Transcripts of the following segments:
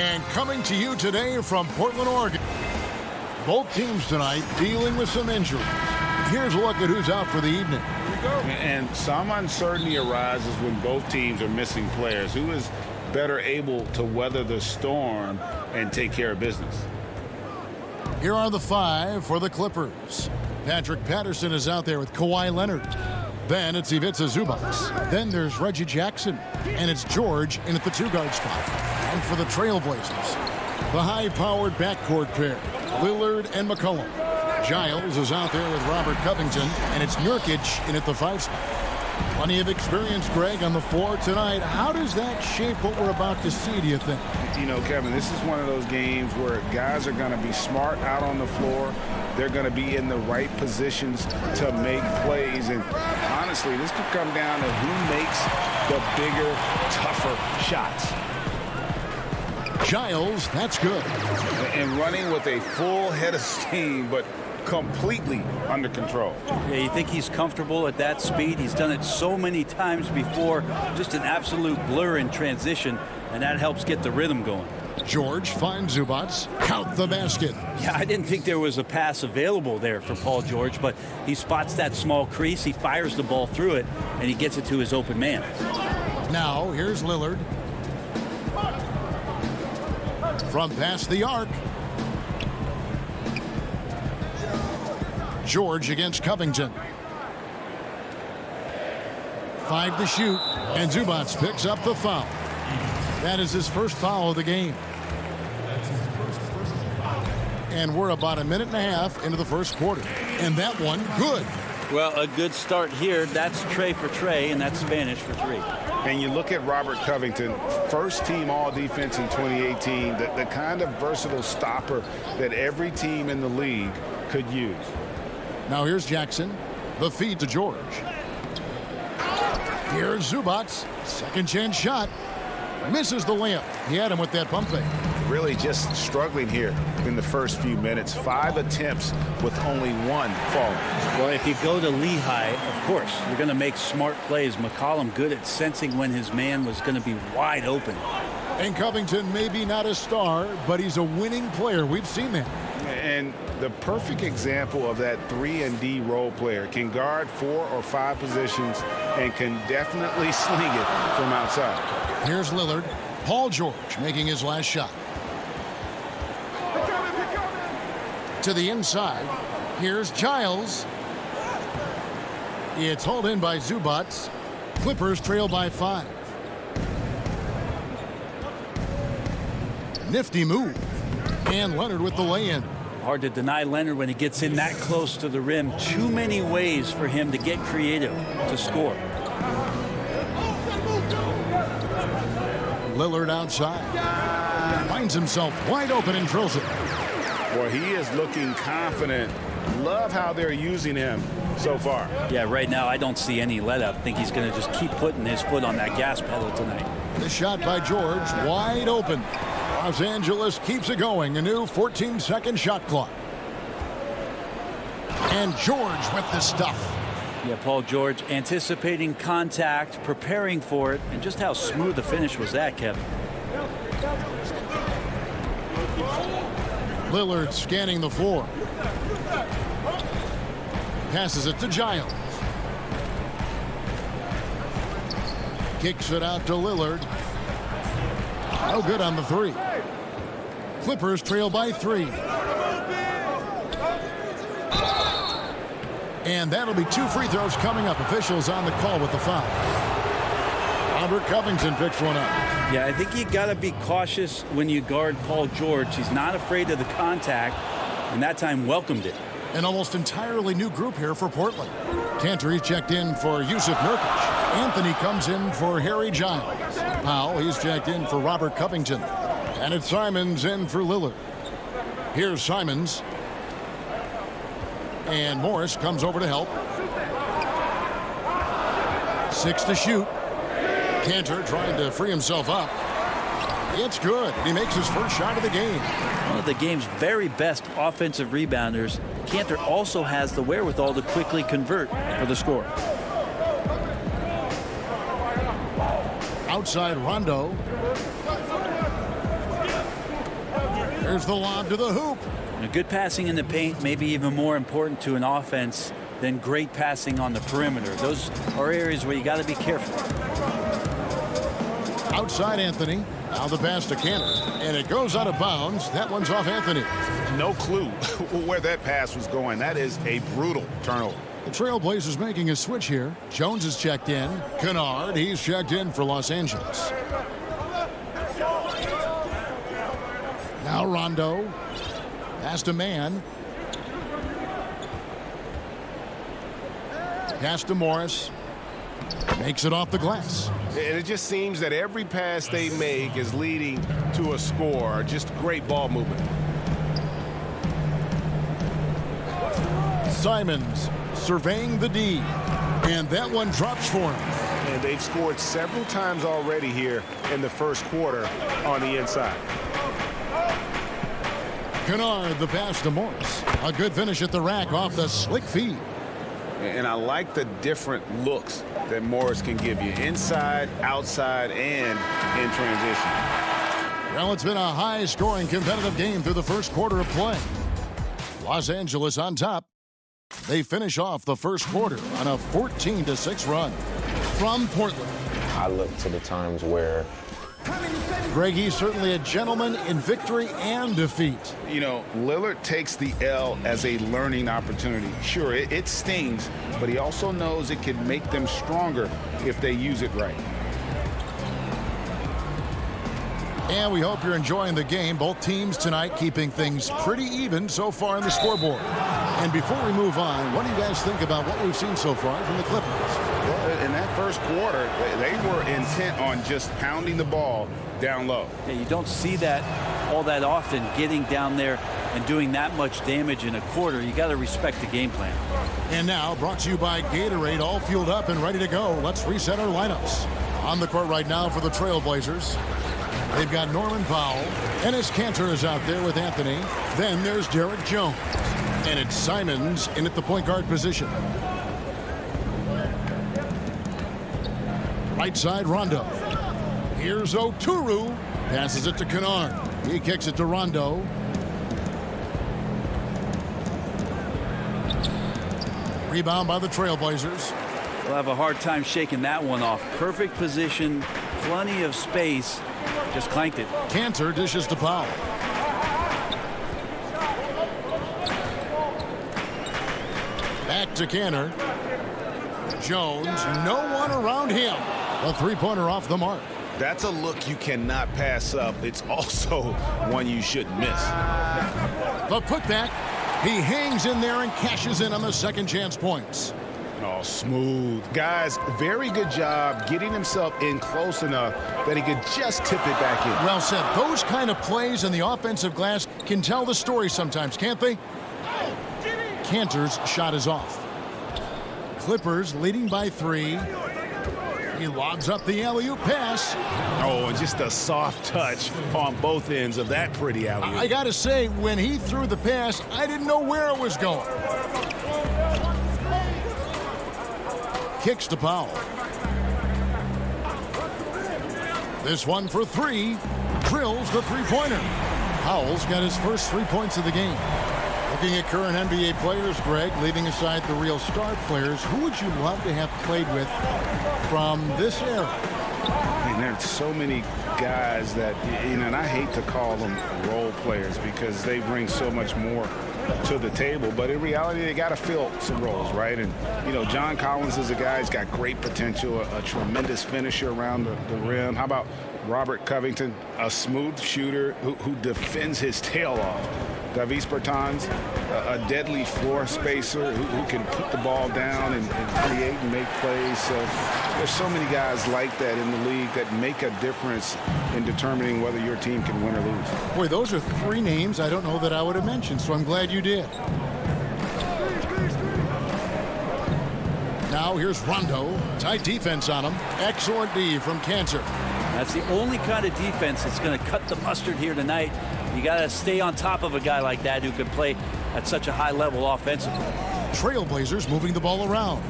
And coming to you today from Portland, Oregon. Both teams tonight dealing with some injuries. Here's a look at who's out for the evening. And some uncertainty arises when both teams are missing players. Who is better able to weather the storm and take care of business? Here are the five for the Clippers. Patrick Patterson is out there with Kawhi Leonard. Then it's Ivica Zubac. Then there's Reggie Jackson. And it's George in at the two-guard spot. And for the Trailblazers, the high-powered backcourt pair, Lillard and McCollum. Giles is out there with Robert Covington, and it's Nurkic in at the 5 spot. Plenty of experience, Greg, on the floor tonight. How does that shape what we're about to see, do you think? You know, Kevin, this is one of those games where guys are going to be smart out on the floor. They're going to be in the right positions to make plays. And honestly, this could come down to who makes the bigger, tougher shots. Giles, that's good. And running with a full head of steam, but completely under control. Yeah, you think he's comfortable at that speed? He's done it so many times before. Just an absolute blur in transition, and that helps get the rhythm going. George finds Zubac. Count the basket. Yeah, I didn't think there was a pass available there for Paul George, but he spots that small crease, he fires the ball through it, and he gets it to his open man. Now, here's Lillard. From past the arc. George against Covington. 5 to shoot, and Zubac picks up the foul. That is his first foul of the game. And we're about a minute and a half into the first quarter. And that one, good. Well, a good start here. That's Trey for Trey, and that's Spanish for 3. And you look at Robert Covington, first team all-defense in 2018, the kind of versatile stopper that every team in the league could use. Now here's Jackson. The feed to George. Here's Zubac. Second chance shot. Misses the layup. He had him with that pump fake. Really just struggling here in the first few minutes. 5 attempts with only 1 falling. Well, if you go to Lehigh, of course, you're going to make smart plays. McCollum good at sensing when his man was going to be wide open. And Covington may be not a star, but he's a winning player. We've seen that. And the perfect example of that 3-and-D role player can guard 4 or 5 positions and can definitely sling it from outside. Here's Lillard. Paul George making his last shot. To the inside. Here's Giles. It's hauled in by Zubac. Clippers trail by 5. Nifty move. And Leonard with the lay-in. Hard to deny Leonard when he gets in that close to the rim. Too many ways for him to get creative to score. Lillard outside. Finds himself wide open and drills it. Boy, he is looking confident. Love how they're using him so far. Yeah, right now I don't see any let up. I think he's going to just keep putting his foot on that gas pedal tonight. The shot by George, wide open. Los Angeles keeps it going. A new 14-second shot clock. And George with the stuff. Yeah, Paul George anticipating contact, preparing for it, and just how smooth the finish was that, Kevin. Lillard scanning the floor. Passes it to Giles. Kicks it out to Lillard. No good on the 3. Clippers trail by 3. And that'll be 2 free throws coming up. Officials on the call with the foul. Robert Covington picks one up. Yeah, I think you got to be cautious when you guard Paul George. He's not afraid of the contact, and that time welcomed it. An almost entirely new group here for Portland. Cantor, he's checked in for Yusuf Nurkic. Anthony comes in for Harry Giles. Powell, he's checked in for Robert Covington. And it's Simons in for Lillard. Here's Simons. And Morris comes over to help. 6 to shoot. Cantor trying to free himself up. It's good. He makes his first shot of the game. One of the game's very best offensive rebounders. Cantor also has the wherewithal to quickly convert for the score. Outside Rondo. Here's the lob to the hoop. Good passing in the paint may be even more important to an offense than great passing on the perimeter. Those are areas where you got to be careful. Outside Anthony. Now the pass to Cantor. And it goes out of bounds. That one's off Anthony. No clue where that pass was going. That is a brutal turnover. The Trailblazers making a switch here. Jones is checked in. Kennard, he's checked in for Los Angeles. Now Rondo. Pass to Man. Pass to Morris. Makes it off the glass. And it just seems that every pass they make is leading to a score. Just great ball movement. Simons surveying the D. And that one drops for him. And they've scored several times already here in the first quarter on the inside. Kennard, the pass to Morris. A good finish at the rack off the slick feed. And I like the different looks that Morris can give you inside, outside, and in transition. Well, it's been a high-scoring competitive game through the first quarter of play. Los Angeles on top. They finish off the first quarter on a 14-6 run. From Portland, I look to the times where Greg, he's certainly a gentleman in victory and defeat. You know, Lillard takes the L as a learning opportunity. Sure, it stings, but he also knows it can make them stronger if they use it right. And we hope you're enjoying the game. Both teams tonight keeping things pretty even so far in the scoreboard. And before we move on, what do you guys think about what we've seen so far from the Clippers? Well, in that first quarter, they were intent on just pounding the ball down low. Yeah, you don't see that all that often, getting down there and doing that much damage in a quarter. You got to respect the game plan. And now, brought to you by Gatorade, all fueled up and ready to go. Let's reset our lineups. On the court right now for the Trailblazers, they've got Norman Powell. Enes Kanter is out there with Anthony. Then there's Derek Jones. And it's Simons in at the point guard position. Right side, Rondo. Here's Oturu. Passes it to Kennard. He kicks it to Rondo. Rebound by the Trailblazers. They'll have a hard time shaking that one off. Perfect position, plenty of space. Just clanked it. Kanter dishes to Powell. Back to Kanter. Jones, no one around him. A three-pointer off the mark. That's a look you cannot pass up. It's also one you shouldn't miss. The putback. He hangs in there and cashes in on the second chance points. Oh, smooth. Guys, very good job getting himself in close enough that he could just tip it back in. Well said. Those kind of plays in the offensive glass can tell the story sometimes, can't they? Kanter's shot is off. Clippers leading by 3. He lobs up the alley-oop pass. Oh, and just a soft touch on both ends of that pretty alley-oop. I got to say, when he threw the pass, I didn't know where it was going. Kicks to Powell. This one for 3. Drills the three-pointer. Powell's got his first 3 points of the game. Looking at current NBA players, Greg, leaving aside the real star players, who would you love to have played with from this era? And there's so many guys that, you know, and I hate to call them role players because they bring so much more to the table, but in reality they got to fill some roles, right? And you know, John Collins is a guy who's got great potential, a tremendous finisher around the rim. How about Robert Covington, a smooth shooter who defends his tail off? Davis Bertans, a deadly floor spacer who can put the ball down and create and make plays. So there's so many guys like that in the league that make a difference in determining whether your team can win or lose. Boy, those are 3 names I don't know that I would have mentioned, so I'm glad you did. Now here's Rondo. Tight defense on him. X or D from Kanter. That's the only kind of defense that's going to cut the mustard here tonight. You got to stay on top of a guy like that who can play at such a high level offensively. Trailblazers moving the ball around.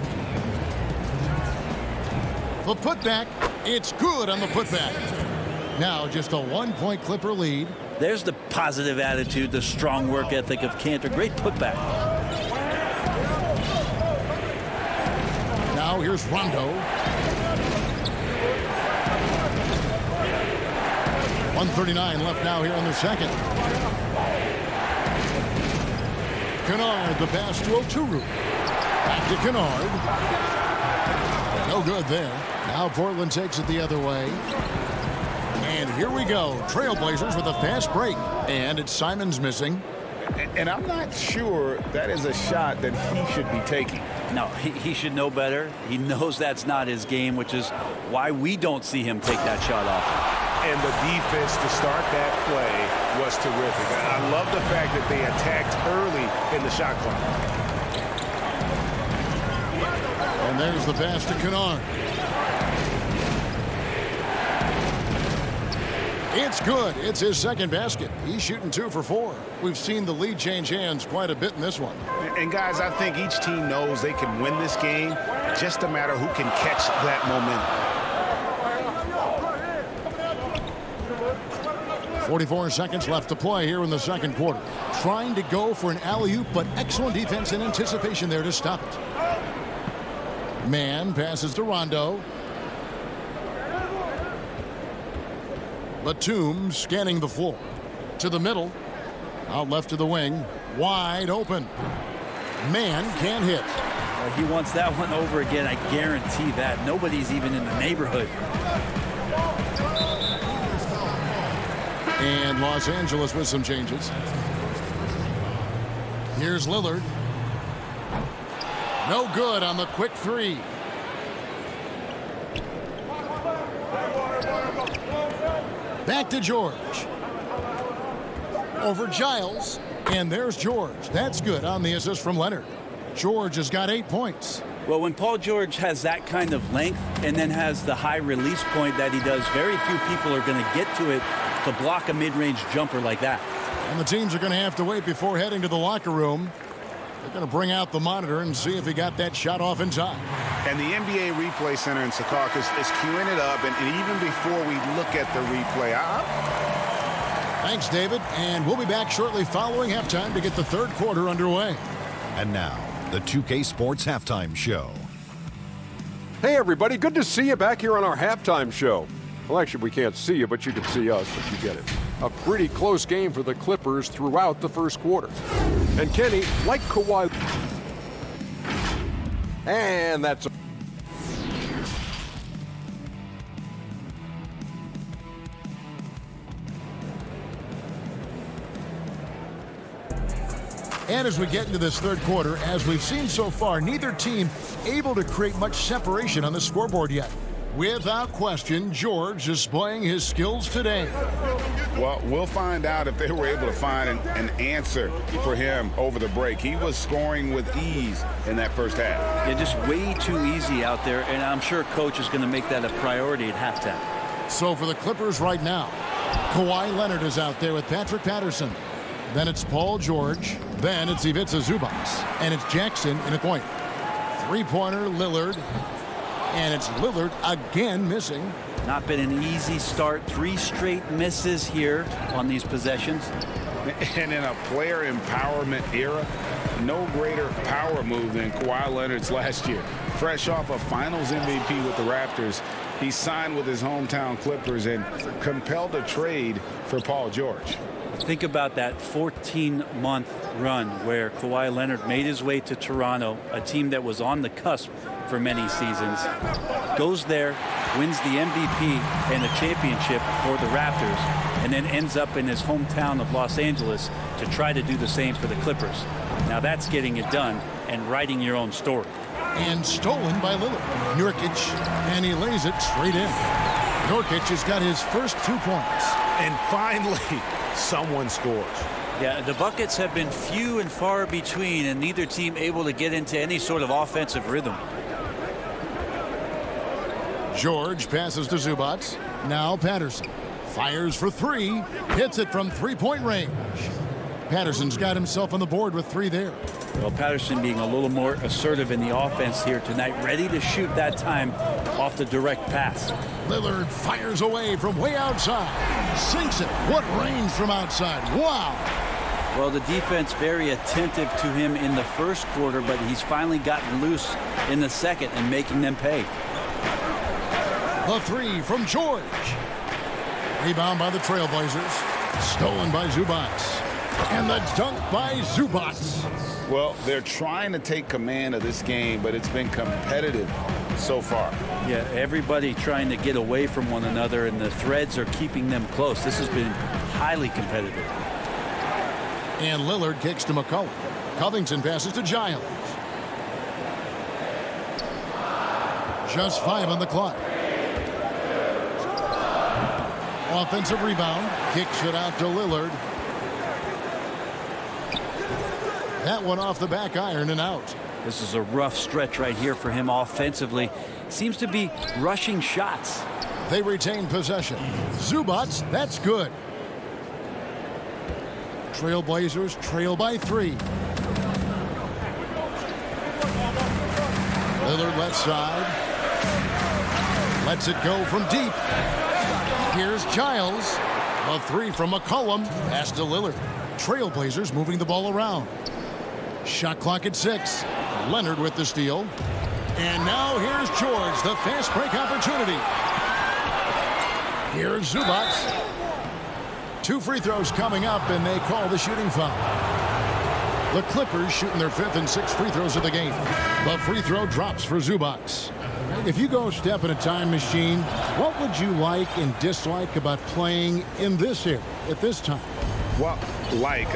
The putback. It's good on the putback. Now just a 1-point Clipper lead. There's the positive attitude, the strong work ethic of Cantor. Great putback. Now here's Rondo. 1:39 left now here in the second. Kennard, the pass to Oturu. Back to Kennard. No good there. Now Portland takes it the other way. And here we go. Trailblazers with a fast break. And it's Simons missing. And I'm not sure that is a shot that he should be taking. No, he should know better. He knows that's not his game, which is why we don't see him take that shot off. And the defense to start that play was terrific. I love the fact that they attacked early in the shot clock. And there's the pass to Kennard. It's good. It's his second basket. He's shooting 2 for 4. We've seen the lead change hands quite a bit in this one. And guys, I think each team knows they can win this game. Just a matter who can catch that momentum. 44 seconds left to play here in the second quarter. Trying to go for an alley-oop, but excellent defense and anticipation there to stop it. Man passes to Rondo. Batum scanning the floor. To the middle. Out left to the wing. Wide open. Man can't hit. He wants that one over again. I guarantee that. Nobody's even in the neighborhood. And Los Angeles with some changes. Here's Lillard. No good on the quick three. Back to George. Over Giles. And there's George. That's good on the assist from Leonard. George has got 8 points. Well, when Paul George has that kind of length and then has the high release point that he does, very few people are going to get to it to block a mid-range jumper like that. And the teams are going to have to wait before heading to the locker room. They're going to bring out the monitor and see if he got that shot off in time. And the NBA Replay Center in Secaucus is queuing it up. And even before we look at the replay, Thanks, David. And we'll be back shortly following halftime to get the third quarter underway. And now, the 2K Sports Halftime Show. Hey, everybody. Good to see you back here on our halftime show. Well, actually, we can't see you, but you can see us, but you get it. A pretty close game for the Clippers throughout the first quarter. And Kenny, like Kawhi... And that's... And as we get into this third quarter, as we've seen so far, neither team able to create much separation on the scoreboard yet. Without question, George displaying his skills today. Well, we'll find out if they were able to find an answer for him over the break. He was scoring with ease in that first half. Yeah, just way too easy out there, and I'm sure Coach is going to make that a priority at halftime. So for the Clippers right now, Kawhi Leonard is out there with Patrick Patterson. Then it's Paul George. Then it's Ivica Zubac. And it's Jackson in a point. Three-pointer, Lillard. And it's Lillard again missing. Not been an easy start. 3 straight misses here on these possessions. And in a player empowerment era, no greater power move than Kawhi Leonard's last year. Fresh off a finals MVP with the Raptors, he signed with his hometown Clippers and compelled a trade for Paul George. Think about that 14-month run where Kawhi Leonard made his way to Toronto, a team that was on the cusp for many seasons, goes there, wins the MVP and the championship for the Raptors, and then ends up in his hometown of Los Angeles to try to do the same for the Clippers. Now that's getting it done and writing your own story. And stolen by Lillard. Nurkic, and he lays it straight in. Nurkic has got his first 2 points. And finally, someone scores. Yeah, the buckets have been few and far between, and neither team able to get into any sort of offensive rhythm. George passes to Zubac. Now Patterson fires for 3. Hits it from 3-point range. Patterson's got himself on the board with 3 there. Well, Patterson being a little more assertive in the offense here tonight, ready to shoot that time off the direct pass. Lillard fires away from way outside. Sinks it. What range from outside. Wow. Well, the defense very attentive to him in the first quarter, but he's finally gotten loose in the second and making them pay. The 3 from George. Rebound by the Trailblazers. Stolen by Zubac. And the dunk by Zubac. Well, they're trying to take command of this game, but it's been competitive so far. Yeah, everybody trying to get away from one another, and the threads are keeping them close. This has been highly competitive. And Lillard kicks to McCollum. Covington passes to Giles. Just 5 on the clock. Offensive rebound. Kicks it out to Lillard. That one off the back iron and out. This is a rough stretch right here for him offensively. Seems to be rushing shots. They retain possession. Zubac, that's good. Trailblazers trail by 3. Lillard left side. Lets it go from deep. Here's Giles. A 3 from McCollum. Pass to Lillard. Trailblazers moving the ball around. Shot clock at 6. Leonard with the steal. And now here's George, the fast break opportunity. Here's Zubac. 2 free throws coming up, and they call the shooting foul. The Clippers shooting their 5th and 6th free throws of the game. The free throw drops for Zubac. If you go step in a time machine, what would you like and dislike about playing in this area at this time? Well,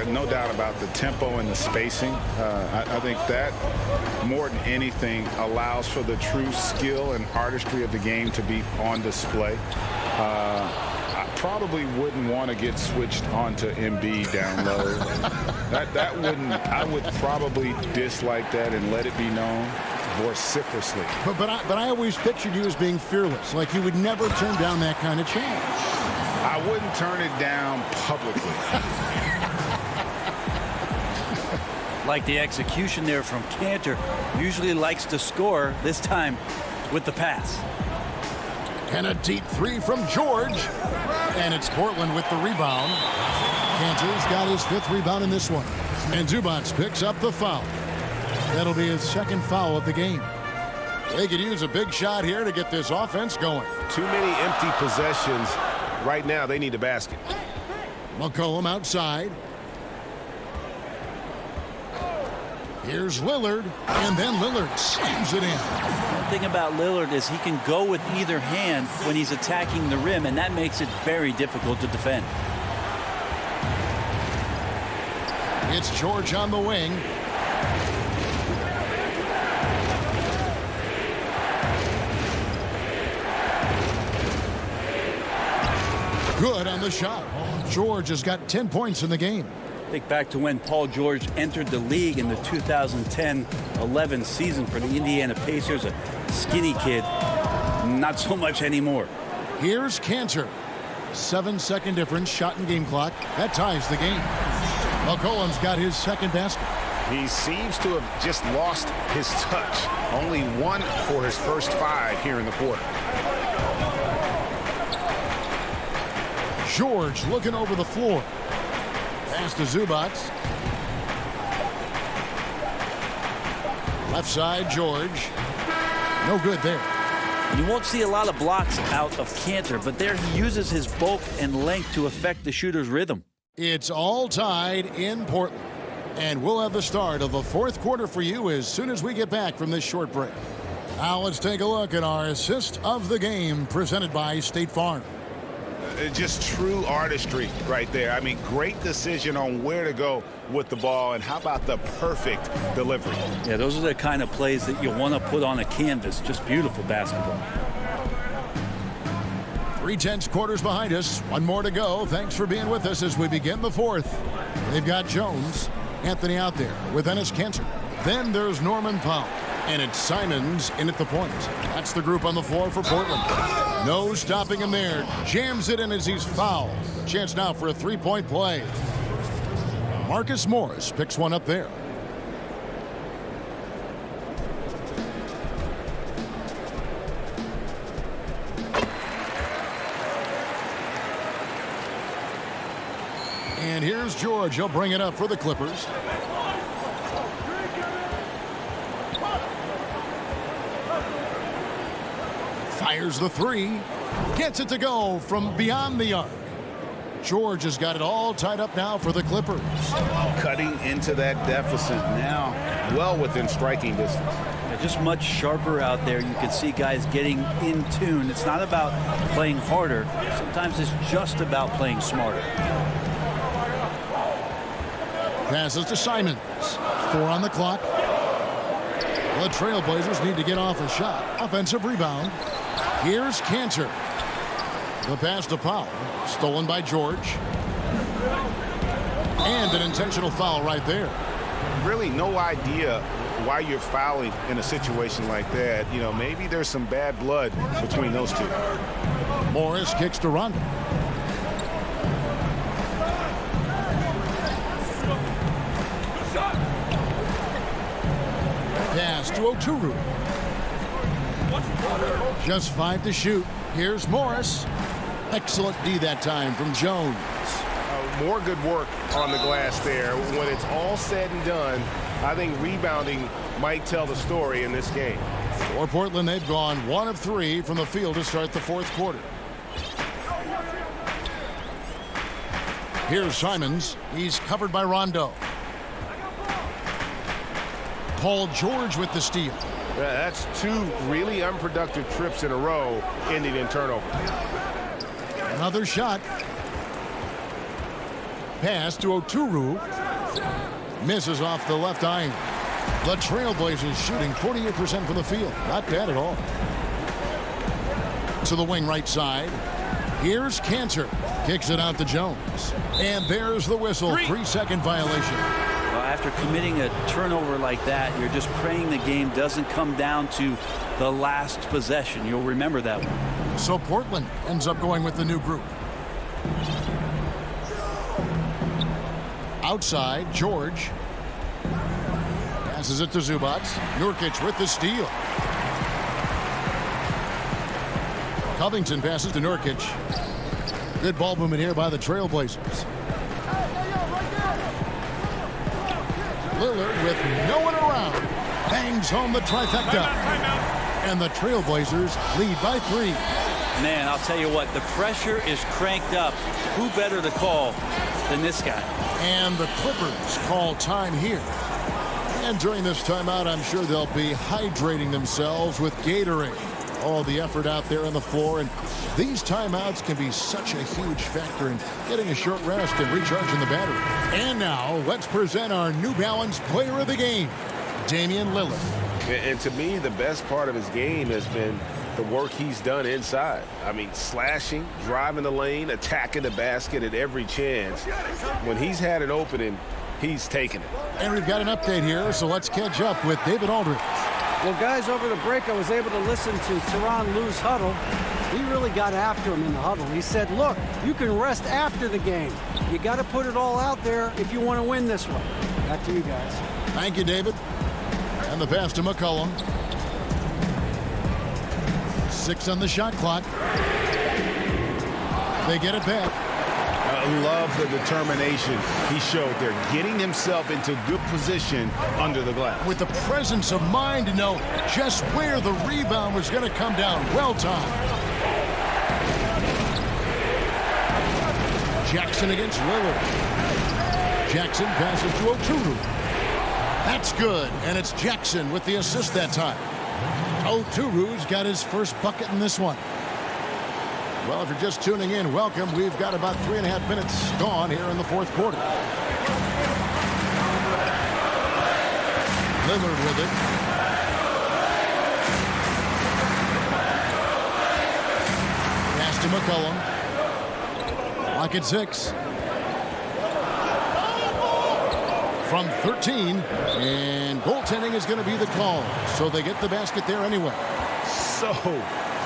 no doubt about the tempo and the spacing. I think that, more than anything, allows for the true skill and artistry of the game to be on display. I probably wouldn't want to get switched onto Embiid down low. that wouldn't. I would probably dislike that and let it be known vociferously. But I always pictured you as being fearless, like you would never turn down that kind of chance. I wouldn't turn it down publicly. Like the execution there from Cantor. Usually likes to score, this time with the pass. And a deep 3 from George. And it's Portland with the rebound. Cantor's got his 5th rebound in this one. And Zubac picks up the foul. That'll be his 2nd foul of the game. They could use a big shot here to get this offense going. Too many empty possessions. Right now, they need a basket. McCollum outside. Here's Lillard, and then Lillard slams it in. The thing about Lillard is he can go with either hand when he's attacking the rim, and that makes it very difficult to defend. It's George on the wing. Good on the shot. George has got 10 points in the game. Think back to when Paul George entered the league in the 2010-11 season for the Indiana Pacers, a skinny kid. Not so much anymore. Here's Cantor. 7-second difference, shot and game clock. That ties the game. McCollum's got his 2nd basket. He seems to have just lost his touch. Only 1 for his first 5 here in the quarter. George looking over the floor. Pass to Zubac. Left side, George. No good there. You won't see a lot of blocks out of Cantor, but there he uses his bulk and length to affect the shooter's rhythm. It's all tied in Portland. And we'll have the start of the 4th quarter for you as soon as we get back from this short break. Now let's take a look at our assist of the game presented by State Farm. Just true artistry right there. I mean, great decision on where to go with the ball, and how about the perfect delivery? Yeah, those are the kind of plays that you want to put on a canvas. Just beautiful basketball. 3/10 quarters behind us. 1 more to go. Thanks for being with us as we begin the 4th. They've got Jones, Anthony out there with Enes Kanter. Then there's Norman Powell. And it's Simons in at the point. That's the group on the floor for Portland. No stopping him there. Jams it in as he's fouled. Chance now for a 3-point play. Marcus Morris picks one up there. And here's George. He'll bring it up for the Clippers. Fires the three. Gets it to go from beyond the arc. George has got it all tied up now for the Clippers. Cutting into that deficit now, well within striking distance. They're just much sharper out there. You can see guys getting in tune. It's not about playing harder. Sometimes it's just about playing smarter. Passes to Simons. 4 on the clock. The Trailblazers need to get off a shot. Offensive rebound. Here's Cantor. The pass to Powell. Stolen by George. And an intentional foul right there. Really no idea why you're fouling in a situation like that. You know, maybe there's some bad blood between those two. Morris kicks to Rondo. Pass to Oturu. Just 5 to shoot. Here's Morris. Excellent D that time from Jones. More good work on the glass there. When it's all said and done, I think rebounding might tell the story in this game. For Portland, they've gone 1 of 3 from the field to start the 4th quarter. Here's Simons. He's covered by Rondo. Paul George with the steal. That's 2 really unproductive trips in a row, ending in turnover. Another shot. Pass to Oturu. Misses off the left iron. The Trailblazers shooting 48% from the field. Not bad at all. To the wing right side. Here's Cantor. Kicks it out to Jones. And there's the whistle. 3-second violation. Well, after committing a turnover like that, you're just praying the game doesn't come down to the last possession. You'll remember that one. So Portland ends up going with the new group. Outside, George. Passes it to Zubac. Nurkic with the steal. Covington passes to Nurkic. Good ball movement here by the Trailblazers. Lillard with no one around. Bangs home the trifecta. And the Trailblazers lead by 3. Man, I'll tell you what, the pressure is cranked up. Who better to call than this guy? And the Clippers call time here. And during this timeout, I'm sure they'll be hydrating themselves with Gatorade. All the effort out there on the floor. And these timeouts can be such a huge factor in getting a short rest and recharging the battery. And now, let's present our New Balance Player of the Game, Damian Lillard. And to me, the best part of his game has been the work he's done inside. I mean, slashing, driving the lane, attacking the basket at every chance. When he's had an opening, he's taken it. And we've got an update here, so let's catch up with David Aldridge. Well, guys, over the break, I was able to listen to Tyronn Lue's huddle. He really got after him in the huddle. He said, look, you can rest after the game. You got to put it all out there if you want to win this one. Back to you guys. Thank you, David. And the pass to McCollum. 6 on the shot clock. They get it back. I love the determination he showed there, getting himself into good position under the glass. With the presence of mind to know just where the rebound was going to come down. Well timed. Jackson against Lillard. Jackson passes to Oturu. That's good, and it's Jackson with the assist that time. Oturu's got his first bucket in this one. Well, if you're just tuning in, welcome. We've got about 3.5 minutes gone here in the 4th quarter. Lillard with it. Pass to McCollum. Lock at 6. From 13, and goaltending is going to be the call. So they get the basket there anyway. so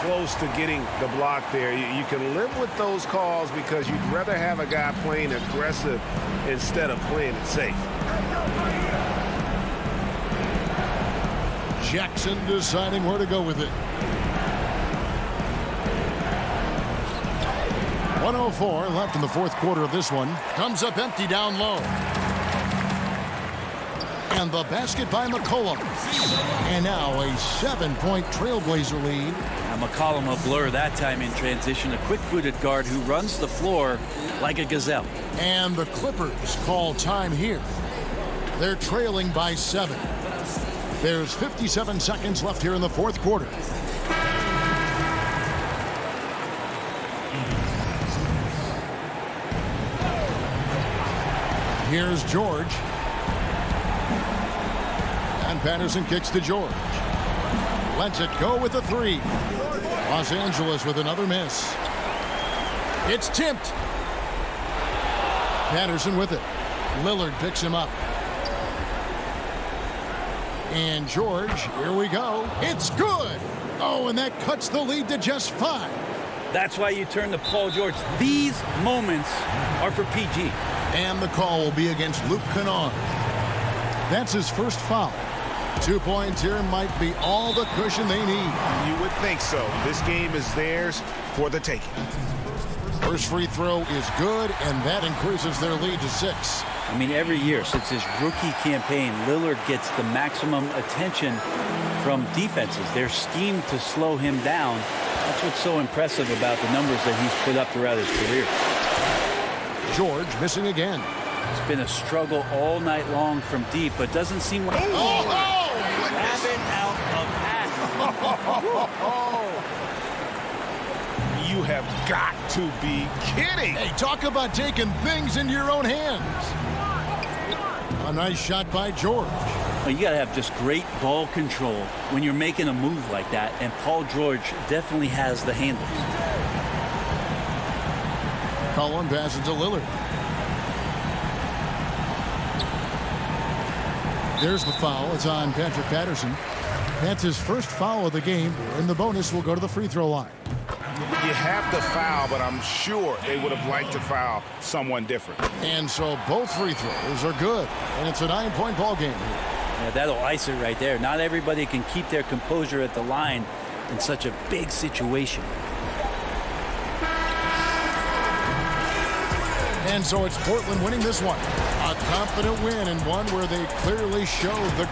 close to getting the block there. You can live with those calls because you'd rather have a guy playing aggressive instead of playing it safe. Jackson deciding where to go with it. 1:04 left in the fourth quarter of this one. Comes up empty down low. And the basket by McCollum. And now a 7-point Trailblazer lead. Now McCollum a blur that time in transition. A quick-footed guard who runs the floor like a gazelle. And the Clippers call time here. They're trailing by 7. There's 57 seconds left here in the fourth quarter. Here's George. And Patterson kicks to George. Lets it go with a 3. Los Angeles with another miss. It's tipped. Patterson with it. Lillard picks him up. And George, here we go. It's good. Oh, and that cuts the lead to just 5. That's why you turn to Paul George. These moments are for PG. And the call will be against Luke Kennard. That's his first foul. 2 points here might be all the cushion they need. You would think so. This game is theirs for the taking. First free throw is good, and that increases their lead to 6. I mean, every year since his rookie campaign, Lillard gets the maximum attention from defenses. They're schemed to slow him down. That's what's so impressive about the numbers that he's put up throughout his career. George missing again. It's been a struggle all night long from deep, but doesn't seem like... Grab it out of half. You have got to be kidding. Hey, talk about taking things into your own hands. A nice shot by George. Well, you got to have just great ball control when you're making a move like that, and Paul George definitely has the handles. Collin passes to Lillard. There's the foul. It's on Patrick Patterson. That's his first foul of the game, and the bonus will go to the free throw line. You have to foul, but I'm sure they would have liked to foul someone different. And so both free throws are good, and it's a 9-point ball game here. Yeah, that'll ice it right there. Not everybody can keep their composure at the line in such a big situation. And so it's Portland winning this one. A confident win, and one where they clearly showed the...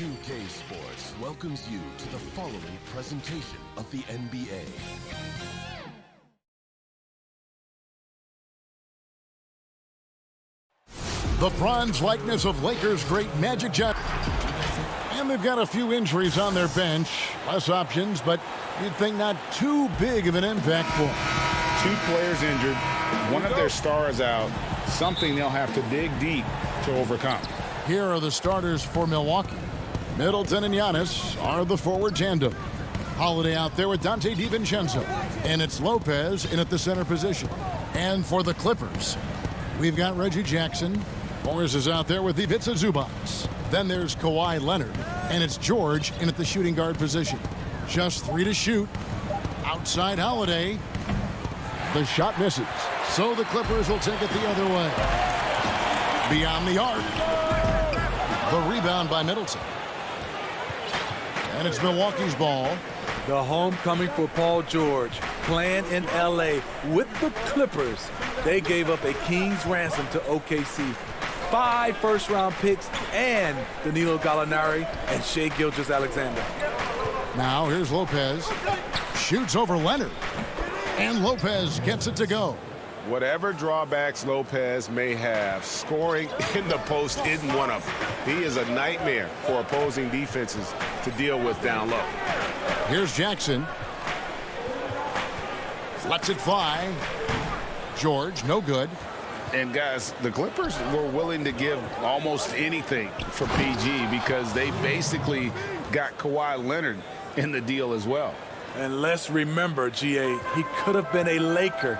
2K Sports welcomes you to the following presentation of the NBA. The bronze likeness of Lakers great Magic Johnson. And they've got a few injuries on their bench. Less options, but you'd think not too big of an impact for them. 2 players injured, one of their stars out, something they'll have to dig deep to overcome. Here are the starters for Milwaukee. Middleton and Giannis are the forward tandem. Holiday out there with Dante DiVincenzo. And it's Lopez in at the center position. And for the Clippers, we've got Reggie Jackson. Morris is out there with Ivica Zubac. Then there's Kawhi Leonard. And it's George in at the shooting guard position. Just 3 to shoot. Outside Holiday. The shot misses. So the Clippers will take it the other way. Beyond the arc. The rebound by Middleton. And it's Milwaukee's ball. The homecoming for Paul George, playing in L.A. with the Clippers. They gave up a king's ransom to OKC. 5 first-round picks and Danilo Gallinari and Shai Gilgeous-Alexander. Now here's Lopez. Shoots over Leonard. And Lopez gets it to go. Whatever drawbacks Lopez may have, scoring in the post isn't one of them. He is a nightmare for opposing defenses to deal with down low. Here's Jackson. Lets it fly. George, no good. And guys, the Clippers were willing to give almost anything for PG because they basically got Kawhi Leonard in the deal as well. And let's remember, GA, he could have been a Laker.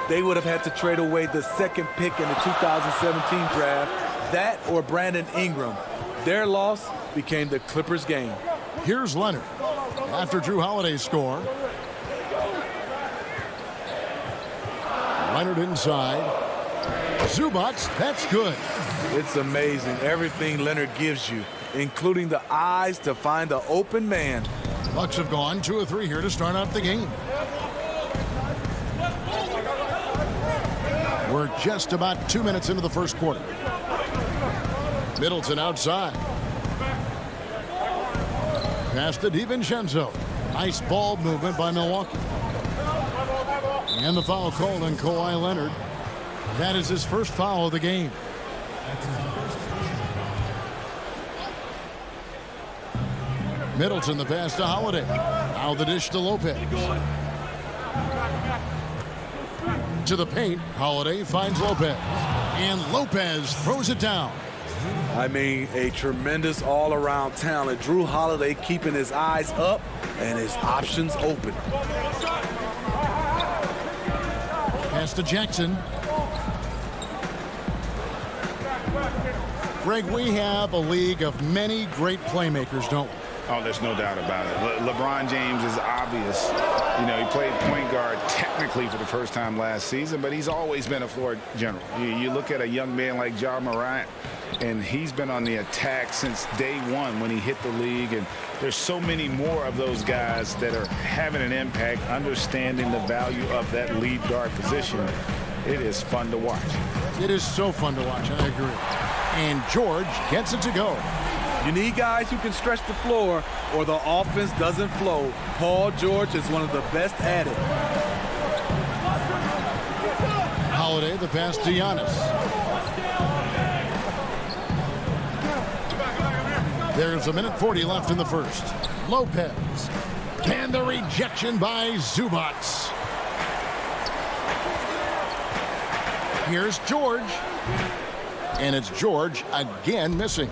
They would have had to trade away the 2nd pick in the 2017 draft, that or Brandon Ingram. Their loss became the Clippers' gain. Here's Leonard after Drew Holiday's score. Leonard inside. Zubac, that's good. It's amazing everything Leonard gives you, including the eyes to find the open man. Bucks have gone 2 of 3 here to start out the game. We're just about 2 minutes into the first quarter. Middleton outside. Pass to DiVincenzo. Nice ball movement by Milwaukee. And the foul called on Kawhi Leonard. That is his first foul of the game. Middleton the pass to Holiday. Now the dish to Lopez. To the paint. Holiday finds Lopez. And Lopez throws it down. I mean, a tremendous all-around talent. Drew Holiday keeping his eyes up and his options open. Pass to Jackson. Greg, we have a league of many great playmakers, don't we? Oh, there's no doubt about it. LeBron James is obvious. You know, he played point guard technically for the first time last season, but he's always been a floor general. You look at a young man like Ja Morant, and he's been on the attack since day one when he hit the league. And there's so many more of those guys that are having an impact, understanding the value of that lead guard position. It is fun to watch. It is so fun to watch, I agree. And George gets it to go. You need guys who can stretch the floor or the offense doesn't flow. Paul George is one of the best at it. Holiday, the pass to Giannis. There's 1:40 left in the first. Lopez. And the rejection by Zubac. Here's George. And it's George again missing.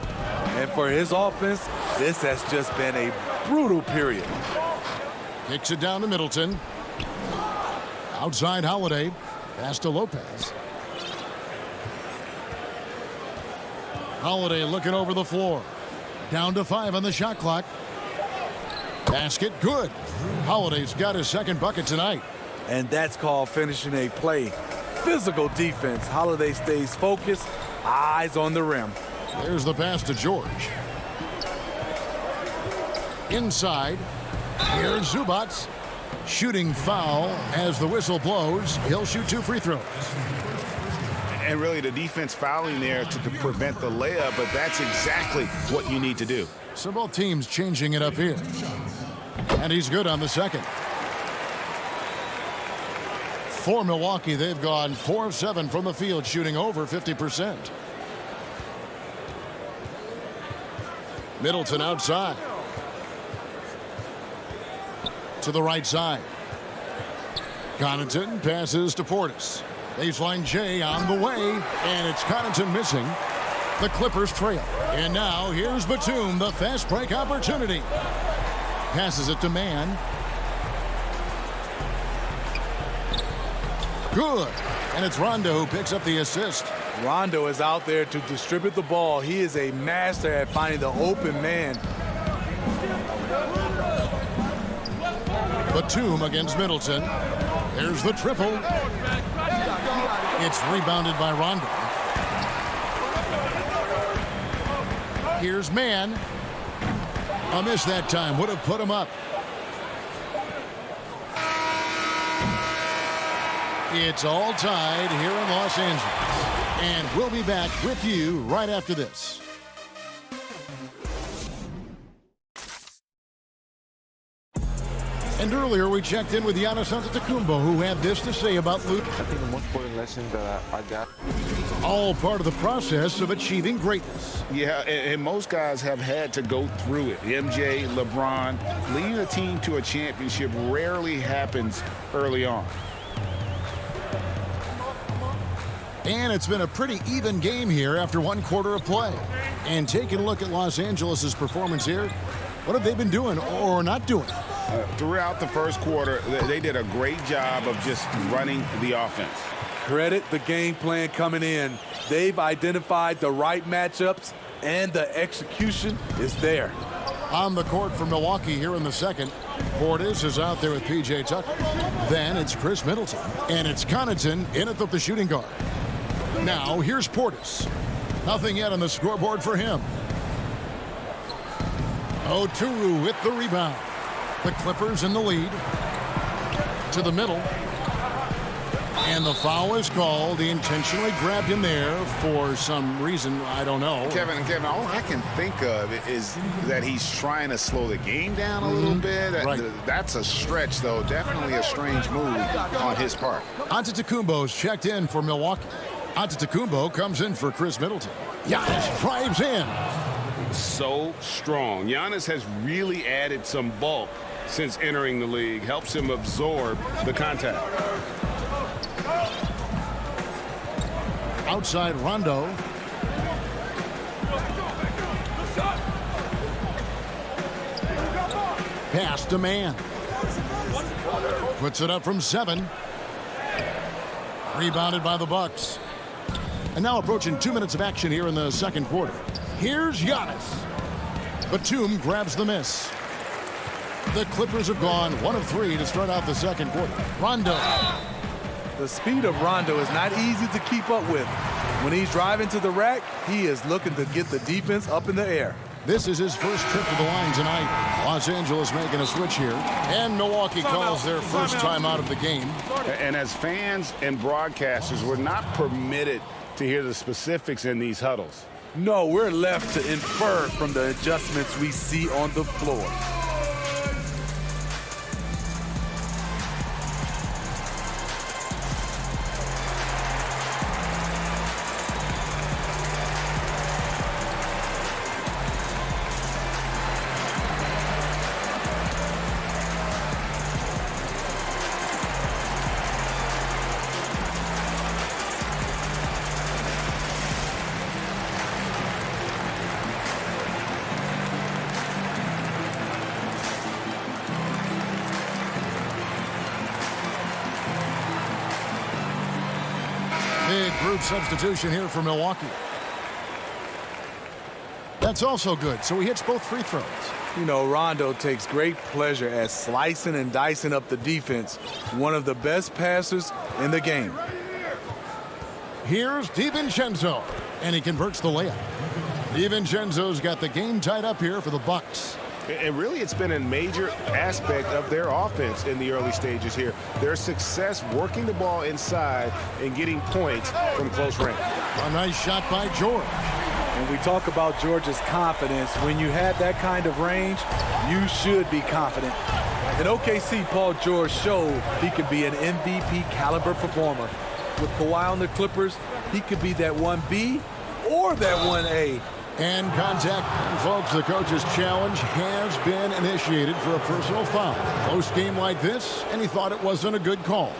And for his offense, this has just been a brutal period. Kicks it down to Middleton. Outside Holiday. Pass to Lopez. Holiday looking over the floor. Down to 5 on the shot clock. Basket good. Holiday's got his 2nd bucket tonight. And that's called finishing a play. Physical defense. Holiday stays focused. Eyes on the rim. There's the pass to George. Inside. Here's Zubac. Shooting foul as the whistle blows. He'll shoot 2 free throws. And really the defense fouling there to prevent the layup, but that's exactly what you need to do. So both teams changing it up here. And he's good on the second. For Milwaukee, they've gone 4 of 7 from the field, shooting over 50%. Middleton outside. To the right side. Connaughton passes to Portis. Baseline J on the way, and it's Connaughton missing. The Clippers trail. And now here's Batum, the fast break opportunity. Passes it to Mann. Good. And it's Rondo who picks up the assist. Rondo is out there to distribute the ball. He is a master at finding the open man. Batum against Middleton. There's the triple. It's rebounded by Rondo. Here's Mann. A miss that time. Would have put him up. It's all tied here in Los Angeles. And we'll be back with you right after this. And earlier we checked in with Giannis Antetokounmpo, who had this to say about Luke. I think the most important lesson that I got. All part of the process of achieving greatness. Yeah, and most guys have had to go through it. MJ, LeBron, leading a team to a championship rarely happens early on. And it's been a pretty even game here after 1 quarter of play. And taking a look at Los Angeles' performance here, what have they been doing or not doing? Throughout the first quarter, they did a great job of just running the offense. Credit the game plan coming in. They've identified the right matchups, and the execution is there. On the court for Milwaukee here in the second, Portis is out there with P.J. Tucker. Then it's Chris Middleton, and it's Connaughton in at the shooting guard. Now here's Portis. Nothing yet on the scoreboard for him. Oturu with the rebound. The Clippers in the lead. To the middle. And the foul is called. He intentionally grabbed him there for some reason. I don't know. Kevin, all I can think of is that he's trying to slow the game down a little bit. Right. That's a stretch, though. Definitely a strange move on his part. Antetokounmpo's checked in for Milwaukee. Antetokounmpo comes in for Chris Middleton. Giannis drives in. So strong. Giannis has really added some bulk since entering the league. Helps him absorb the contact. Outside Rondo. Pass to Mann. Puts it up from 7. Rebounded by the Bucks. And now approaching 2 minutes of action here in the second quarter. Here's Giannis. Batum grabs the miss. The Clippers have gone 1 of 3 to start out the second quarter. Rondo. The speed of Rondo is not easy to keep up with. When he's driving to the rack, he is looking to get the defense up in the air. This is his first trip to the line tonight. Los Angeles making a switch here. And Milwaukee calls their first time out of the game. And as fans and broadcasters, we're not permitted to hear the specifics in these huddles. No, we're left to infer from the adjustments we see on the floor. Big group substitution here for Milwaukee. That's also good, so he hits both free throws. You know, Rondo takes great pleasure at slicing and dicing up the defense. One of the best passers in the game. Here's DiVincenzo, and he converts the layup. DiVincenzo's got the game tied up here for the Bucks. And really, it's been a major aspect of their offense in the early stages here. Their success working the ball inside and getting points from close range. A nice shot by George. And we talk about George's confidence. When you have that kind of range, you should be confident. In OKC, Paul George showed he could be an MVP caliber performer. With Kawhi on the Clippers, he could be that 1B or that 1A. And contact. And folks, the coach's challenge has been initiated for a personal foul. Close game like this, and he thought it wasn't a good call.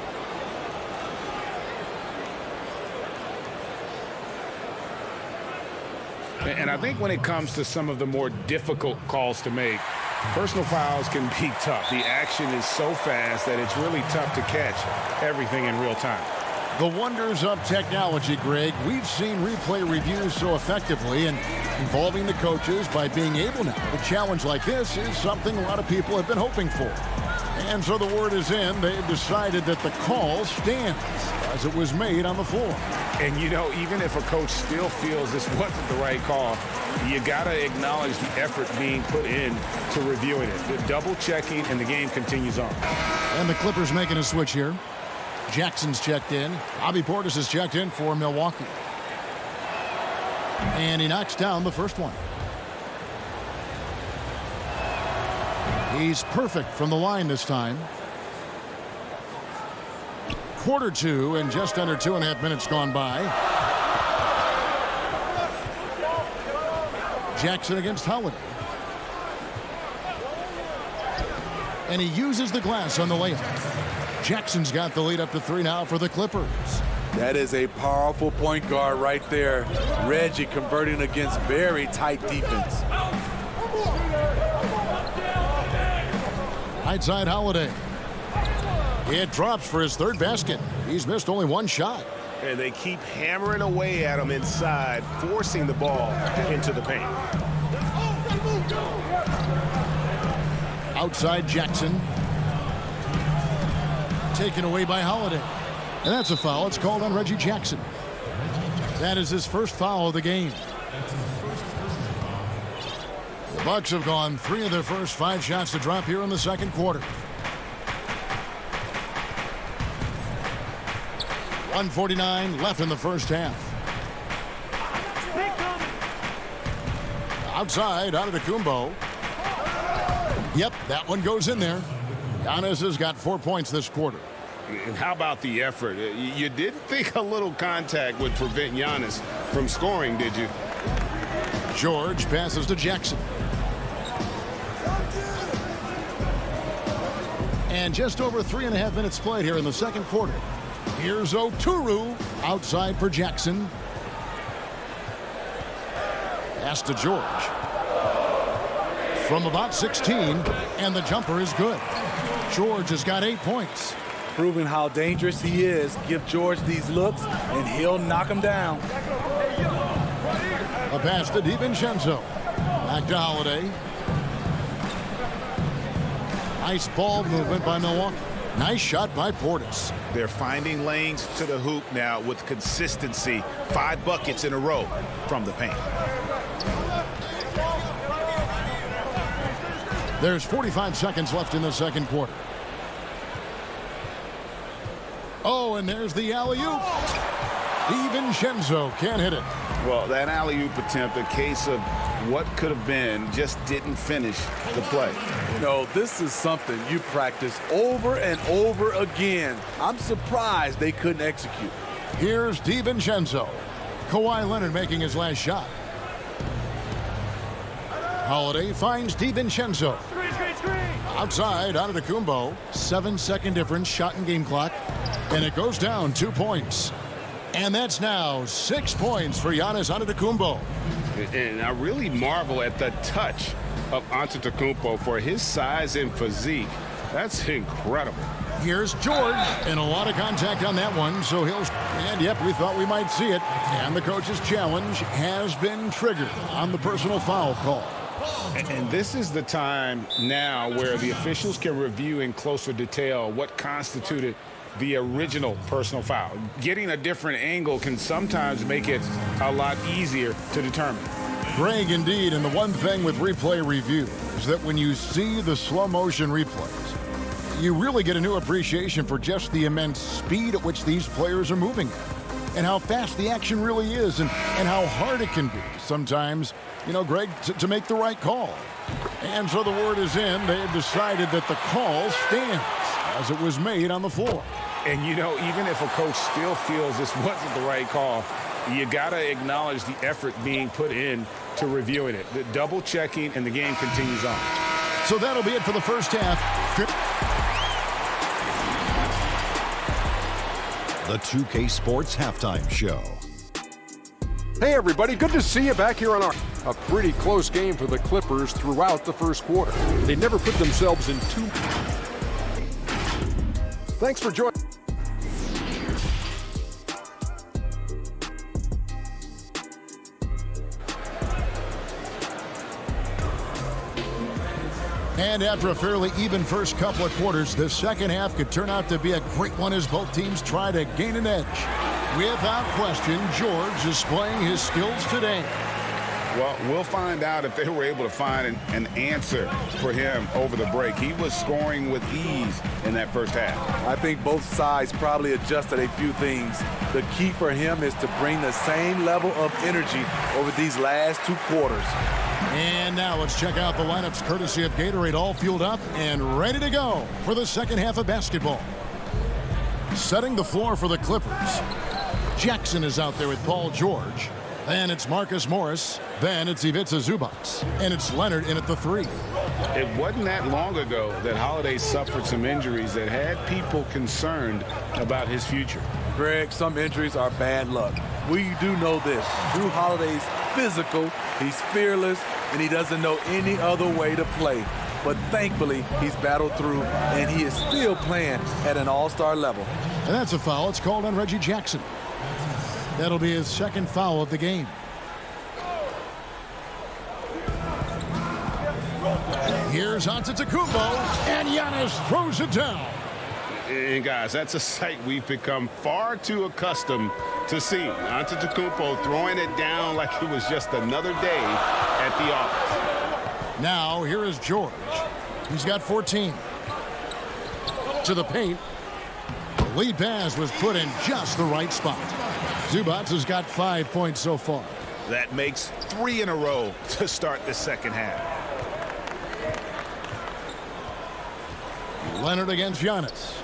And I think when it comes to some of the more difficult calls to make, personal fouls can be tough. The action is so fast that it's really tough to catch everything in real time. The wonders of technology, Greg. We've seen replay reviews so effectively, and involving the coaches by being able now to challenge like this is something a lot of people have been hoping for. And so the word is in. They've decided that the call stands as it was made on the floor. And, you know, even if a coach still feels this wasn't the right call, you got to acknowledge the effort being put in to reviewing it. The double checking, and the game continues on. And the Clippers making a switch here. Jackson's checked in. Bobby Portis is checked in for Milwaukee. And he knocks down the first one. He's perfect from the line this time. Quarter two, and just under 2.5 minutes gone by. Jackson against Holiday. And he uses the glass on the layup. Jackson's got the lead up to 3 now for the Clippers. That is a powerful point guard right there. Reggie converting against very tight defense. Right side Holiday. It drops for his third basket. He's missed only one shot. And they keep hammering away at him inside, forcing the ball into the paint. Outside Jackson. Taken away by Holiday. And that's a foul. It's called on Reggie Jackson. That is his first foul of the game. The Bucks have gone 3 of their first 5 shots to drop here in the second quarter. 1:49 left in the first half. Outside, Antetokounmpo. Yep, that one goes in there. Giannis has got 4 points this quarter. And how about the effort? You didn't think a little contact would prevent Giannis from scoring, did you? George passes to Jackson. And just over 3.5 minutes played here in the second quarter. Here's Oturu outside for Jackson. Pass to George. From about 16, and the jumper is good. George has got 8 points. Proving how dangerous he is. Give George these looks, and he'll knock him down. A pass to DiVincenzo. Back to Holiday. Nice ball movement by Milwaukee. Nice shot by Portis. They're finding lanes to the hoop now with consistency. 5 buckets in a row from the paint. There's 45 seconds left in the second quarter. Oh, and there's the alley-oop. DiVincenzo can't hit it. Well, that alley-oop attempt, a case of what could have been, just didn't finish the play. No, this is something you practice over and over again. I'm surprised they couldn't execute. Here's DiVincenzo. Kawhi Leonard making his last shot. Holiday finds DiVincenzo. Outside, Antetokounmpo. 7-second difference, shot and game clock. And it goes down 2 points. And that's now 6 points for Giannis Antetokounmpo. And I really marvel at the touch of Antetokounmpo for his size and physique. That's incredible. Here's George, and a lot of contact on that one, so he'll... And, yep, we thought we might see it. And the coach's challenge has been triggered on the personal foul call. And this is the time now where the officials can review in closer detail what constituted the original personal foul. Getting a different angle can sometimes make it a lot easier to determine. Greg, indeed, and the one thing with replay review is that when you see the slow motion replays, you really get a new appreciation for just the immense speed at which these players are moving at, and how fast the action really is, and how hard it can be sometimes, you know, Greg, to make the right call. And so the word is in. They have decided that the call stands as it was made on the floor. And, you know, even if a coach still feels this wasn't the right call, you got to acknowledge the effort being put in to reviewing it. The double checking, and the game continues on. So that'll be it for the first half. The 2K Sports Halftime Show. Hey everybody, good to see you back here on a pretty close game for the Clippers throughout the first quarter. They never put themselves in two. Thanks for joining. And after a fairly even first couple of quarters, the second half could turn out to be a great one as both teams try to gain an edge. Without question, George is displaying his skills today. Well, we'll find out if they were able to find an answer for him over the break. He was scoring with ease in that first half. I think both sides probably adjusted a few things. The key for him is to bring the same level of energy over these last two quarters. And now let's check out the lineups courtesy of Gatorade, all fueled up and ready to go for the second half of basketball. Setting the floor for the Clippers, Jackson is out there with Paul George. Then it's Marcus Morris. Then it's Ivica Zubac. And it's Leonard in at the 3. It wasn't that long ago that Holiday suffered some injuries that had people concerned about his future. Greg, some injuries are bad luck. We do know this. Drew Holiday's physical, he's fearless, and he doesn't know any other way to play. But thankfully, he's battled through, and he is still playing at an all-star level. And that's a foul. It's called on Reggie Jackson. That'll be his second foul of the game. Here's Antetokounmpo, and Giannis throws it down. And guys, that's a sight we've become far too accustomed to seeing. Antetokounmpo throwing it down like it was just another day at the office. Now here is George. He's got 14. To the paint. The lead pass was put in just the right spot. Zubac has got 5 points so far. That makes 3 in a row to start the second half. Leonard against Giannis.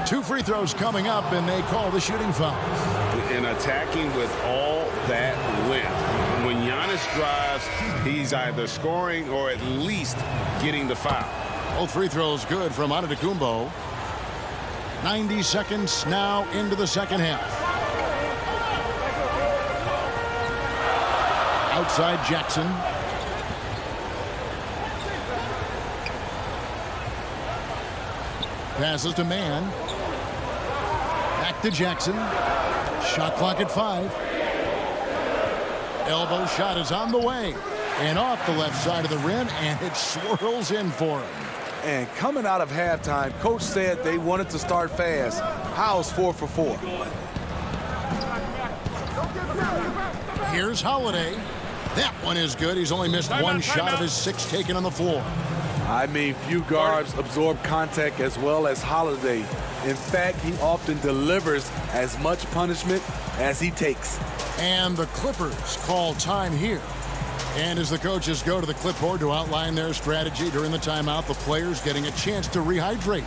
2 free throws coming up, and they call the shooting foul. And attacking with all that length. When Giannis drives, he's either scoring or at least getting the foul. Both free throws good from Antetokounmpo. 90 seconds now into the second half. Outside Jackson. Passes to Mann. Back to Jackson. Shot clock at 5. Elbow shot is on the way. And off the left side of the rim, and it swirls in for him. And coming out of halftime, Coach said they wanted to start fast. How's 4 for 4? Here's Holiday. That one is good. He's only missed one shot of his 6 taken on the floor. I mean, few guards absorb contact as well as Holiday. In fact, he often delivers as much punishment as he takes. And the Clippers call time here. And as the coaches go to the clipboard to outline their strategy during the timeout, the players getting a chance to rehydrate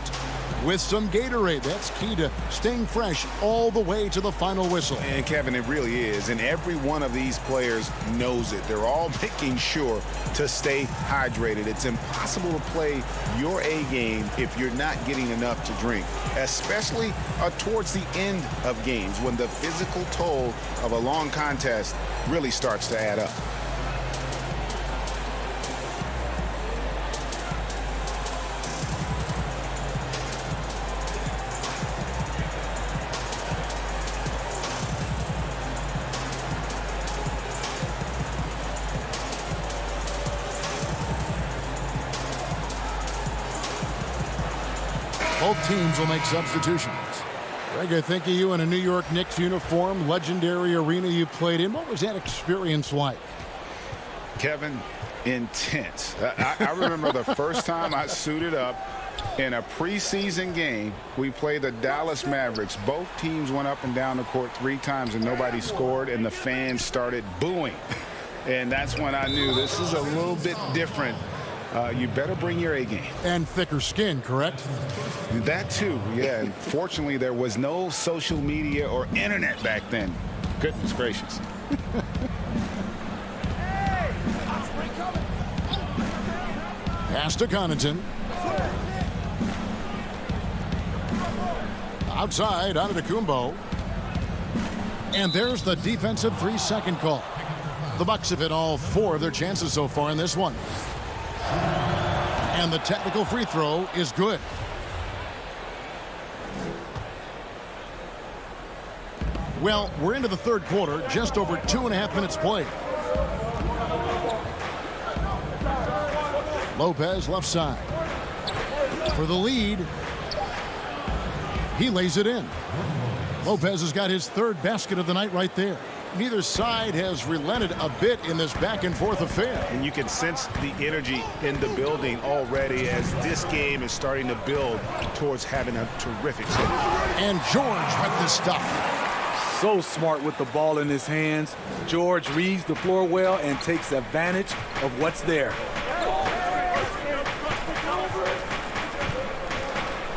with some Gatorade. That's key to staying fresh all the way to the final whistle. And Kevin, it really is. And every one of these players knows it. They're all making sure to stay hydrated. It's impossible to play your A game if you're not getting enough to drink, especially towards the end of games when the physical toll of a long contest really starts to add up. Both teams will make substitutions. Greg, I think of you in a New York Knicks uniform, legendary arena you played in. What was that experience like? Kevin, intense. I remember the first time I suited up in a preseason game. We played the Dallas Mavericks. Both teams went up and down the court 3 times and nobody scored, and the fans started booing. And that's when I knew this is a little bit different. You better bring your A game. And thicker skin, correct? That too, yeah. And fortunately, there was no social media or internet back then. Goodness gracious. Pass to Connaughton. Outside, Antetokounmpo. And there's the defensive 3-second call. The Bucks have hit all 4 of their chances so far in this one. And the technical free throw is good. Well, we're into the third quarter, just over 2.5 minutes played. Lopez left side. For the lead. He lays it in. Lopez has got his 3rd basket of the night right there. Neither side has relented a bit in this back and forth affair. And you can sense the energy in the building already as this game is starting to build towards having a terrific finish. And George with this stuff. So smart with the ball in his hands. George reads the floor well and takes advantage of what's there.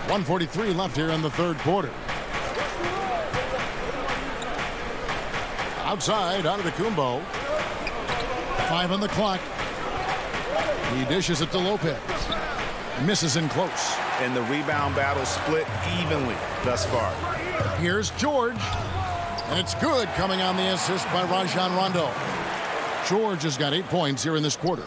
1:43 left here in the third quarter. Outside, Antetokounmpo. 5 on the clock. He dishes it to Lopez. Misses in close. And the rebound battle split evenly thus far. Here's George. And it's good, coming on the assist by Rajon Rondo. George has got 8 points here in this quarter.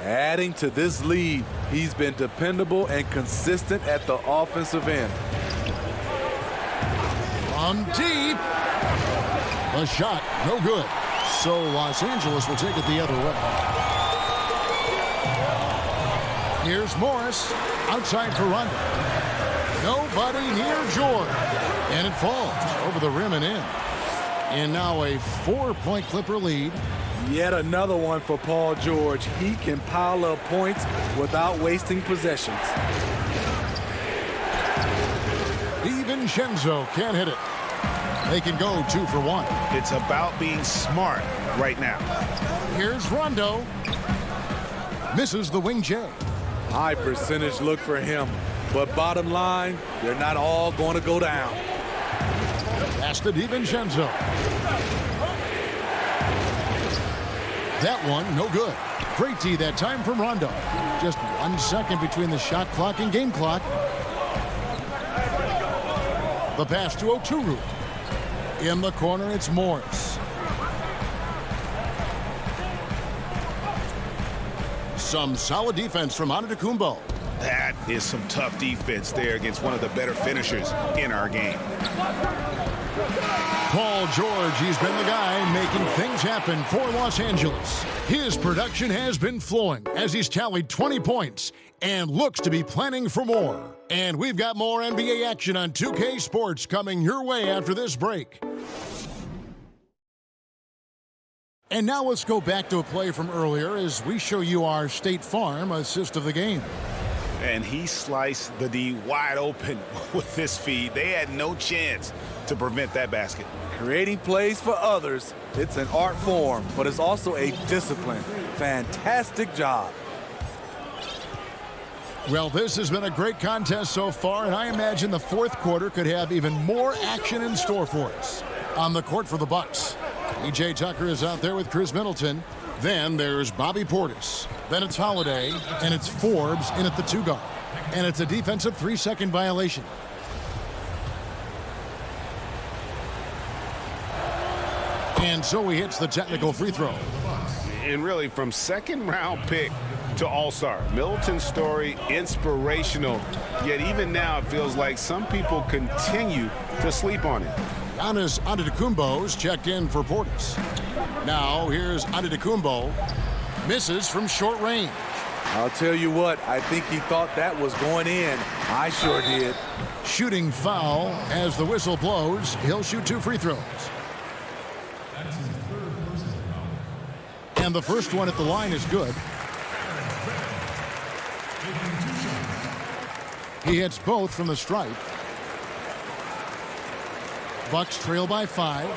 Adding to this lead, he's been dependable and consistent at the offensive end. On deep. The shot, no good. So Los Angeles will take it the other way. Here's Morris. Outside for Rondo. Nobody near George. And it falls over the rim and in. And now a 4-point Clipper lead. Yet another one for Paul George. He can pile up points without wasting possessions. DiVincenzo can't hit it. They can go 2 for 1. It's about being smart right now. Here's Rondo. Misses the wing J. High percentage look for him. But bottom line, they're not all going to go down. Pass to DiVincenzo. That one, no good. Great D that time from Rondo. Just 1 second between the shot clock and game clock. The pass to Oturu. In the corner, it's Morris. Some solid defense from Antetokounmpo. That is some tough defense there against one of the better finishers in our game. Paul George, he's been the guy making things happen for Los Angeles. His production has been flowing as he's tallied 20 points and looks to be planning for more. And we've got more NBA action on 2K Sports coming your way after this break. And now let's go back to a play from earlier as we show you our State Farm assist of the game. And he sliced the D wide open with this feed. They had no chance to prevent that basket. Creating plays for others, it's an art form, but it's also a discipline. Fantastic job. Well, this has been a great contest so far, and I imagine the fourth quarter could have even more action in store for us. On the court for the Bucks, E.J. Tucker is out there with Chris Middleton. Then there's Bobby Portis. Then it's Holiday, and it's Forbes in at the 2 guard. And it's a defensive 3-second violation. And so he hits the technical free throw. And really, from second-round pick to All-Star, Middleton's story inspirational. Yet even now, it feels like some people continue to sleep on it. Giannis Antetokounmpo's checked in for Portis. Now here's Antetokounmpo. Misses from short range. I'll tell you what, I think he thought that was going in. I sure did. Shooting foul as the whistle blows. He'll shoot 2 free throws. And the first one at the line is good. He hits both from the stripe. Bucks trail by 5.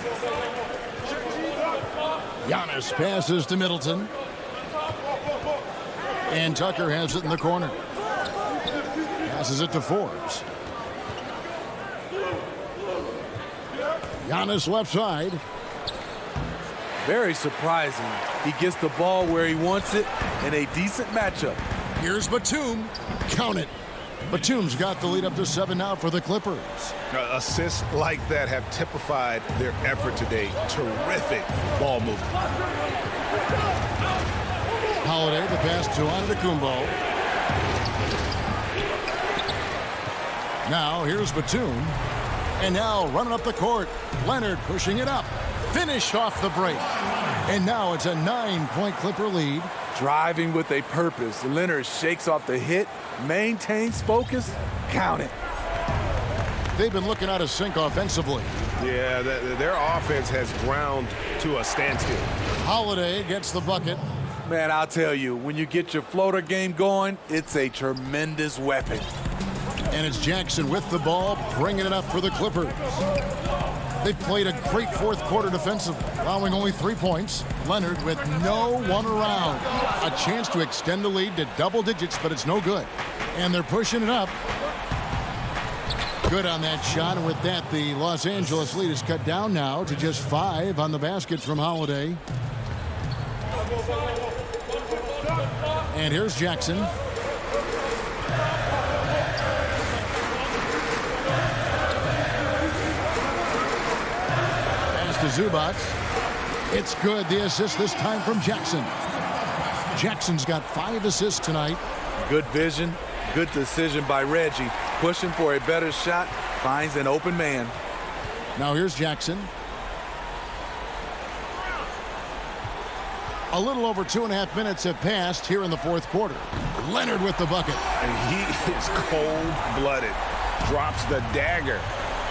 Giannis passes to Middleton. And Tucker has it in the corner. Passes it to Forbes. Giannis left side. Very surprising. He gets the ball where he wants it in a decent matchup. Here's Batum. Count it. Batum's got the lead up to 7 now for the Clippers. Assists like that have typified their effort today. Terrific ball movement. Holiday, the pass to Antetokounmpo. Now here's Batum. And now running up the court. Leonard pushing it up. Finished off the break. And now it's a 9-point Clipper lead. Driving with a purpose. Leonard shakes off the hit, maintains focus, count it. They've been looking out of sync offensively. Yeah, their offense has ground to a standstill. Holiday gets the bucket. Man, I'll tell you, when you get your floater game going, it's a tremendous weapon. And it's Jackson with the ball, bringing it up for the Clippers. They've played a great fourth quarter defensively, allowing only 3 points. Leonard with no one around. A chance to extend the lead to double digits, but it's no good. And they're pushing it up. Good on that shot, and with that, the Los Angeles lead is cut down now to just 5 on the basket from Holiday. And here's Jackson. Pass to Zubac. It's good. The assist this time from Jackson. Jackson's got 5 assists tonight. Good vision, good decision by Reggie. Pushing for a better shot, finds an open man. Now here's Jackson. A little over 2.5 minutes have passed here in the fourth quarter. Leonard with the bucket. And he is cold-blooded. Drops the dagger.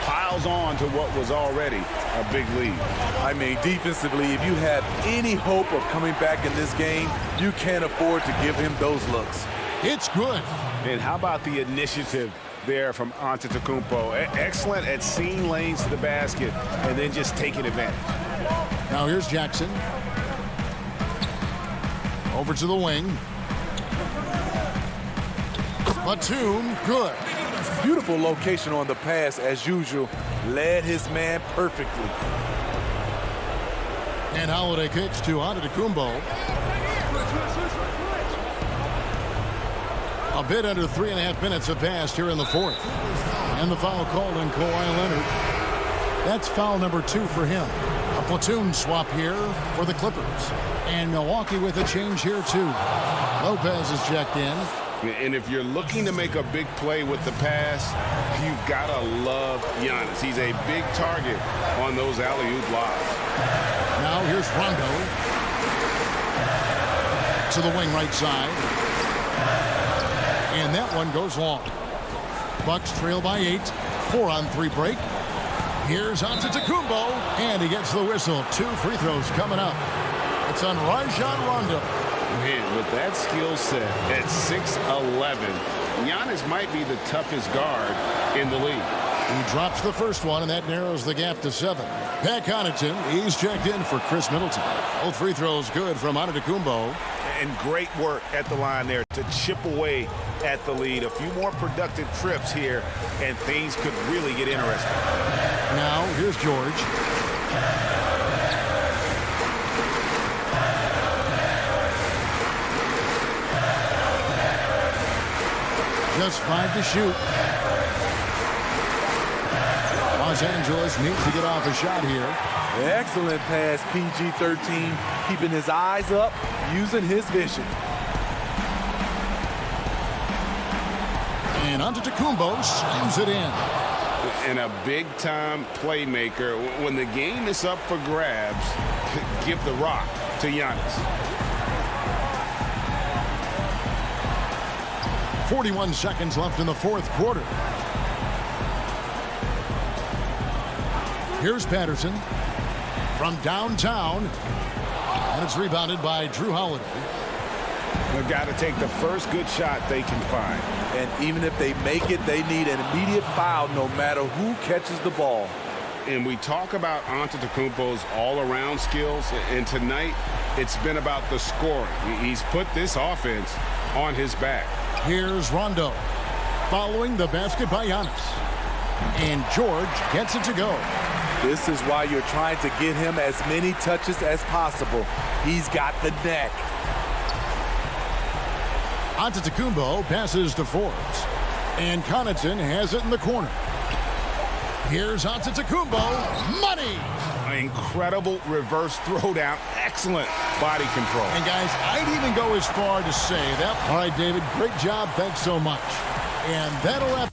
Piles on to what was already a big lead. I mean, defensively, if you have any hope of coming back in this game, you can't afford to give him those looks. It's good. And how about the initiative there from Antetokounmpo? Excellent at seeing lanes to the basket and then just taking advantage. Now here's Jackson. Over to the wing. Batum, good. Beautiful location on the pass as usual. Led his man perfectly. And Holiday kicks to Antetokounmpo. A bit under 3.5 minutes have passed here in the fourth. And the foul called on Kawhi Leonard. That's foul number 2 for him. A platoon swap here for the Clippers. And Milwaukee with a change here too. Lopez is checked in. And if you're looking to make a big play with the pass, you've got to love Giannis. He's a big target on those alley-oop lobs. Now here's Rondo. To the wing right side. And that one goes long. Bucks trail by 8. 4-on-3 break. Here's Antetokounmpo. And he gets the whistle. 2 free throws coming up. It's on Rajon Rondo. Man, with that skill set at 6'11", Giannis might be the toughest guard in the league. He drops the first one, and that narrows the gap to 7. Pat Connaughton, he's checked in for Chris Middleton. Both free throws good from Antetokounmpo. And great work at the line there to chip away at the lead. A few more productive trips here, and things could really get interesting. Now, here's George. Just 5 to shoot. Los Angeles needs to get off a shot here. Excellent pass, PG-13, keeping his eyes up, using his vision. And Antetokounmpo slams it in. And a big-time playmaker. When the game is up for grabs, give the rock to Giannis. 41 seconds left in the fourth quarter. Here's Patterson from downtown. And it's rebounded by Drew Holiday. They've got to take the first good shot they can find. And even if they make it, they need an immediate foul no matter who catches the ball. And we talk about Antetokounmpo's all-around skills, and tonight it's been about the scoring. He's put this offense on his back. Here's Rondo following the basket by Giannis. And George gets it to go. This is why you're trying to get him as many touches as possible. He's got the neck. Antetokounmpo passes to Forbes. And Connaughton has it in the corner. Here's Antetokounmpo. Money! An incredible reverse throwdown. Excellent body control. And guys, I'd even go as far to say that. All right, David, great job. Thanks so much. And that'll wrap.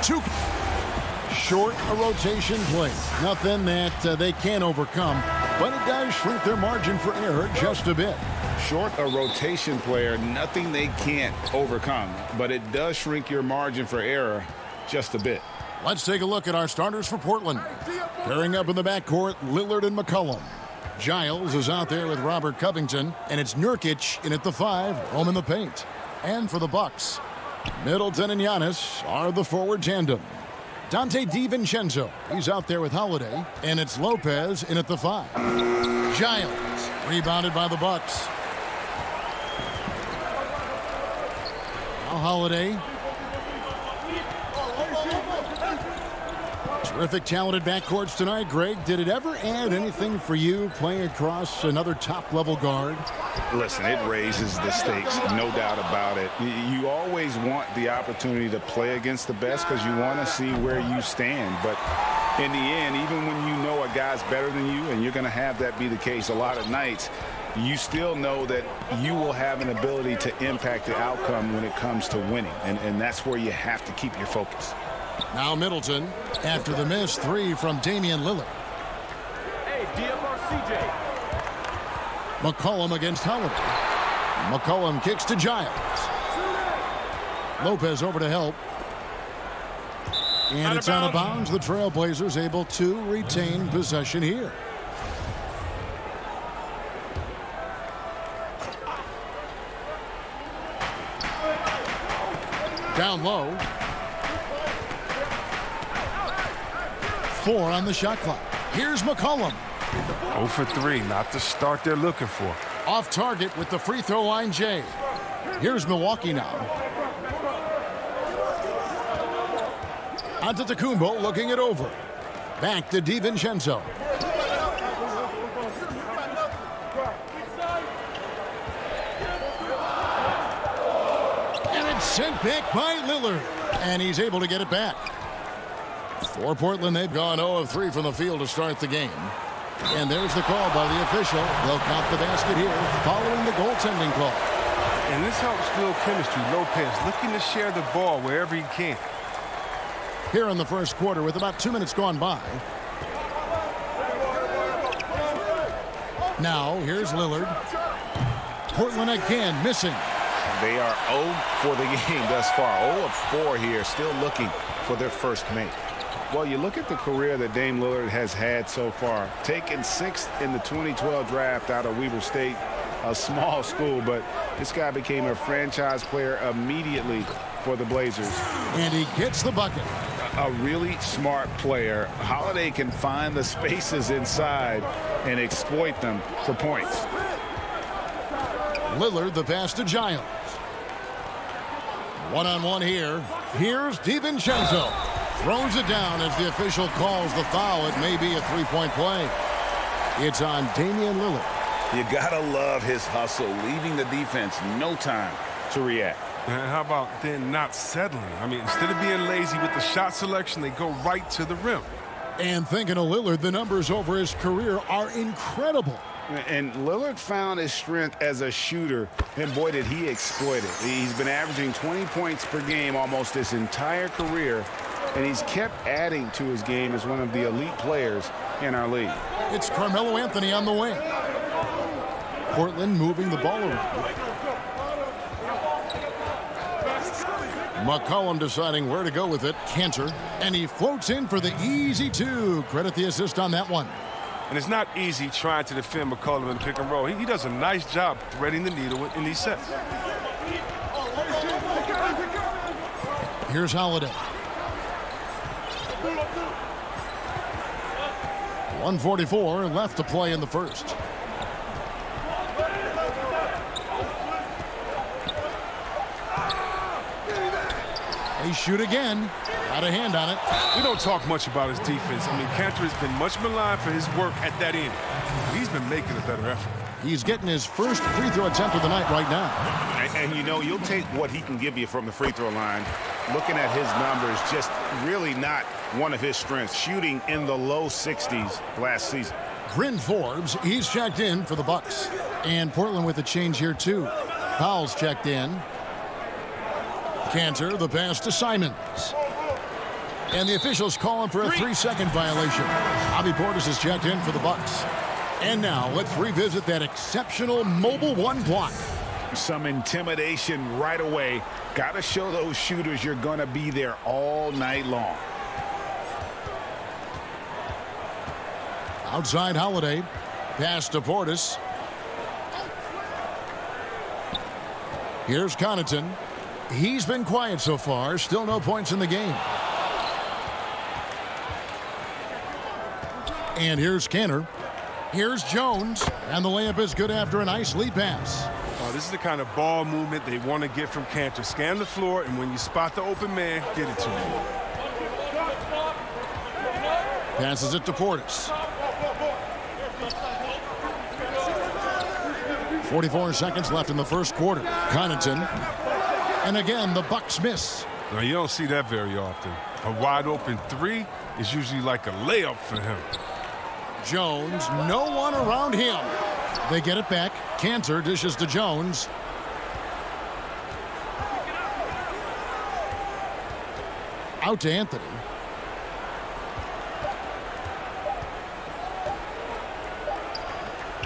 Two. Short a rotation play. Nothing that they can't overcome, but it does shrink their margin for error just a bit. Short a rotation player, nothing they can't overcome, but it does shrink your margin for error just a bit. Let's take a look at our starters for Portland. Pairing up in the backcourt, Lillard and McCollum. Giles is out there with Robert Covington, and it's Nurkic in at the 5, home in the paint. And for the Bucks, Middleton and Giannis are the forward tandem. Dante DiVincenzo, he's out there with Holiday, and it's Lopez in at the 5. Giles, rebounded by the Bucks. Now Holiday. Terrific, talented backcourts tonight. Greg, did it ever add anything for you playing across another top-level guard? Listen, it raises the stakes, no doubt about it. You always want the opportunity to play against the best because you want to see where you stand. But in the end, even when you know a guy's better than you, and you're going to have that be the case a lot of nights, you still know that you will have an ability to impact the outcome when it comes to winning. And that's where you have to keep your focus. Now Middleton, after the missed 3 from Damian Lillard. Hey, DFR CJ. McCollum against Holiday. McCollum kicks to Giles. Lopez over to help. And it's out of bounds. The Trailblazers able to retain possession here. Down low. 4 on the shot clock. Here's McCollum. 0 for 3, not the start they're looking for. Off target with the free throw line, Jay. Here's Milwaukee now. Antetokounmpo looking it over. Back to DiVincenzo. And it's sent back by Lillard. And he's able to get it back. For Portland, they've gone 0 of 3 from the field to start the game. And there's the call by the official. They'll count the basket here following the goaltending call. And this helps build chemistry. Lopez looking to share the ball wherever he can. Here in the first quarter with about 2 minutes gone by. Now, here's Lillard. Portland again missing. They are 0 for the game thus far. 0 of 4 here, still looking for their first make. Well, you look at the career that Dame Lillard has had so far. Taken 6th in the 2012 draft out of Weber State, a small school, but this guy became a franchise player immediately for the Blazers. And he gets the bucket. A really smart player. Holiday can find the spaces inside and exploit them for points. Lillard the pass to Giles. One-on-one here. Here's DiVincenzo. Throws it down as the official calls the foul. It may be a three-point play. It's on Damian Lillard. You gotta love his hustle, leaving the defense no time to react. And how about then not settling? I mean, instead of being lazy with the shot selection, they go right to the rim. And thinking of Lillard, the numbers over his career are incredible. And Lillard found his strength as a shooter, and boy, did he exploit it. He's been averaging 20 points per game almost his entire career, and he's kept adding to his game as one of the elite players in our league. It's Carmelo Anthony on the wing. Portland moving the ball around. McCollum deciding where to go with it. Cantor, and he floats in for the easy 2. Credit the assist on that one. And it's not easy trying to defend McCollum in pick and roll. He does a nice job threading the needle in these sets. Here's Holiday. 1:44 left to play in the first. They shoot again. Got a hand on it. We don't talk much about his defense. I mean, Cantor has been much maligned for his work at that end. He's been making a better effort. He's getting his first free throw attempt of the night right now. And you know, you'll take what he can give you from the free throw line. Looking at his numbers, just really not one of his strengths. Shooting in the low 60s last season. Bryn Forbes, he's checked in for the Bucks. And Portland with a change here too. Powell's checked in. Cantor, the pass to Simons. And the officials call him for a 3-second violation. Bobby Portis is checked in for the Bucks. And now let's revisit that exceptional Mobile One block. Some intimidation right away. Got to show those shooters you're going to be there all night long. Outside Holiday. Pass to Portis. Here's Connaughton. He's been quiet so far. Still no points in the game. And here's Kanter. Here's Jones. And the layup is good after a nice lead pass. This is the kind of ball movement they want to get from Kanter. Scan the floor, and when you spot the open man, get it to him. Passes it to Portis. 44 seconds left in the first quarter. Connaughton. And again, the Bucks miss. Now, you don't see that very often. A wide open three is usually like a layup for him. Jones, no one around him. They get it back. Kanter dishes to Jones. Out to Anthony.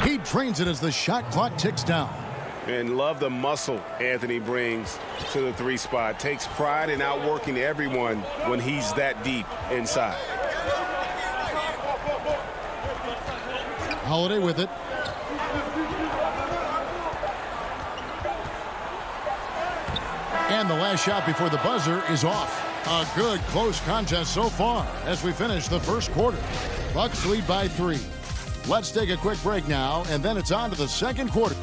He drains it as the shot clock ticks down. And love the muscle Anthony brings to the 3 spot. Takes pride in outworking everyone when he's that deep inside. Holiday with it. And the last shot before the buzzer is off. A good close contest so far as we finish the first quarter. Bucks lead by 3. Let's take a quick break now, and then it's on to the second quarter.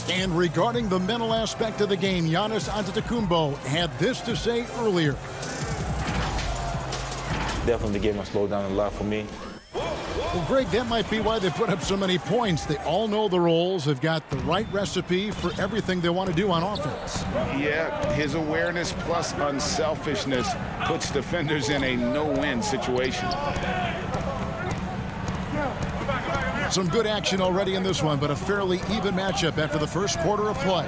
And regarding the mental aspect of the game, Giannis Antetokounmpo had this to say earlier. Definitely the game has slowed down a lot for me. Well, Greg, that might be why they put up so many points. They all know the roles. They've got the right recipe for everything they want to do on offense. Yeah, his awareness plus unselfishness puts defenders in a no-win situation. Some good action already in this one, but a fairly even matchup after the first quarter of play.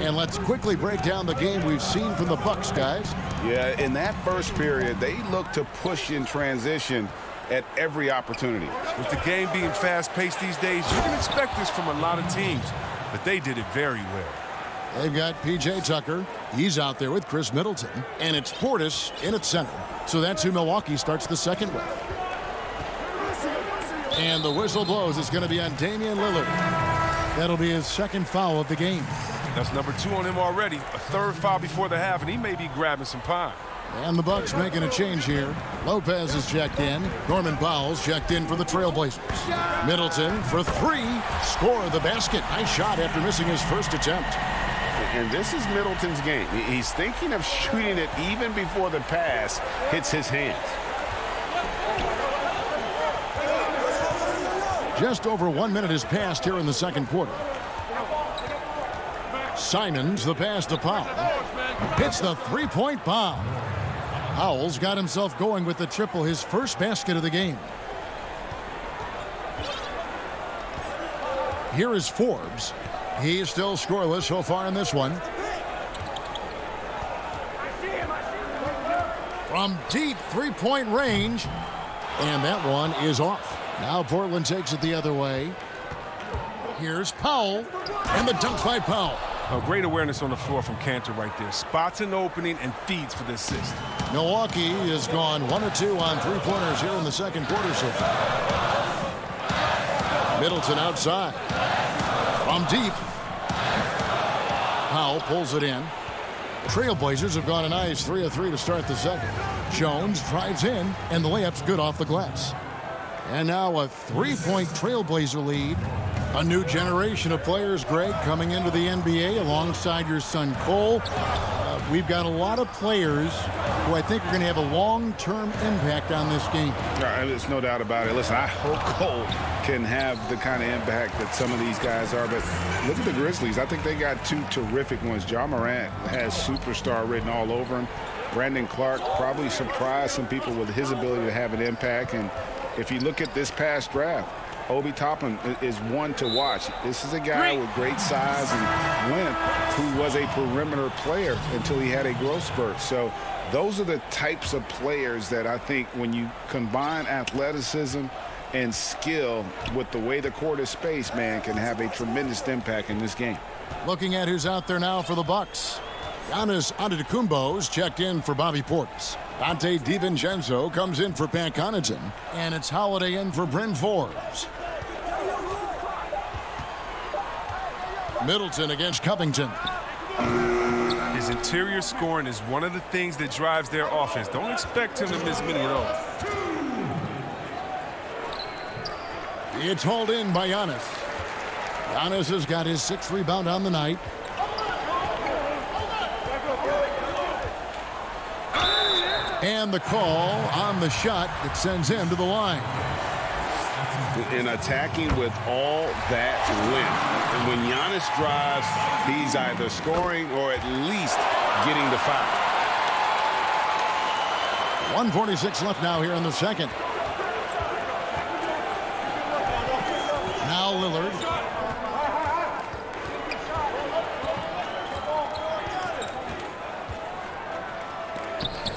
And let's quickly break down the game we've seen from the Bucks, guys. Yeah, in that first period, they look to push in transition at every opportunity. With the game being fast-paced these days, you can expect this from a lot of teams, but they did it very well. They've got P.J. Tucker. He's out there with Chris Middleton. And it's Portis in at center. So that's who Milwaukee starts the second with. And the whistle blows. It's going to be on Damian Lillard. That'll be his second foul of the game. That's number 2 on him already. A third foul before the half, and he may be grabbing some pine. And the Bucks making a change here. Lopez is checked in. Norman Powell's checked in for the Trailblazers. Middleton for 3. Score the basket. Nice shot after missing his first attempt. And this is Middleton's game. He's thinking of shooting it even before the pass hits his hands. Just over 1 minute has passed here in the second quarter. Simons, the pass to Powell. Hits the three-point bomb. Powell's got himself going with the triple, his first basket of the game. Here is Forbes. He's still scoreless so far in this one. From deep three-point range. And that one is off. Now Portland takes it the other way. Here's Powell. And the dunk by Powell. Oh, great awareness on the floor from Kanter right there. Spots an opening and feeds for the assist. Milwaukee has gone 1 of 2 on three-pointers here in the second quarter so far. Middleton outside. From deep. Powell pulls it in. Trailblazers have gone a nice 3 of 3 to start the second. Jones drives in, and the layup's good off the glass. And now a 3-point Trailblazer lead. A new generation of players, Greg, coming into the NBA alongside your son Cole. We've got a lot of players who I think are going to have a long-term impact on this game. There's no doubt about it. Listen, I hope Cole can have the kind of impact that some of these guys are. But look at the Grizzlies. I think they got 2 terrific ones. Ja Morant has superstar written all over him. Brandon Clark probably surprised some people with his ability to have an impact. And if you look at this past draft, Obi Toppin is one to watch. This is a guy with great size and length who was a perimeter player until he had a growth spurt. So those are the types of players that I think when you combine athleticism and skill with the way the court is spaced, man, can have a tremendous impact in this game. Looking at who's out there now for the Bucks. Giannis Antetokounmpo's checked in for Bobby Portis. Dante DiVincenzo comes in for Pat Connaughton. And it's Holiday in for Bryn Forbes. Middleton against Covington. His interior scoring is one of the things that drives their offense. Don't expect him to miss many of those. It's hauled in by Giannis. Giannis has got his 6th rebound on the night. And the call on the shot that sends him to the line. And attacking with all that length. And when Giannis drives, he's either scoring or at least getting the foul. 1:46 left now here in the second. Now Lillard.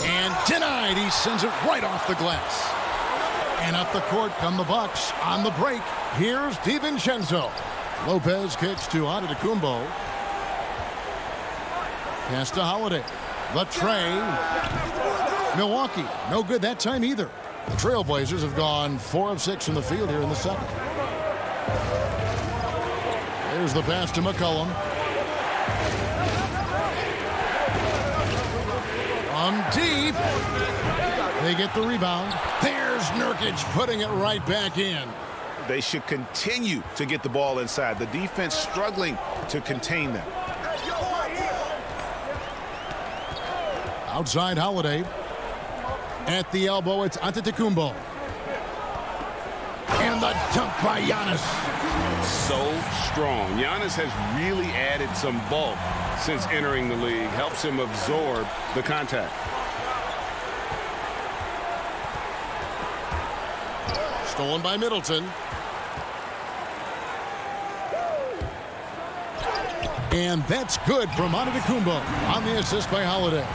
And denied. He sends it right off the glass. And up the court come the Bucks on the break. Here's DiVincenzo. Lopez kicks to Antetokounmpo. Pass to Holiday. The tray. Milwaukee, no good that time either. The Trailblazers have gone 4 of 6 from the field here in the second. There's the pass to McCollum. From deep. They get the rebound. There's Nurkic putting it right back in. They should continue to get the ball inside. The defense struggling to contain them. Outside Holiday. At the elbow, it's Antetokounmpo. And the dunk by Giannis. So strong. Giannis has really added some bulk since entering the league. Helps him absorb the contact. Stolen by Middleton. And that's good from Antetokounmpo on the assist by Holiday.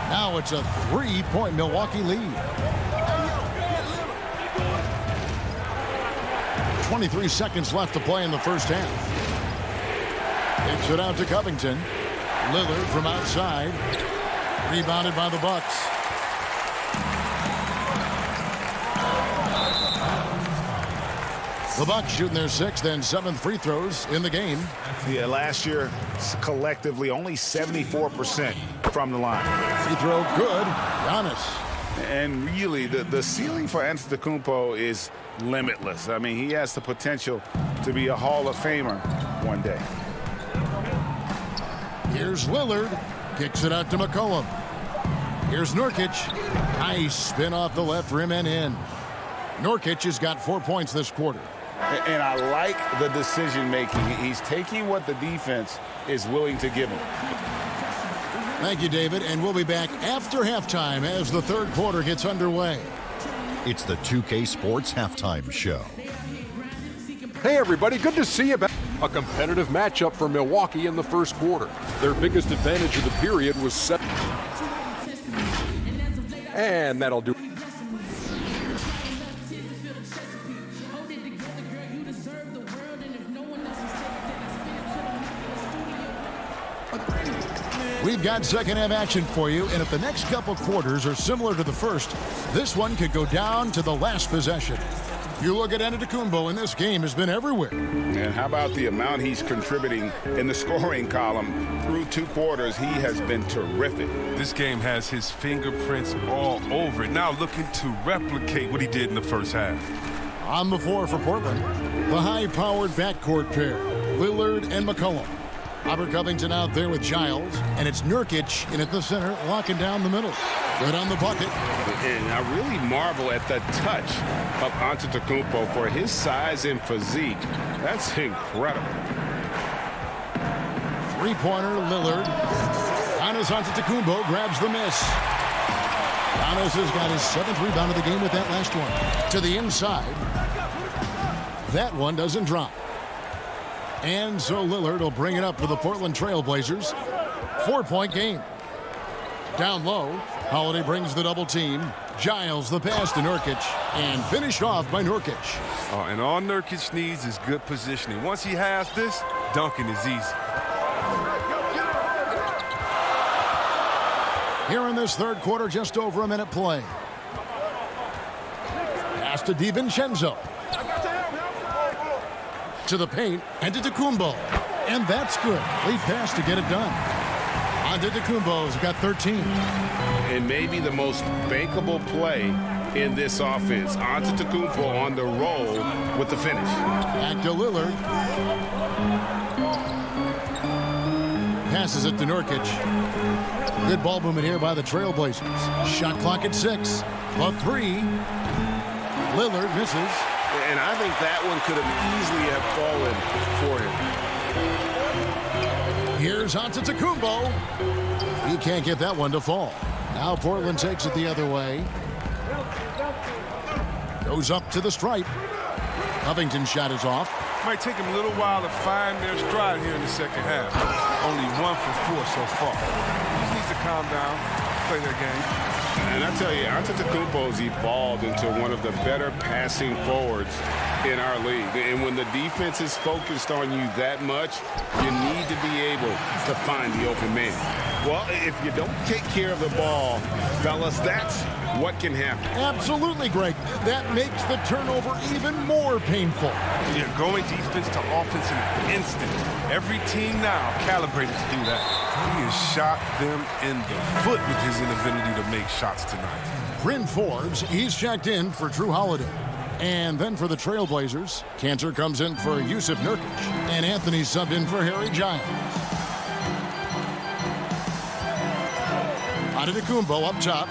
Now it's a 3-point Milwaukee lead. 23 seconds left to play in the first half. Kicks it out to Covington. Lillard from outside. Rebounded by the Bucks. The Bucks shooting their 6th and 7th free throws in the game. Yeah, last year, collectively, only 74% from the line. Free throw good. Giannis. And really, the ceiling for Antetokounmpo is limitless. I mean, he has the potential to be a Hall of Famer one day. Here's Lillard. Kicks it out to McCollum. Here's Nurkic. Nice spin off the left rim and in. Nurkic has got 4 points this quarter. And I like the decision-making. He's taking what the defense is willing to give him. Thank you, David. And we'll be back after halftime as the third quarter gets underway. It's the 2K Sports Halftime Show. Hey, everybody. Good to see you back. A competitive matchup for Milwaukee in the first quarter. Their biggest advantage of the period was 7. And that'll do. We've got second half action for you, and if the next couple quarters are similar to the first, this one could go down to the last possession. You look at Antetokounmpo, and this game has been everywhere. And how about the amount he's contributing in the scoring column? Through 2 quarters, he has been terrific. This game has his fingerprints all over it. Now looking to replicate what he did in the first half. On the floor for Portland, the high-powered backcourt pair, Lillard and McCollum. Robert Covington out there with Giles, and it's Nurkic in at the center, locking down the middle. Good on the bucket. And I really marvel at the touch of Antetokounmpo for his size and physique. That's incredible. Three-pointer, Lillard. Giannis Antetokounmpo grabs the miss. Giannis has got his 7th rebound of the game with that last one. To the inside. That one doesn't drop. And so Lillard will bring it up for the Portland Trail Blazers. 4-point game. Down low, Holiday brings the double team. Giles the pass to Nurkic, and finished off by Nurkic. Oh, and all Nurkic needs is good positioning. Once he has this, dunking is easy. Here in this third quarter, just over a minute play. Pass to DiVincenzo. To the paint, and to Antetokounmpo. And that's good. Lead pass to get it done. Antetokounmpo's got 13. And maybe the most bankable play in this offense. Antetokounmpo on the roll with the finish. Back to Lillard. Passes it to Nurkic. Good ball movement here by the Trailblazers. Shot clock at 6. A 3. Lillard misses. And I think that one could have easily have fallen for him. Here's Antetokounmpo. He can't get that one to fall. Now Portland takes it the other way. Goes up to the stripe. Covington's shot is off. Might take him a little while to find their stride here in the second half. Only 1 for 4 so far. Just needs to calm down, play their game. And I tell you, Antetokounmpo's evolved into one of the better passing forwards in our league. And when the defense is focused on you that much, you need to be able to find the open man. Well, if you don't take care of the ball, fellas, that's what can happen. Absolutely, Greg. That makes the turnover even more painful. Yeah, going defense to offense in an instant. Every team now calibrated to do that. He has shot them in the foot with his inability to make shots tonight. Bryn Forbes, he's checked in for Drew Holiday. And then for the Trailblazers, Cantor comes in for Yusuf Nurkic. And Anthony subbed in for Harry Giles. Antetokounmpo up top.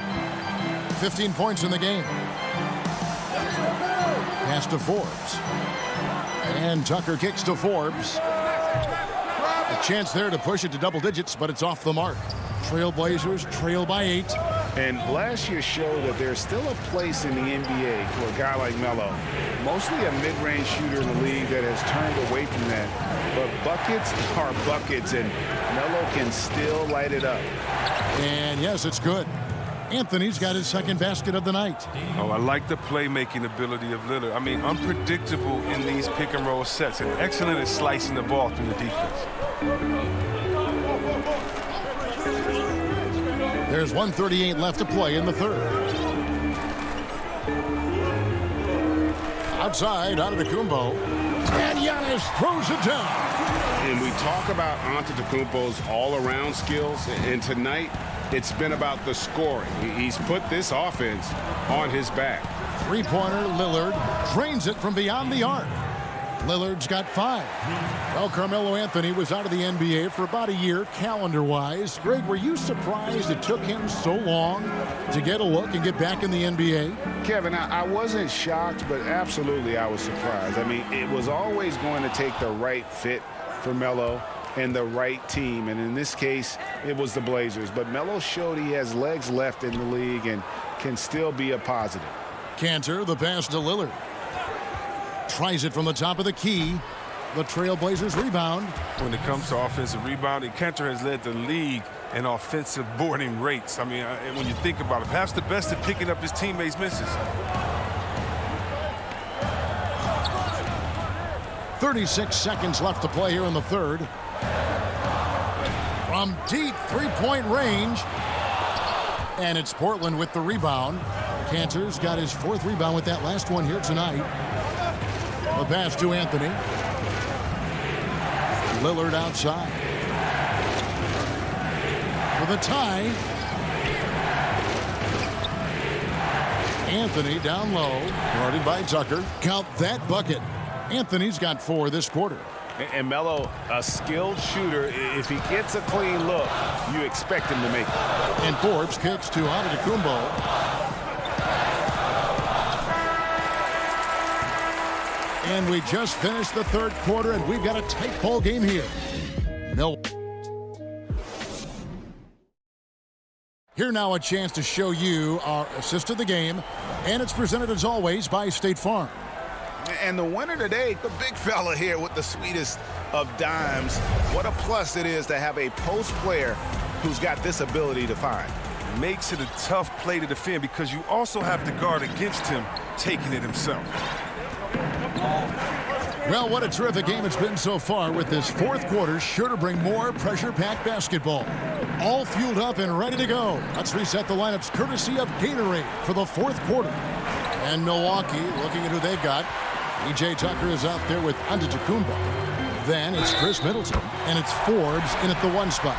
15 points in the game. Pass to Forbes. And Tucker kicks to Forbes. A chance there to push it to double digits, but it's off the mark. Trailblazers trail by 8. And last year showed that there's still a place in the NBA for a guy like Melo. Mostly a mid-range shooter in the league that has turned away from that. But buckets are buckets, and Melo can still light it up. And yes, it's good. Anthony's got his second basket of the night. Oh, I like the playmaking ability of Lillard. I mean, unpredictable in these pick-and-roll sets, and excellent at slicing the ball through the defense. There's 1:38 left to play in the third. Outside, Antetokounmpo. And Giannis throws it down. And we talk about Antetokounmpo's all-around skills, and tonight it's been about the scoring. He's put this offense on his back. Three-pointer, Lillard drains it from beyond the arc. Lillard's got 5. Well, Carmelo Anthony was out of the NBA for about a year, calendar-wise. Greg, were you surprised it took him so long to get a look and get back in the NBA? Kevin, I wasn't shocked, but absolutely I was surprised. I mean, it was always going to take the right fit for Melo and the right team, and in this case, it was the Blazers. But Melo showed he has legs left in the league and can still be a positive. Cantor, the pass to Lillard. Tries it from the top of the key. The Trailblazers rebound. When it comes to offensive rebounding, Cantor has led the league in offensive boarding rates. I mean, when you think about it, perhaps the best at picking up his teammates' misses. 36 seconds left to play here in the third. From deep three-point range. And it's Portland with the rebound. Cantor's got his 4th rebound with that last one here tonight. The pass to Anthony. Lillard outside. For the tie. Anthony down low. Guarded by Tucker. Count that bucket. Anthony's got 4 this quarter. And Melo, a skilled shooter. If he gets a clean look, you expect him to make it. And Forbes kicks to Antetokounmpo. And we just finished the third quarter, and we've got a tight ball game here. No. Here now a chance to show you our assist of the game, and it's presented as always by State Farm. And the winner today, the big fella here with the sweetest of dimes. What a plus it is to have a post player who's got this ability to find. Makes it a tough play to defend because you also have to guard against him taking it himself. Well, what a terrific game it's been so far, with this fourth quarter sure to bring more pressure-packed basketball. All fueled up and ready to go. Let's reset the lineups courtesy of Gatorade for the fourth quarter. And Milwaukee, looking at who they've got. E.J. Tucker is out there with Antetokounmpo. Then it's Chris Middleton, and it's Forbes in at the 1 spot.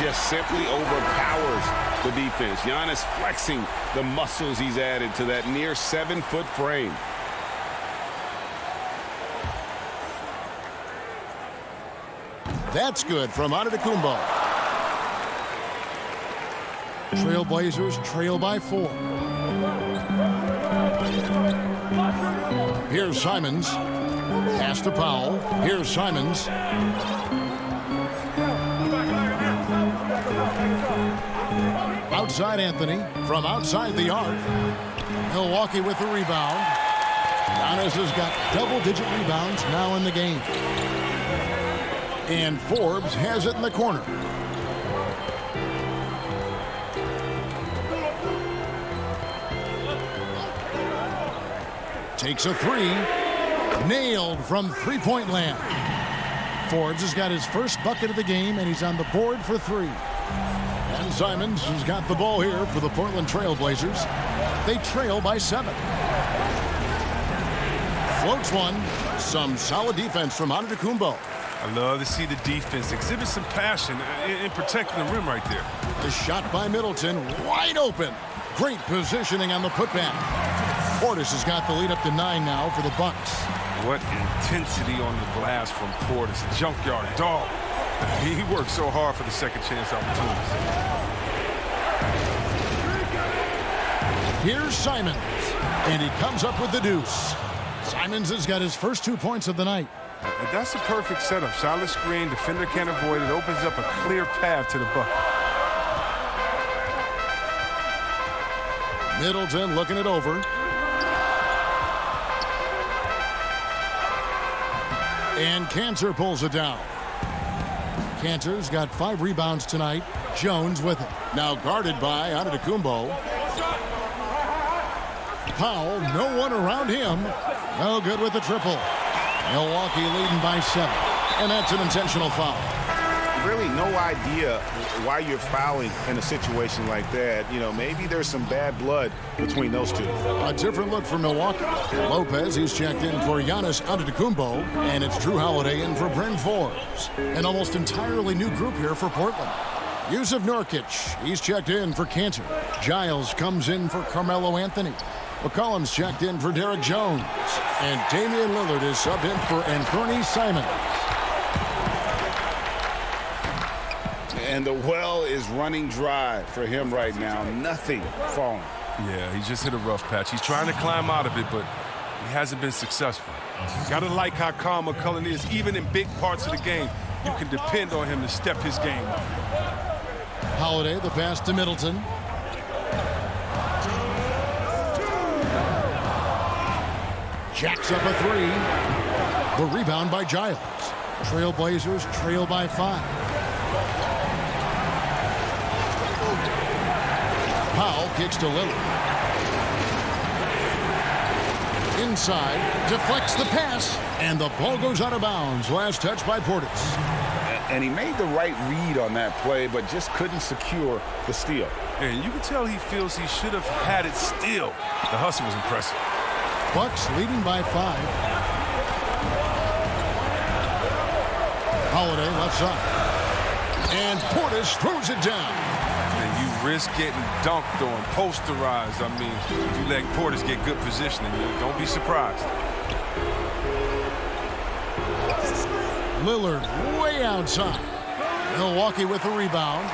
Just simply overpowers the defense. Giannis flexing the muscles he's added to that near 7-foot frame. That's good from Antetokounmpo. Trailblazers trail by 4. Here's Simons. Pass to Powell. Here's Simons. Outside Anthony from outside the arc. Milwaukee with the rebound. Giannis has got double-digit rebounds now in the game. And Forbes has it in the corner. Takes a 3. Nailed from three-point land. Forbes has got his first bucket of the game, and he's on the board for 3. And Simons has got the ball here for the Portland Trailblazers. They trail by 7. Floats one. Some solid defense from Antetokounmpo. I love to see the defense exhibit some passion in protecting the rim right there. The shot by Middleton, wide open. Great positioning on the putback. Portis has got the lead up to 9 now for the Bucks. What intensity on the glass from Portis. Junkyard dog. He worked so hard for the second chance opportunities. Here's Simons, and he comes up with the deuce. Simons has got his first 2 points of the night. That's a perfect setup. Solid screen, defender can't avoid it. Opens up a clear path to the bucket. Middleton looking it over. And Cantor pulls it down. Cantor's got 5 rebounds tonight. Jones with it. Now guarded by Antetokounmpo. Powell, no one around him. No good with the triple. Milwaukee leading by 7. And that's an intentional foul. Really no idea why you're fouling in a situation like that. You know, maybe there's some bad blood between those two. A different look for Milwaukee. Lopez, he's checked in for Giannis Antetokounmpo. And it's Drew Holiday in for Bryn Forbes. An almost entirely new group here for Portland. Yusuf Nurkic, he's checked in for Cantor. Giles comes in for Carmelo Anthony. McCollum's checked in for Derek Jones. And Damian Lillard is subbed in for Anthony Simons. And the well is running dry for him right now. Nothing falling. Yeah, he just hit a rough patch. He's trying to climb out of it, but he hasn't been successful. Got to like how calm McCollum is. Even in big parts of the game, you can depend on him to step his game up. Holiday, the pass to Middleton. Jacks up a 3. The rebound by Giles. Trailblazers trail by 5. Powell kicks to Lillard. Inside, deflects the pass, and the ball goes out of bounds. Last touch by Portis. And he made the right read on that play, but just couldn't secure the steal. And you can tell he feels he should have had it still. The hustle was impressive. Bucks leading by 5. Holiday left side. And Portis throws it down. And you risk getting dunked on, posterized. I mean, if you let Portis get good positioning, don't be surprised. Lillard way outside. Milwaukee with the rebound.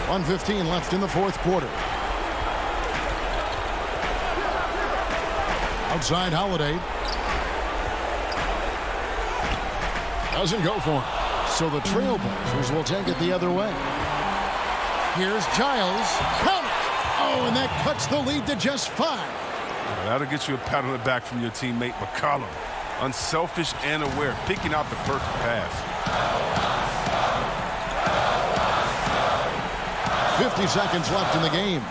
1:15 left in the fourth quarter. Outside Holiday. Doesn't go for him. So the Trailblazers will take it the other way. Here's Giles. Count it! Oh, and that cuts the lead to just 5. That'll get you a pat on the back from your teammate McCollum. Unselfish and aware, picking out the perfect pass. 50 seconds left in the game.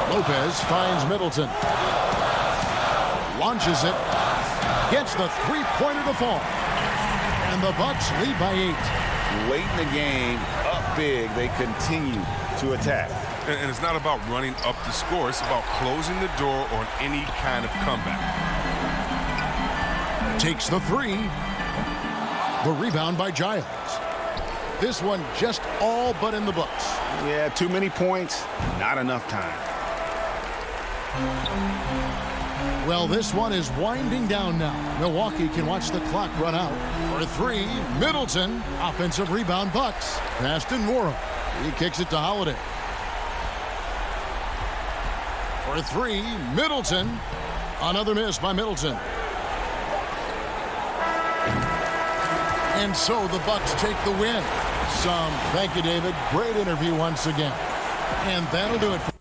Lopez finds Middleton. Launches it. Gets the three-pointer to fall. And the Bucks lead by 8. Late in the game, up big, they continue to attack. And it's not about running up the score. It's about closing the door on any kind of comeback. Takes the 3. The rebound by Giles. This one just all but in the books. Yeah, too many points, not enough time. Well, this one is winding down now. Milwaukee can watch the clock run out. For 3, Middleton. Offensive rebound, Bucks. Past to Nwora. He kicks it to Holiday. For 3, Middleton. Another miss by Middleton. And so the Bucks take the win. Thank you, David. Great interview once again. And that'll do it for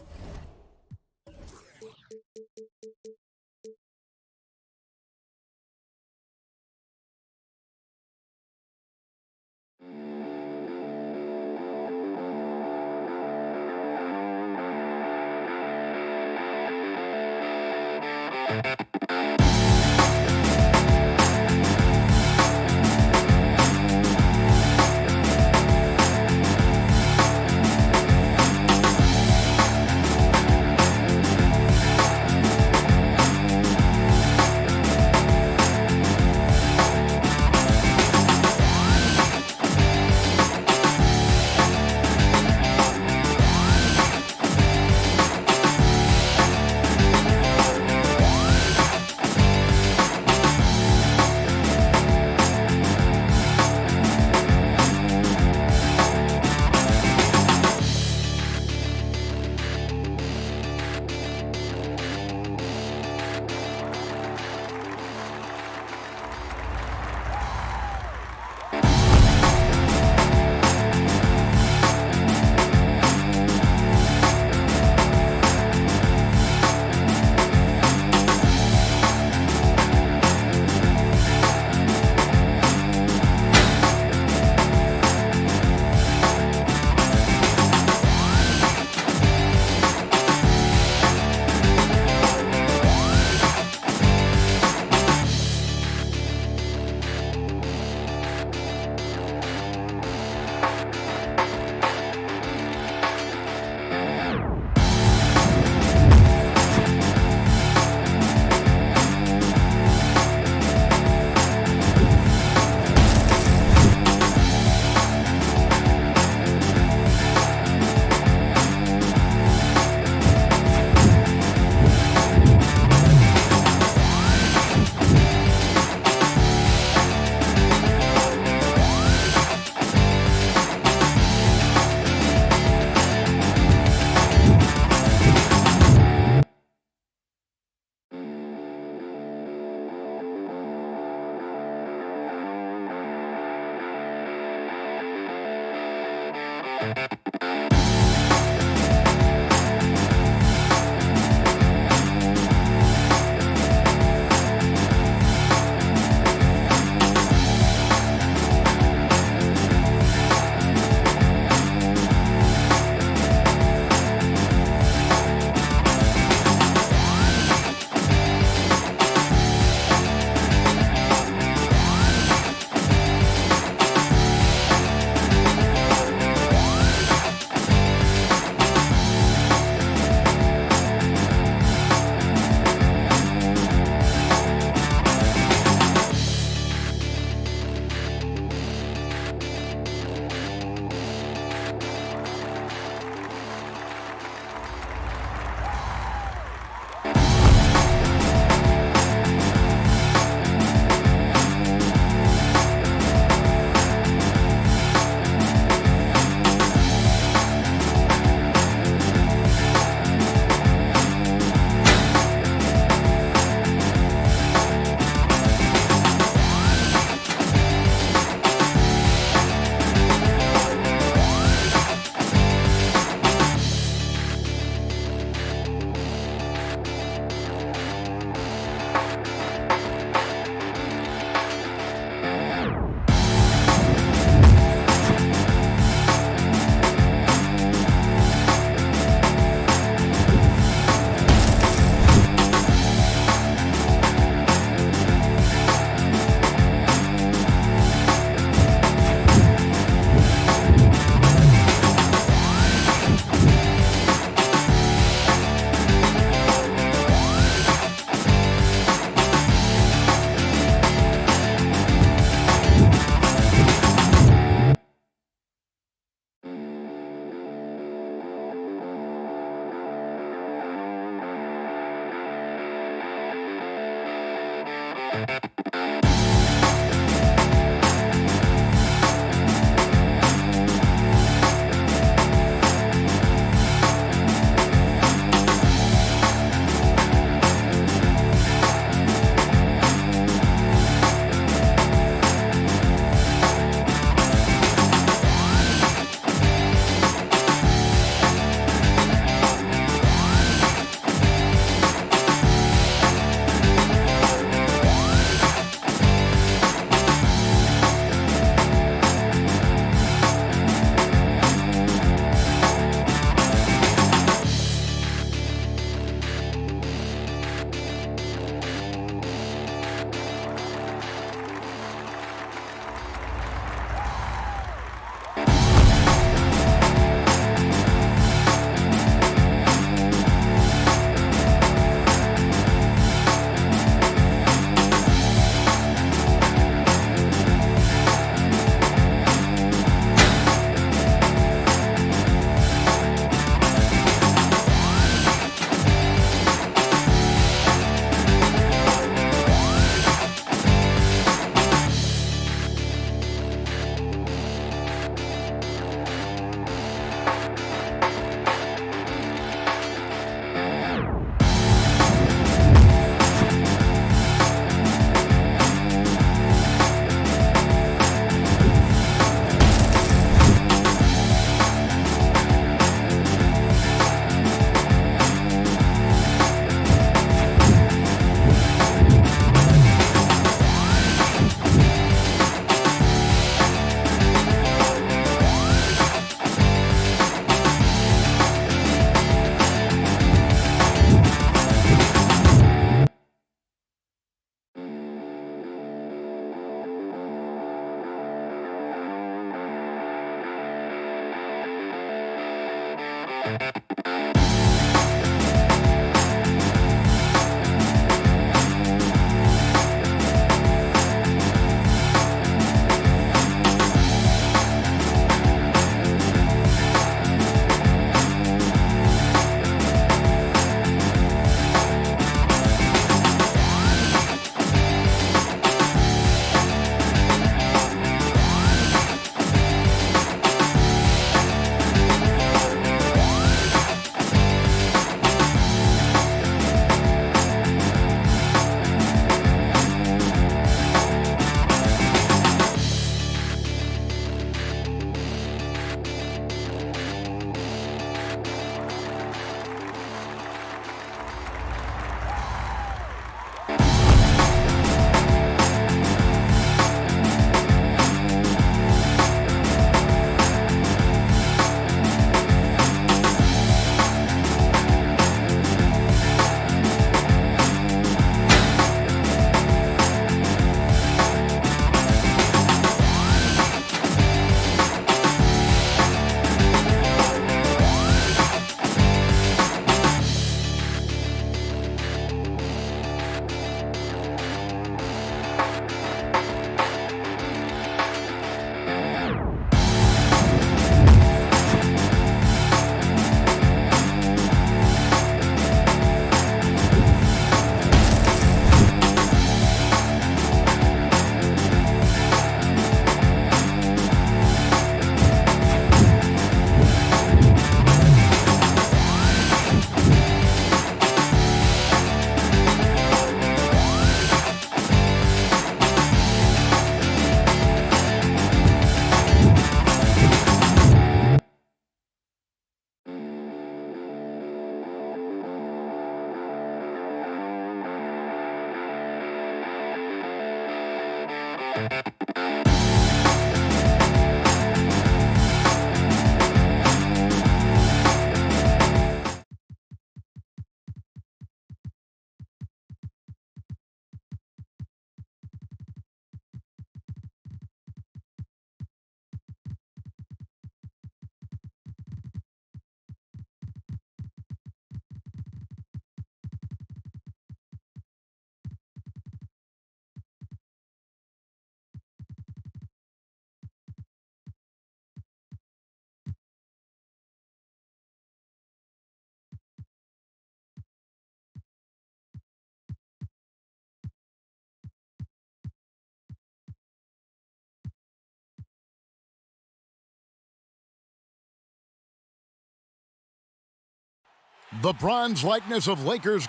The bronze likeness of Lakers.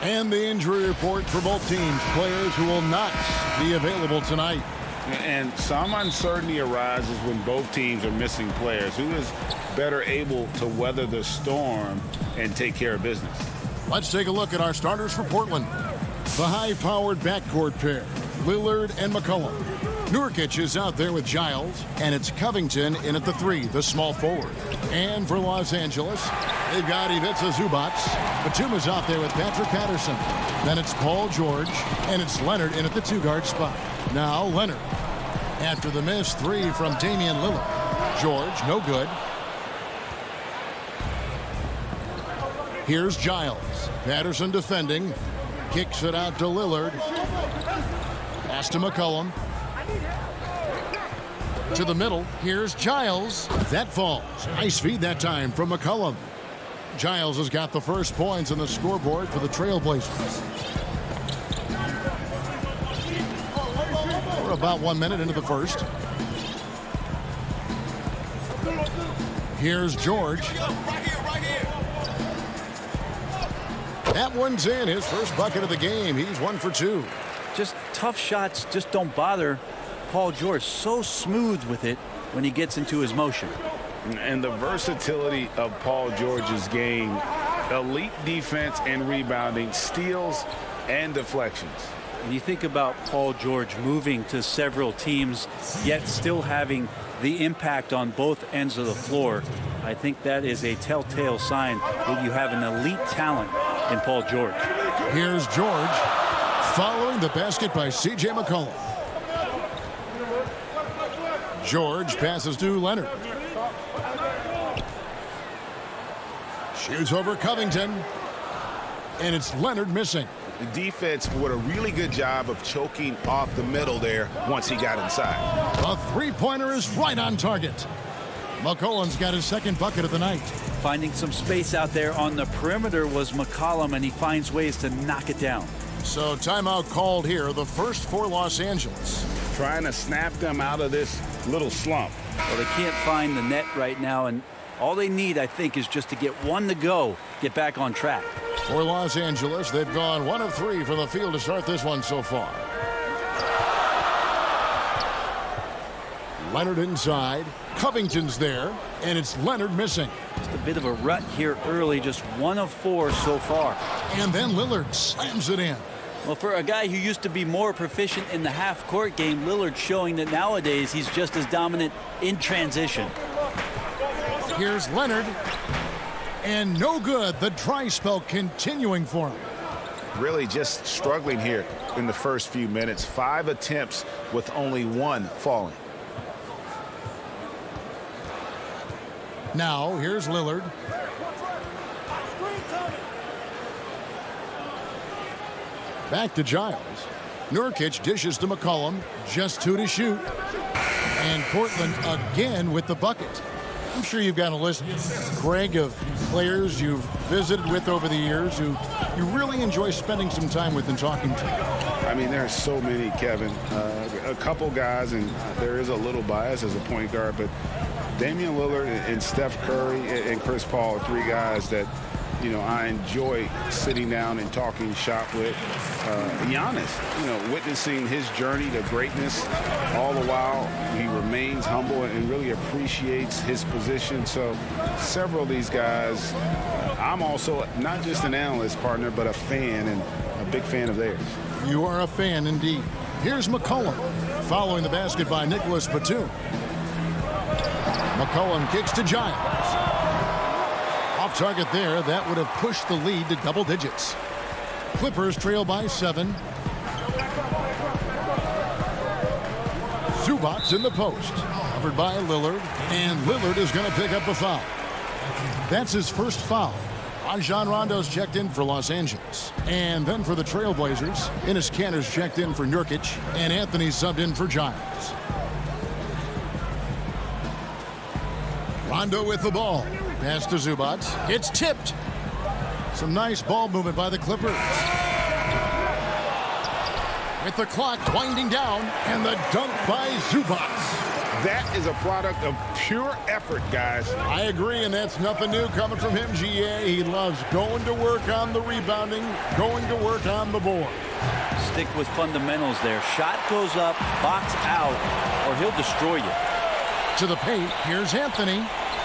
And the injury report for both teams. Players who will not be available tonight. And some uncertainty arises when both teams are missing players. Who is better able to weather the storm and take care of business? Let's take a look at our starters for Portland. The high-powered backcourt pair, Lillard and McCollum. Nurkic is out there with Giles, and it's Covington in at the 3, the small forward. And for Los Angeles, they've got Ivica Zubac. Batum is out there with Patrick Patterson. Then it's Paul George, and it's Leonard in at the 2-guard spot. Now Leonard. After the missed 3 from Damian Lillard. George, no good. Here's Giles. Patterson defending. Kicks it out to Lillard. Pass to McCollum. To the middle. Here's Giles. That falls. Nice feed that time from McCollum. Giles has got the first points on the scoreboard for the Trailblazers. We're about 1 minute into the first. Here's George. That one's in. His first bucket of the game. He's 1 for 2. Just tough shots just don't bother Paul George. So smooth with it when he gets into his motion. And the versatility of Paul George's game. Elite defense and rebounding, steals and deflections. When you think about Paul George moving to several teams, yet still having the impact on both ends of the floor, I think that is a telltale sign that you have an elite talent in Paul George. Here's George following the basket by C.J. McCollum. George passes to Leonard. Shoots over Covington. And it's Leonard missing. The defense did a really good job of choking off the middle there once he got inside. A three-pointer is right on target. McCollum's got his second bucket of the night. Finding some space out there on the perimeter was McCollum, and he finds ways to knock it down. So timeout called here, the first for Los Angeles. Trying to snap them out of this little slump. Well, they can't find the net right now, and all they need, I think, is just to get one to go, get back on track. For Los Angeles, they've gone 1 of 3 from the field to start this one so far. Leonard inside. Covington's there, and it's Leonard missing. Just a bit of a rut here early, just 1 of 4 so far. And then Lillard slams it in. Well, for a guy who used to be more proficient in the half-court game, Lillard's showing that nowadays he's just as dominant in transition. Here's Leonard. And no good. The dry spell continuing for him. Really just struggling here in the first few minutes. 5 attempts with only 1 falling. Now, here's Lillard. Back to Giles. Nurkic dishes to McCollum. Just 2 to shoot. And Portland again with the bucket. I'm sure you've got a list, Greg, of players you've visited with over the years who you really enjoy spending some time with and talking to. I mean, there are so many, Kevin. A couple guys, and there is a little bias as a point guard, but Damian Lillard and Steph Curry and Chris Paul are 3 guys that, you know, I enjoy sitting down and talking shop with. Giannis, witnessing his journey to greatness, all the while he remains humble and really appreciates his position. So several of these guys, I'm also not just an analyst, partner, but a fan, and a big fan of theirs. You are a fan indeed. Here's McCollum following the basket by Nicholas Batum. McCollum kicks to Giles. Off target there. That would have pushed the lead to double digits. Clippers trail by 7. Zubac's in the post. Covered by Lillard. And Lillard is going to pick up a foul. That's his first foul. Rajon Rondo's checked in for Los Angeles. And then for the Trailblazers, Enes Kanter's checked in for Nurkic. And Anthony subbed in for Giles. Rondo with the ball. Pass to Zubac. It's tipped. Some nice ball movement by the Clippers. With the clock winding down, and the dunk by Zubac. That is a product of pure effort, guys. I agree, and that's nothing new coming from him, GA. He loves going to work on the rebounding, going to work on the board. Stick with fundamentals there. Shot goes up, box out, or he'll destroy you. To the paint, here's Anthony.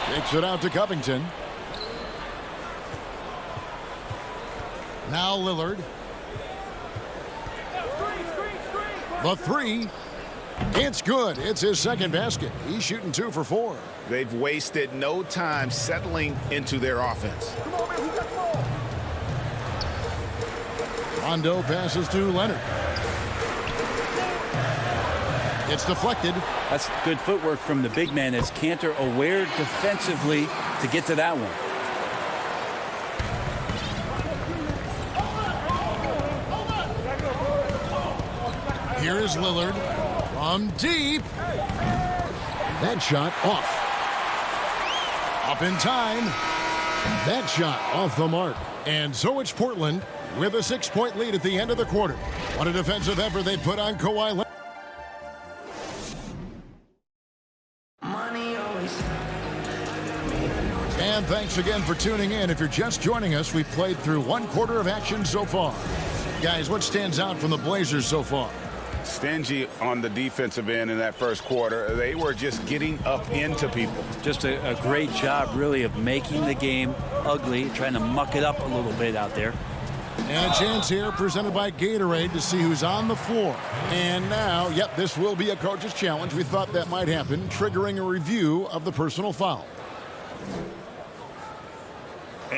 Takes it out to Covington. Now Lillard. The three. It's good. It's his second basket. He's shooting 2 for 4. They've wasted no time settling into their offense. Rondo passes to Leonard. It's deflected. That's good footwork from the big man as Cantor aware defensively to get to that one. Here is Lillard from deep. That shot off. Up in time. That shot off the mark. And so it's Portland with a 6-point lead at the end of the quarter. What a defensive effort they put on Kawhi Leonard. And thanks again for tuning in. If you're just joining us, we've played through 1 quarter of action so far. Guys, what stands out from the Blazers so far? Stingy on the defensive end in that first quarter. They were just getting up into people. Just a great job, really, of making the game ugly, trying to muck it up a little bit out there. And a chance here presented by Gatorade to see who's on the floor. And now, yep, this will be a coach's challenge. We thought that might happen, triggering a review of the personal foul.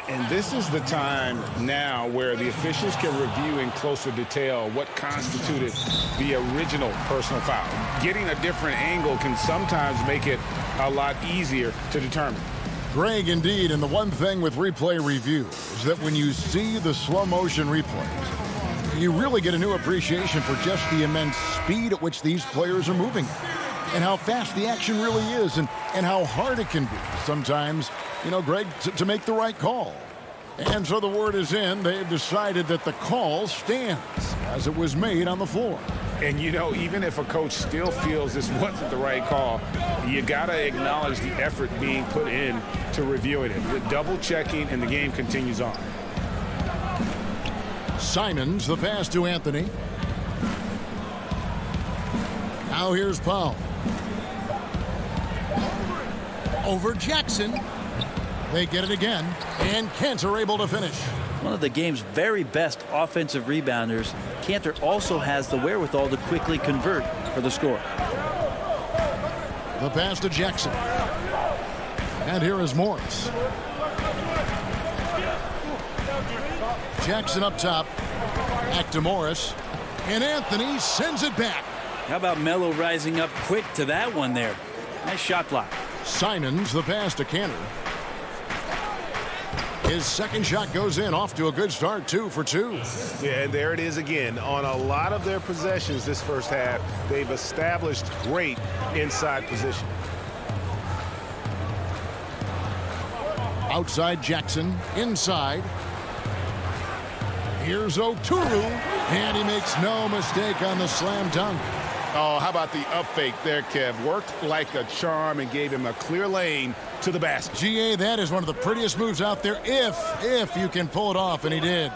And this is the time now where the officials can review in closer detail what constituted the original personal foul. Getting a different angle can sometimes make it a lot easier to determine. Greg, indeed, and the one thing with replay review is that when you see the slow motion replays, you really get a new appreciation for just the immense speed at which these players are moving and how fast the action really is and how hard it can be sometimes, you know, Greg, to make the right call. And so the word is in. They've decided that the call stands as it was made on the floor. And, you know, even if a coach still feels this wasn't the right call, you got to acknowledge the effort being put in to reviewing it. With double checking, and the game continues on. Simons, the pass to Anthony. Now here's Powell. Over Jackson. They get it again, and Cantor able to finish. One of the game's very best offensive rebounders, Cantor also has the wherewithal to quickly convert for the score. The pass to Jackson. And here is Morris. Jackson up top. Back to Morris. And Anthony sends it back. How about Melo rising up quick to that one there? Nice shot block. Simons, the pass to Cantor. His second shot goes in, off to a good start, 2 for 2. Yeah, and there it is again. On a lot of their possessions this first half, they've established great inside position. Outside Jackson, inside. Here's Oturu, and he makes no mistake on the slam dunk. Oh, how about the up fake there, Kev? Worked like a charm and gave him a clear lane to the basket. GA, that is one of the prettiest moves out there if you can pull it off, and he did.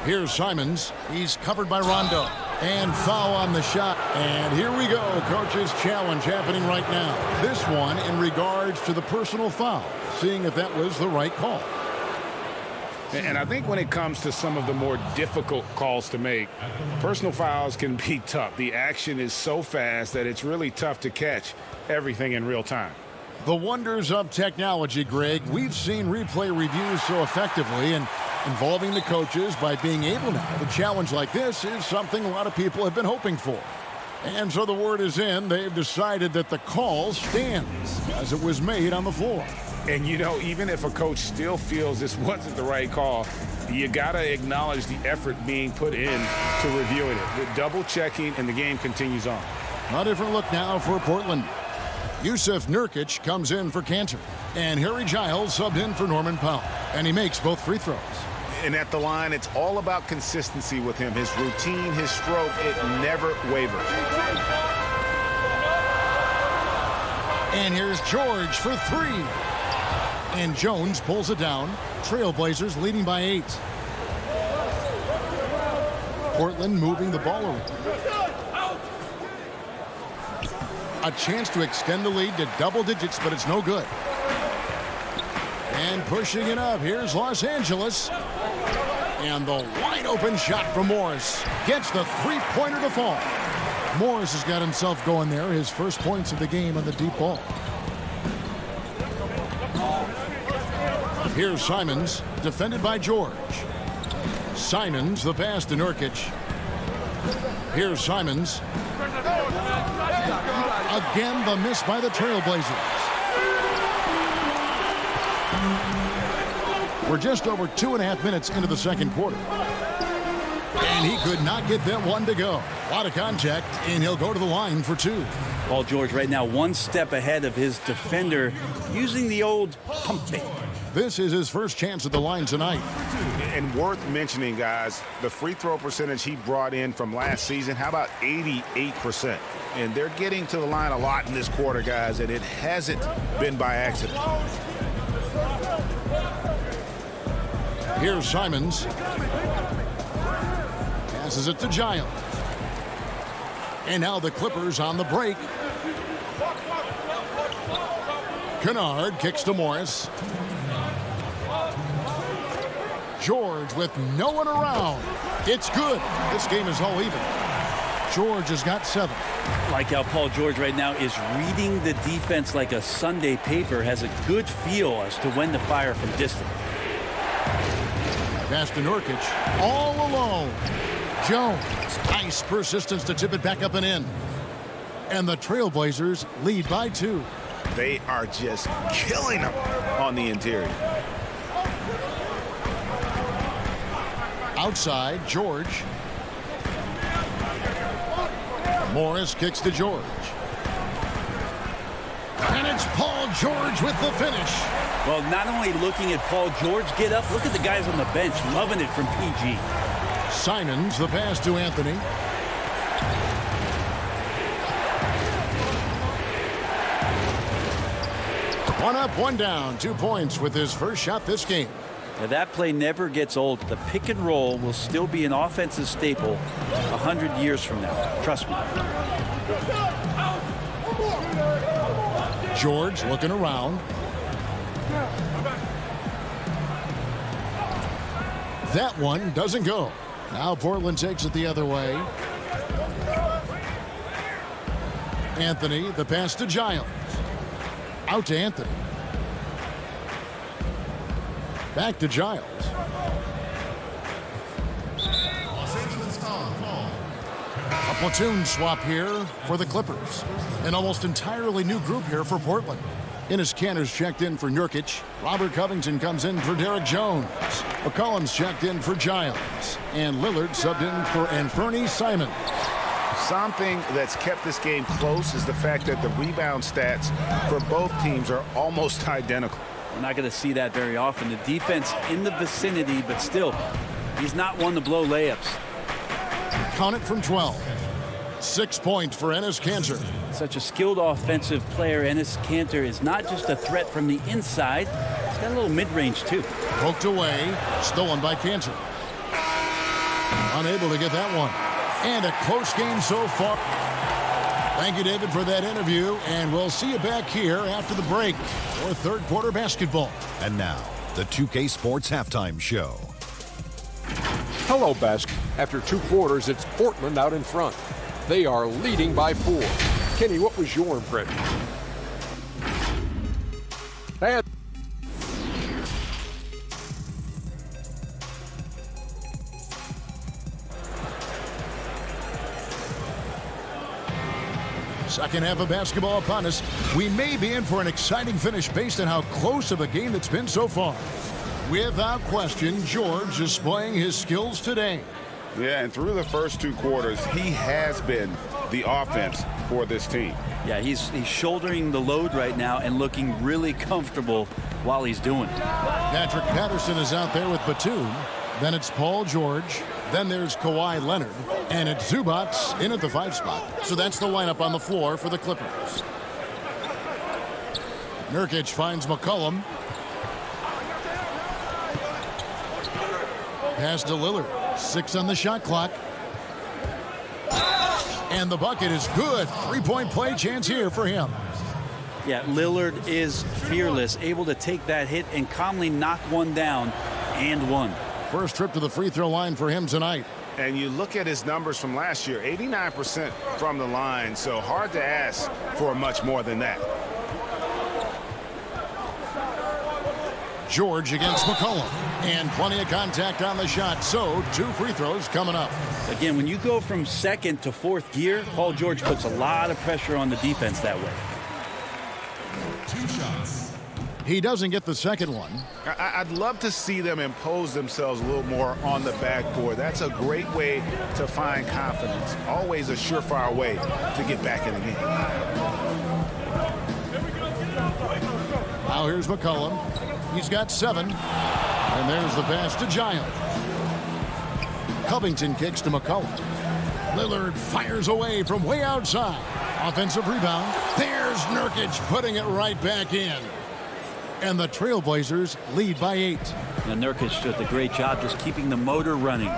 Here's Simons. He's covered by Rondo. And foul on the shot. And here we go. Coach's challenge happening right now. This one in regards to the personal foul, seeing if that was the right call. And I think when it comes to some of the more difficult calls to make, personal fouls can be tough. The action is so fast that it's really tough to catch everything in real time. The wonders of technology, Greg. We've seen replay reviews so effectively, and involving the coaches by being able now to challenge like this is something a lot of people have been hoping for. And so the word is in. They've decided that the call stands as it was made on the floor. And, you know, even if a coach still feels this wasn't the right call, you got to acknowledge the effort being put in to reviewing it. With double checking, and the game continues on. A different look now for Portland. Yusuf Nurkic comes in for Cantor. And Harry Giles subbed in for Norman Powell. And he makes both free throws. And at the line, it's all about consistency with him. His routine, his stroke, it never wavers. And here's George for 3. And Jones pulls it down. Trailblazers leading by 8. Portland moving the ball around. A chance to extend the lead to double digits, but it's no good. And pushing it up, here's Los Angeles. And the wide open shot from Morris. Gets the three-pointer to fall. Morris has got himself going there. His first points of the game on the deep ball. Here's Simons, defended by George. Simons, the pass to Nurkic. Here's Simons. Again, the miss by the Trailblazers. We're just over 2.5 minutes into the second quarter. And he could not get that one to go. A lot of contact, and he'll go to the line for 2. Paul George right now 1 step ahead of his defender using the old pump fake. This is his first chance at the line tonight. And worth mentioning, guys, the free throw percentage he brought in from last season, how about 88%? And they're getting to the line a lot in this quarter, guys, and it hasn't been by accident. Here's Simons. Passes it to Giles. And now the Clippers on the break. Kennard kicks to Morris. George with no one around. It's good. This game is all even. George has got 7. Like how Paul George right now is reading the defense like a Sunday paper, has a good feel as to when to fire from distance. Pass to Nurkic, all alone. Jones, nice persistence to tip it back up and in. And the Trailblazers lead by 2. They are just killing them on the interior. Outside, George. Morris kicks to George. And it's Paul George with the finish. Well, not only looking at Paul George get up, look at the guys on the bench loving it from PG. Simons, the pass to Anthony. One up, one down. 2 points with his first shot this game. Now that play never gets old. The pick and roll will still be an offensive staple 100 years from now. Trust me. George looking around. That one doesn't go. Now Portland takes it the other way. Anthony, the pass to Giles. Out to Anthony. Back to Giles. A platoon swap here for the Clippers. An almost entirely new group here for Portland. Enes Kanter's checked in for Nurkic. Robert Covington comes in for Derek Jones. McCollum's checked in for Giles. And Lillard subbed in for Anthony Simons. Something that's kept this game close is the fact that the rebound stats for both teams are almost identical. We're not going to see that very often. The defense in the vicinity, but still, he's not one to blow layups. Count it from 12. 6 points for Enes Kanter. Such a skilled offensive player, Enes Kanter is not just a threat from the inside. He's got a little mid-range, too. Poked away, stolen by Kanter. Unable to get that one. And a close game so far. Thank you, David, for that interview, and we'll see you back here after the break for third quarter basketball. And now, the 2K Sports Halftime Show. Hello, Basque. After 2 quarters, it's Portland out in front. They are leading by 4. Kenny, what was your impression? Bad. Second half of basketball upon us. We may be in for an exciting finish based on how close of a game it's been so far. Without question, George displaying his skills today. Yeah, and through the first 2 quarters, he has been the offense for this team. Yeah, he's shouldering the load right now and looking really comfortable while he's doing it. Patrick Patterson is out there with Batum. Then it's Paul George. Then there's Kawhi Leonard. And it's Zubac in at the 5 spot. So that's the lineup on the floor for the Clippers. Nurkic finds McCollum. Pass to Lillard. 6 on the shot clock. And the bucket is good. 3-point play chance here for him. Yeah, Lillard is fearless, able to take that hit and calmly knock one down and one. First trip to the free throw line for him tonight. And you look at his numbers from last year, 89% from the line, so hard to ask for much more than that. George against McCollum. And plenty of contact on the shot, so 2 free throws coming up. Again, when you go from second to fourth gear, Paul George puts a lot of pressure on the defense that way. 2 shots. He doesn't get the second one. I'd love to see them impose themselves a little more on the backboard. That's a great way to find confidence. Always a surefire way to get back in the game. Now here's McCollum. He's got 7. And there's the pass to Giles. Covington kicks to McCollum. Lillard fires away from way outside. Offensive rebound. There's Nurkic putting it right back in. And the Trailblazers lead by 8. And Nurkic does a great job just keeping the motor running.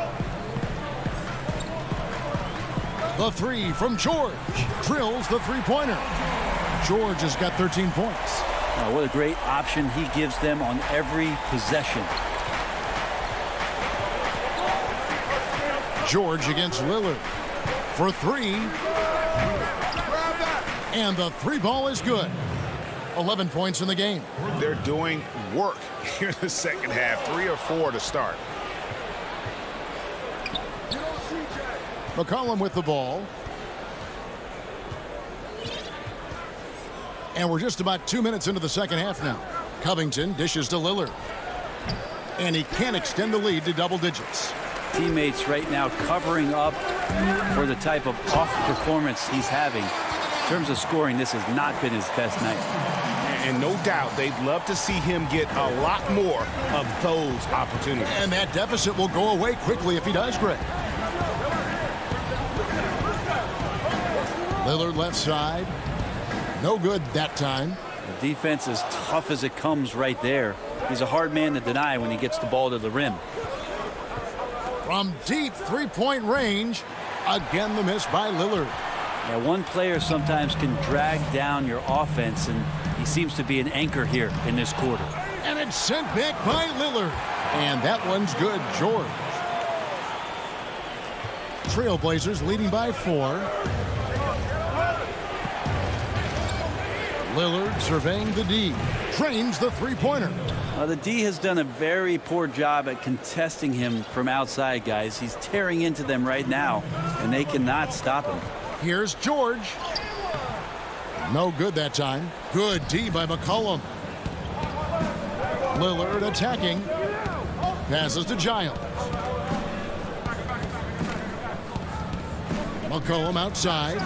The 3 from George. Drills the 3-pointer. George has got 13 points. Oh, what a great option he gives them on every possession. George against Lillard for 3. And the 3 ball is good. 11 points in the game. They're doing work here in the second half. 3 or 4 to start. McCollum with the ball. And we're just about 2 minutes into the second half now. Covington dishes to Lillard. And he can't extend the lead to double digits. Teammates right now covering up for the type of off performance he's having. In terms of scoring, this has not been his best night. And no doubt they'd love to see him get a lot more of those opportunities. And that deficit will go away quickly if he does, Greg. Lillard left side. No good that time. The defense is tough as it comes right there. He's a hard man to deny when he gets the ball to the rim. From deep 3-point range, again the miss by Lillard. Yeah, one player sometimes can drag down your offense, and he seems to be an anchor here in this quarter. And it's sent back by Lillard. And that one's good, George. Trailblazers leading by 4. Lillard surveying the D. Trains the 3-pointer. The D has done a very poor job at contesting him from outside, guys. He's tearing into them right now, and they cannot stop him. Here's George. No good that time. Good D by McCollum. Lillard attacking. Passes to Giles. McCollum outside.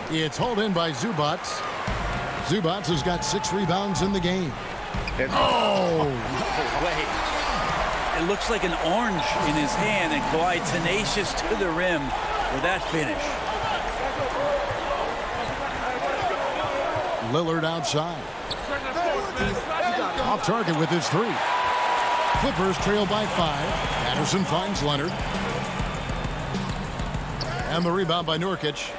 It's hauled in by Zubac. Zubac has got 6 rebounds in the game. Oh! Wait. It looks like an orange in his hand, and Kawhi tenacious to the rim with that finish. Lillard outside. Off target with his 3. Clippers trail by 5. Patterson finds Leonard. And the rebound by Nurkic.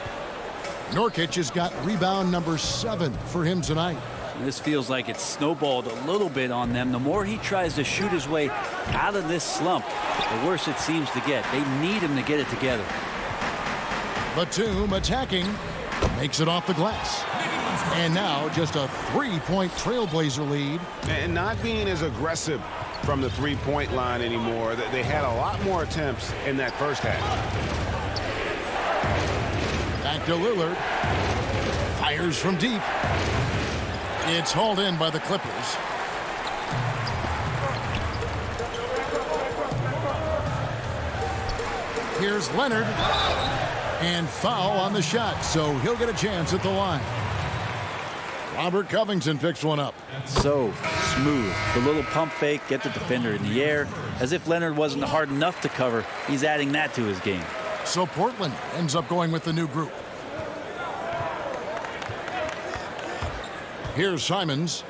Nurkic has got rebound number 7 for him tonight. This feels like it's snowballed a little bit on them. The more he tries to shoot his way out of this slump, the worse it seems to get. They need him to get it together. Batum attacking. Makes it off the glass. And now just a 3-point Trailblazer lead. And not being as aggressive from the 3-point line anymore. They had a lot more attempts in that first half. Back to Lillard. Fires from deep. It's hauled in by the Clippers. Here's Leonard. And foul on the shot, so he'll get a chance at the line. Robert Covington picks one up. So smooth. The little pump fake, get the defender in the air. As if Leonard wasn't hard enough to cover, he's adding that to his game. So Portland ends up going with the new group. Here's Simons.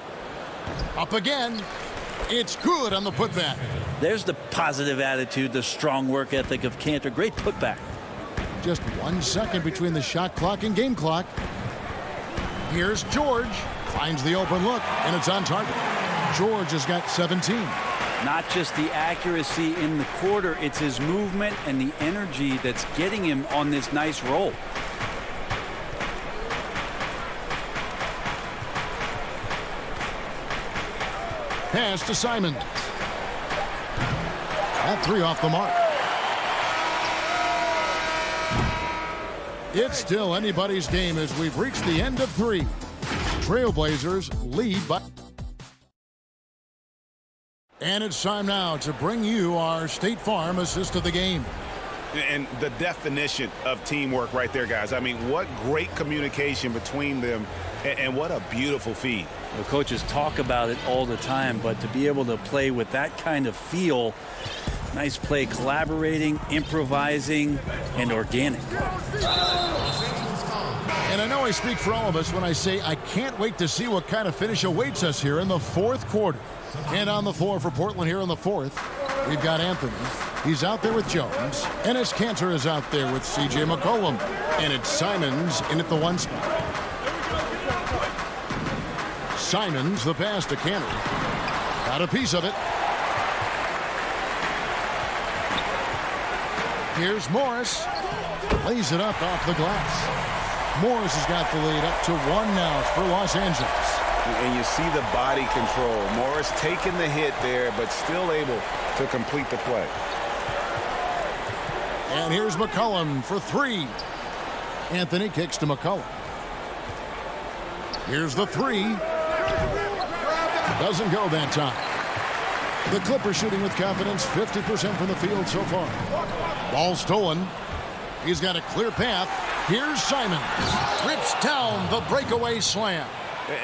Up again. It's good on the putback. There's the positive attitude, the strong work ethic of Cantor. Great putback. Just 1 second between the shot clock and game clock. Here's George. Finds the open look, and it's on target. George has got 17. Not just the accuracy in the quarter, it's his movement and the energy that's getting him on this nice roll. Pass to Simons. That three off the mark. It's still anybody's game as we've reached the end of 3. Trailblazers lead by... And it's time now to bring you our State Farm assist of the game. And the definition of teamwork right there, guys. I mean, what great communication between them, and what a beautiful feed. The coaches talk about it all the time, but to be able to play with that kind of feel, nice play, collaborating, improvising, and organic. And I know I speak for all of us when I say I can't wait to see what kind of finish awaits us here in the 4th quarter. And on the floor for Portland here in the 4th, we've got Anthony. He's out there with Jones. Enes Kanter is out there with C.J. McCollum. And it's Simons in at the 1 spot. Simons, the pass to Kanter. Got a piece of it. Here's Morris. Lays it up off the glass. Morris has got the lead up to 1 now for Los Angeles. And you see the body control. Morris taking the hit there, but still able to complete the play. And here's McCollum for 3. Anthony kicks to McCollum. Here's the 3. Doesn't go that time. The Clippers shooting with confidence, 50% from the field so far. Ball stolen. He's got a clear path. Here's Simon. Rips down the breakaway slam.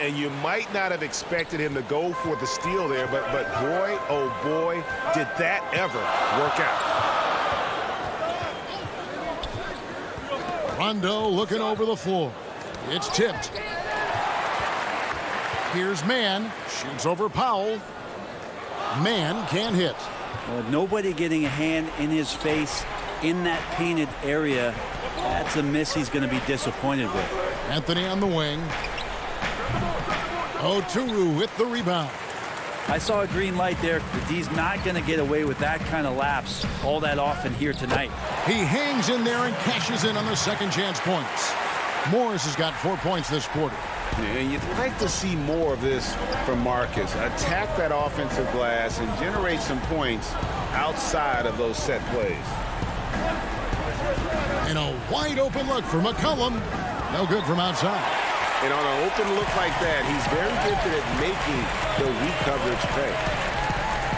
And you might not have expected him to go for the steal there, but boy, oh boy, did that ever work out. Rondo looking over the floor. It's tipped. Here's Mann. Shoots over Powell. Mann can't hit. Well, nobody getting a hand in his face in that painted area. That's a miss he's going to be disappointed with. Anthony on the wing. Oturu with the rebound. I saw a green light there. The D's not going to get away with that kind of lapse all that often here tonight. He hangs in there and cashes in on the second chance points. Morris has got 4 points this quarter. And you'd like to see more of this from Marcus. Attack that offensive glass and generate some points outside of those set plays. And a wide open look for McCollum. No good from outside. And on an open look like that, he's very gifted at making the weak coverage pay.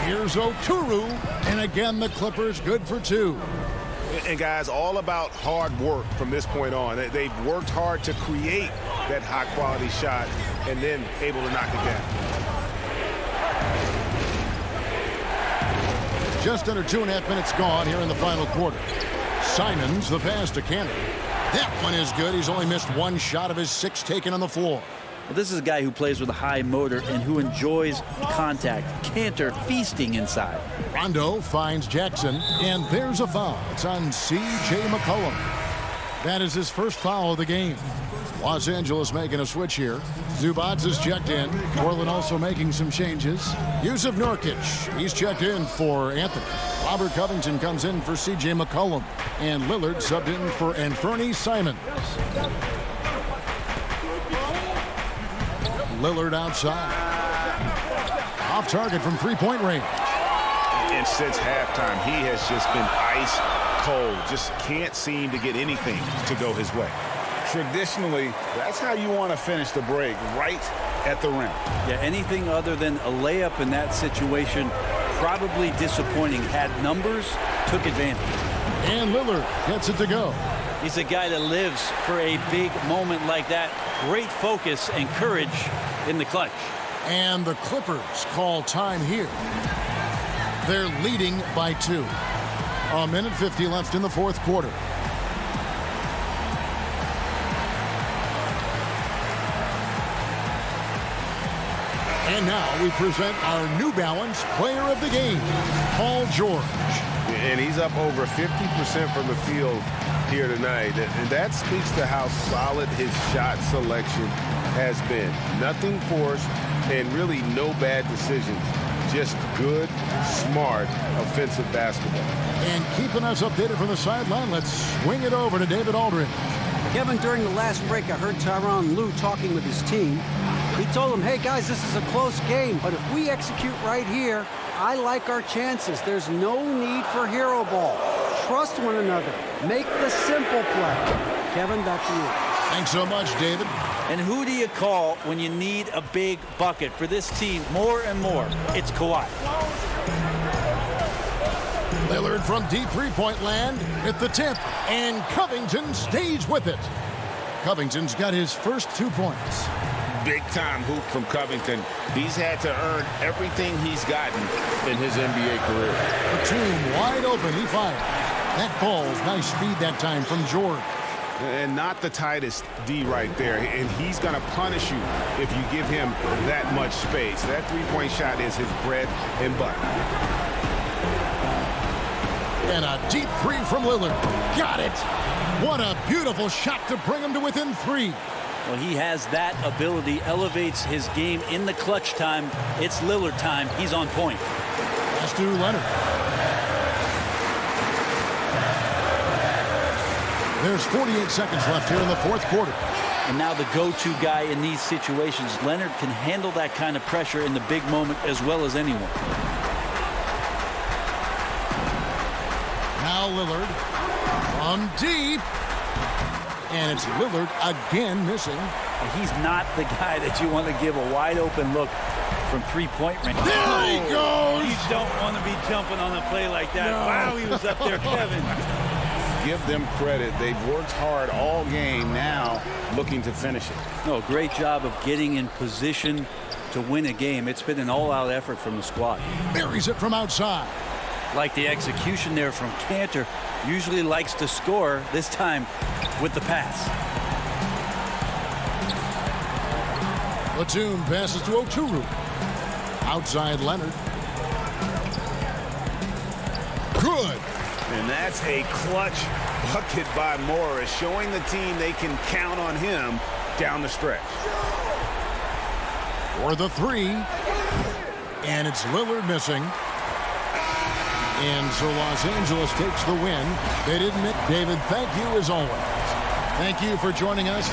Here's Oturu. And again, the Clippers good for 2. And guys, all about hard work from this point on. They've worked hard to create that high-quality shot and then able to knock it down. Just under 2.5 minutes gone here in the final quarter. Simons, the pass to Kanter. That one is good. He's only missed 1 shot of his 6 taken on the floor. Well, this is a guy who plays with a high motor and who enjoys contact. Cantor feasting inside. Rondo finds Jackson, and there's a foul. It's on C.J. McCollum. That is his first foul of the game. Los Angeles making a switch here. Zubac is checked in. Portland also making some changes. Yusuf Nurkic, he's checked in for Anthony. Robert Covington comes in for C.J. McCollum. And Lillard subbed in for Anthony Simons. Lillard outside. Off target from 3-point range. And since halftime, he has just been ice cold. Just can't seem to get anything to go his way. Traditionally, that's how you want to finish the break, right at the rim. Yeah, anything other than a layup in that situation, probably disappointing. Had numbers, took advantage. And Lillard gets it to go. He's a guy that lives for a big moment like that. Great focus and courage in the clutch. And the Clippers call time here. They're leading by 2. 1:50 left in the 4th quarter. And now we present our New Balance Player of the Game, Paul George. And he's up over 50% from the field here tonight. And that speaks to how solid his shot selection has been. Nothing forced and really no bad decisions. Just good, smart, offensive basketball. And keeping us updated from the sideline, let's swing it over to David Aldridge. Kevin, during the last break, I heard Tyronn Lue talking with his team. He told them, hey, guys, this is a close game, but if we execute right here, I like our chances. There's no need for hero ball. Trust one another. Make the simple play. Kevin, back to you. Thanks so much, David. And who do you call when you need a big bucket? For this team, more and more, it's Kawhi. Lillard from deep three-point land at the tip, and Covington stays with it. Covington's got his first 2 points. Big-time hoop from Covington. He's had to earn everything he's gotten in his NBA career. Batum wide open, he fired. That falls, nice speed that time from George. And not the tightest D right there. And he's going to punish you if you give him that much space. That three-point shot is his bread and butter. And a deep three from Lillard. Got it. What a beautiful shot to bring him to within 3. Well, he has that ability, elevates his game in the clutch time. It's Lillard time. He's on point. Pass to Leonard. There's 48 seconds left here in the fourth quarter. And now the go-to guy in these situations. Leonard can handle that kind of pressure in the big moment as well as anyone. Now Lillard from deep. And it's Lillard again missing. He's not the guy that you want to give a wide open look from three-point range. There he goes! You don't want to be jumping on a play like that. No. Wow, he was up there, Kevin. Give them credit. They've worked hard all game, now looking to finish it. No, great job of getting in position to win a game. It's been an all-out effort from the squad. Buries it from outside. Like the execution there from Cantor. Usually likes to score, this time with the pass. Batum passes to Oturu. Outside Leonard. Good. And that's a clutch bucket by Morris, showing the team they can count on him down the stretch. For the 3. And it's Lillard missing. And so Los Angeles takes the win. They didn't miss. David, thank you as always. Thank you for joining us.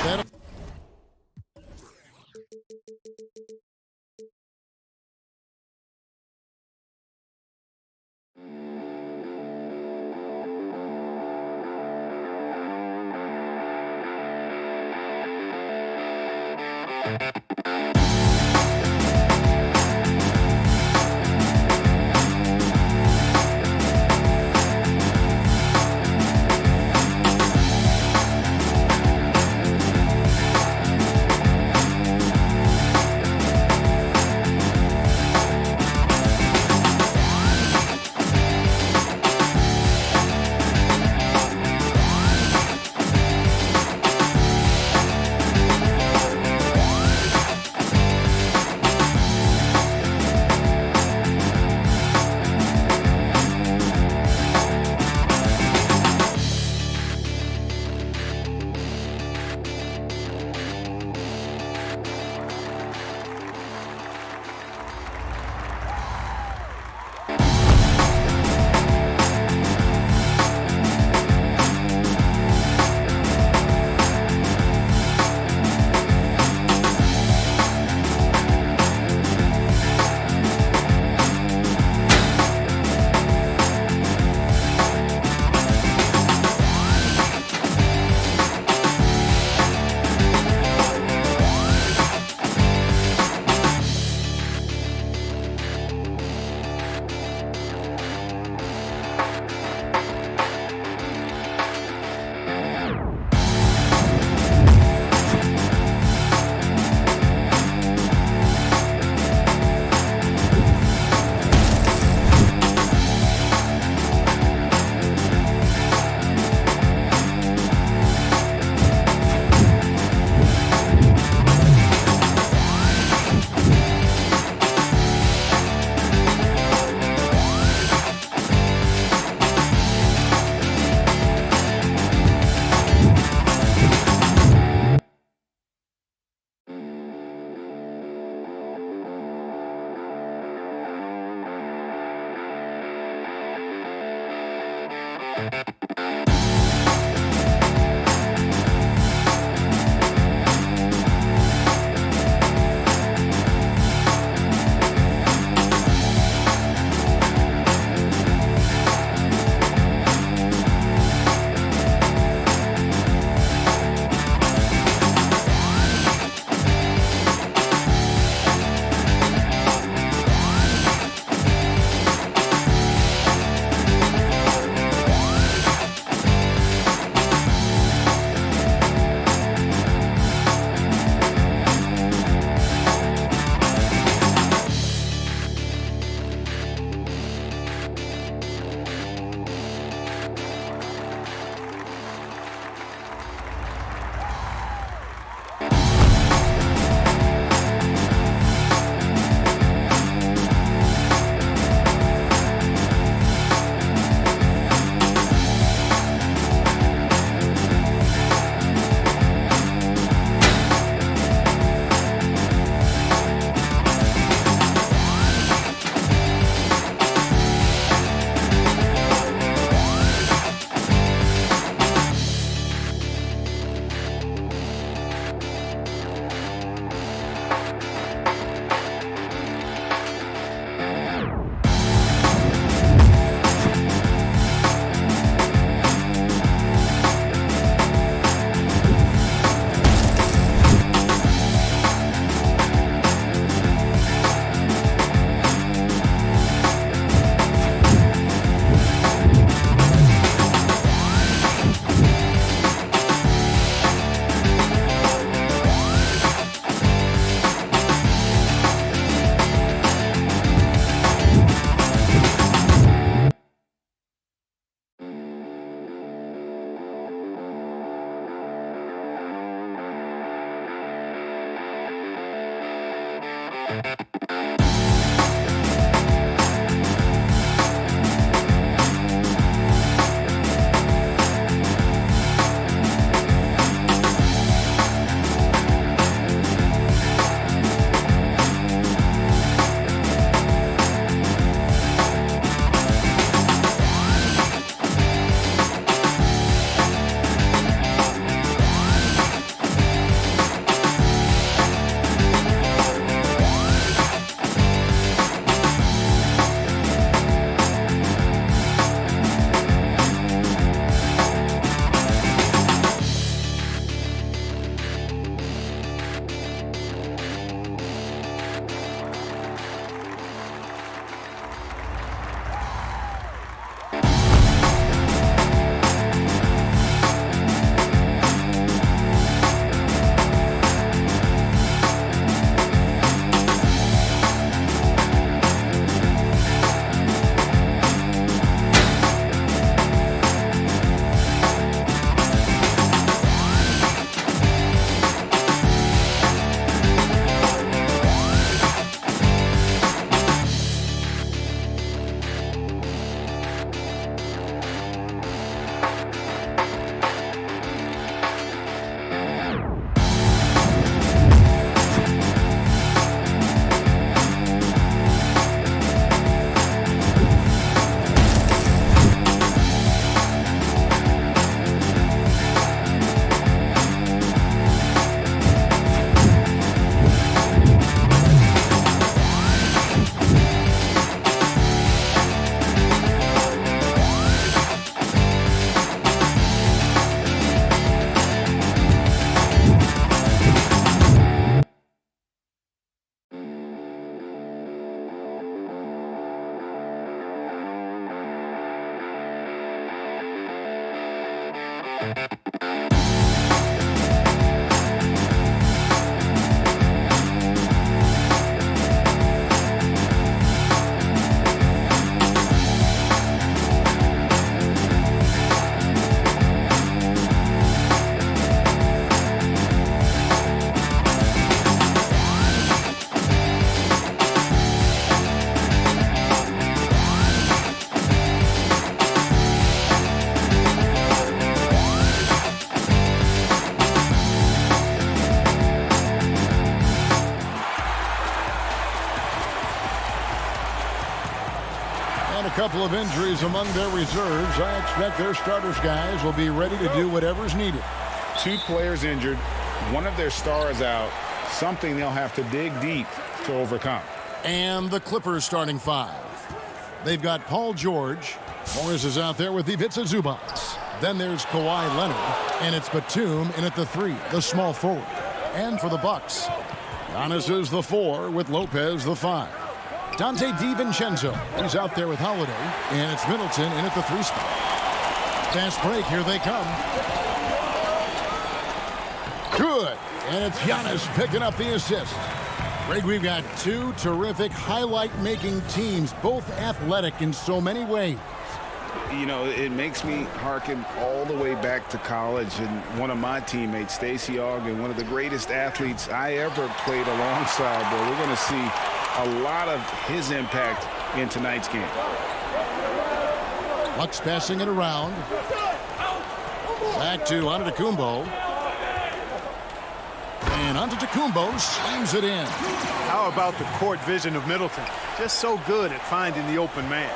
And a couple of injuries among their reserves. I expect their starters guys will be ready to do whatever's needed. 2 players injured, one of their stars out, something they'll have to dig deep to overcome. And the Clippers starting 5. They've got Paul George. Morris is out there with Ivica Zubac. Then there's Kawhi Leonard, and it's Batum in at the 3, the small forward. And for the Bucks, Giannis is the 4 with Lopez the 5. Dante DiVincenzo, he's out there with Holiday, and it's Middleton in at the 3 spot. Fast break, here they come. Good, and it's Giannis picking up the assist. Greg, we've got 2 terrific highlight-making teams, both athletic in so many ways. You know, it makes me hearken all the way back to college, and one of my teammates, Stacey Ogden, one of the greatest athletes I ever played alongside. But we're going to see a lot of his impact in tonight's game. Bucks passing it around. Back to Antetokounmpo. And Antetokounmpo slams it in. How about the court vision of Middleton? Just so good at finding the open man.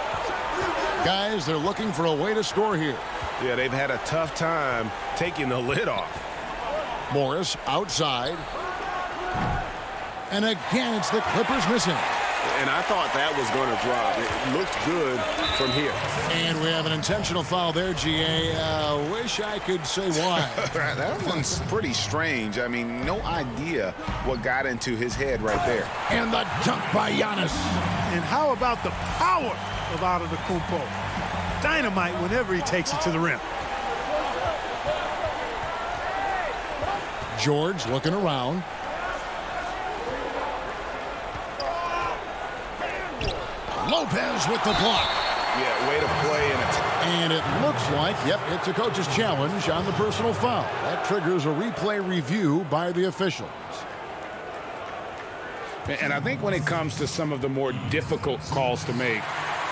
Guys, they're looking for a way to score here. Yeah, they've had a tough time taking the lid off. Morris outside. And again, it's the Clippers missing. And I thought that was going to drop. It looked good from here. And we have an intentional foul there, GA. Wish I could say why. That one's pretty strange. I mean, no idea what got into his head right there. And the dunk by Giannis. And how about the power of Antetokounmpo? Dynamite whenever he takes it to the rim. George looking around. Lopez with the block. Yeah, way to play in it. And it looks like, yep, it's a coach's challenge on the personal foul. That triggers a replay review by the officials. And I think when it comes to some of the more difficult calls to make,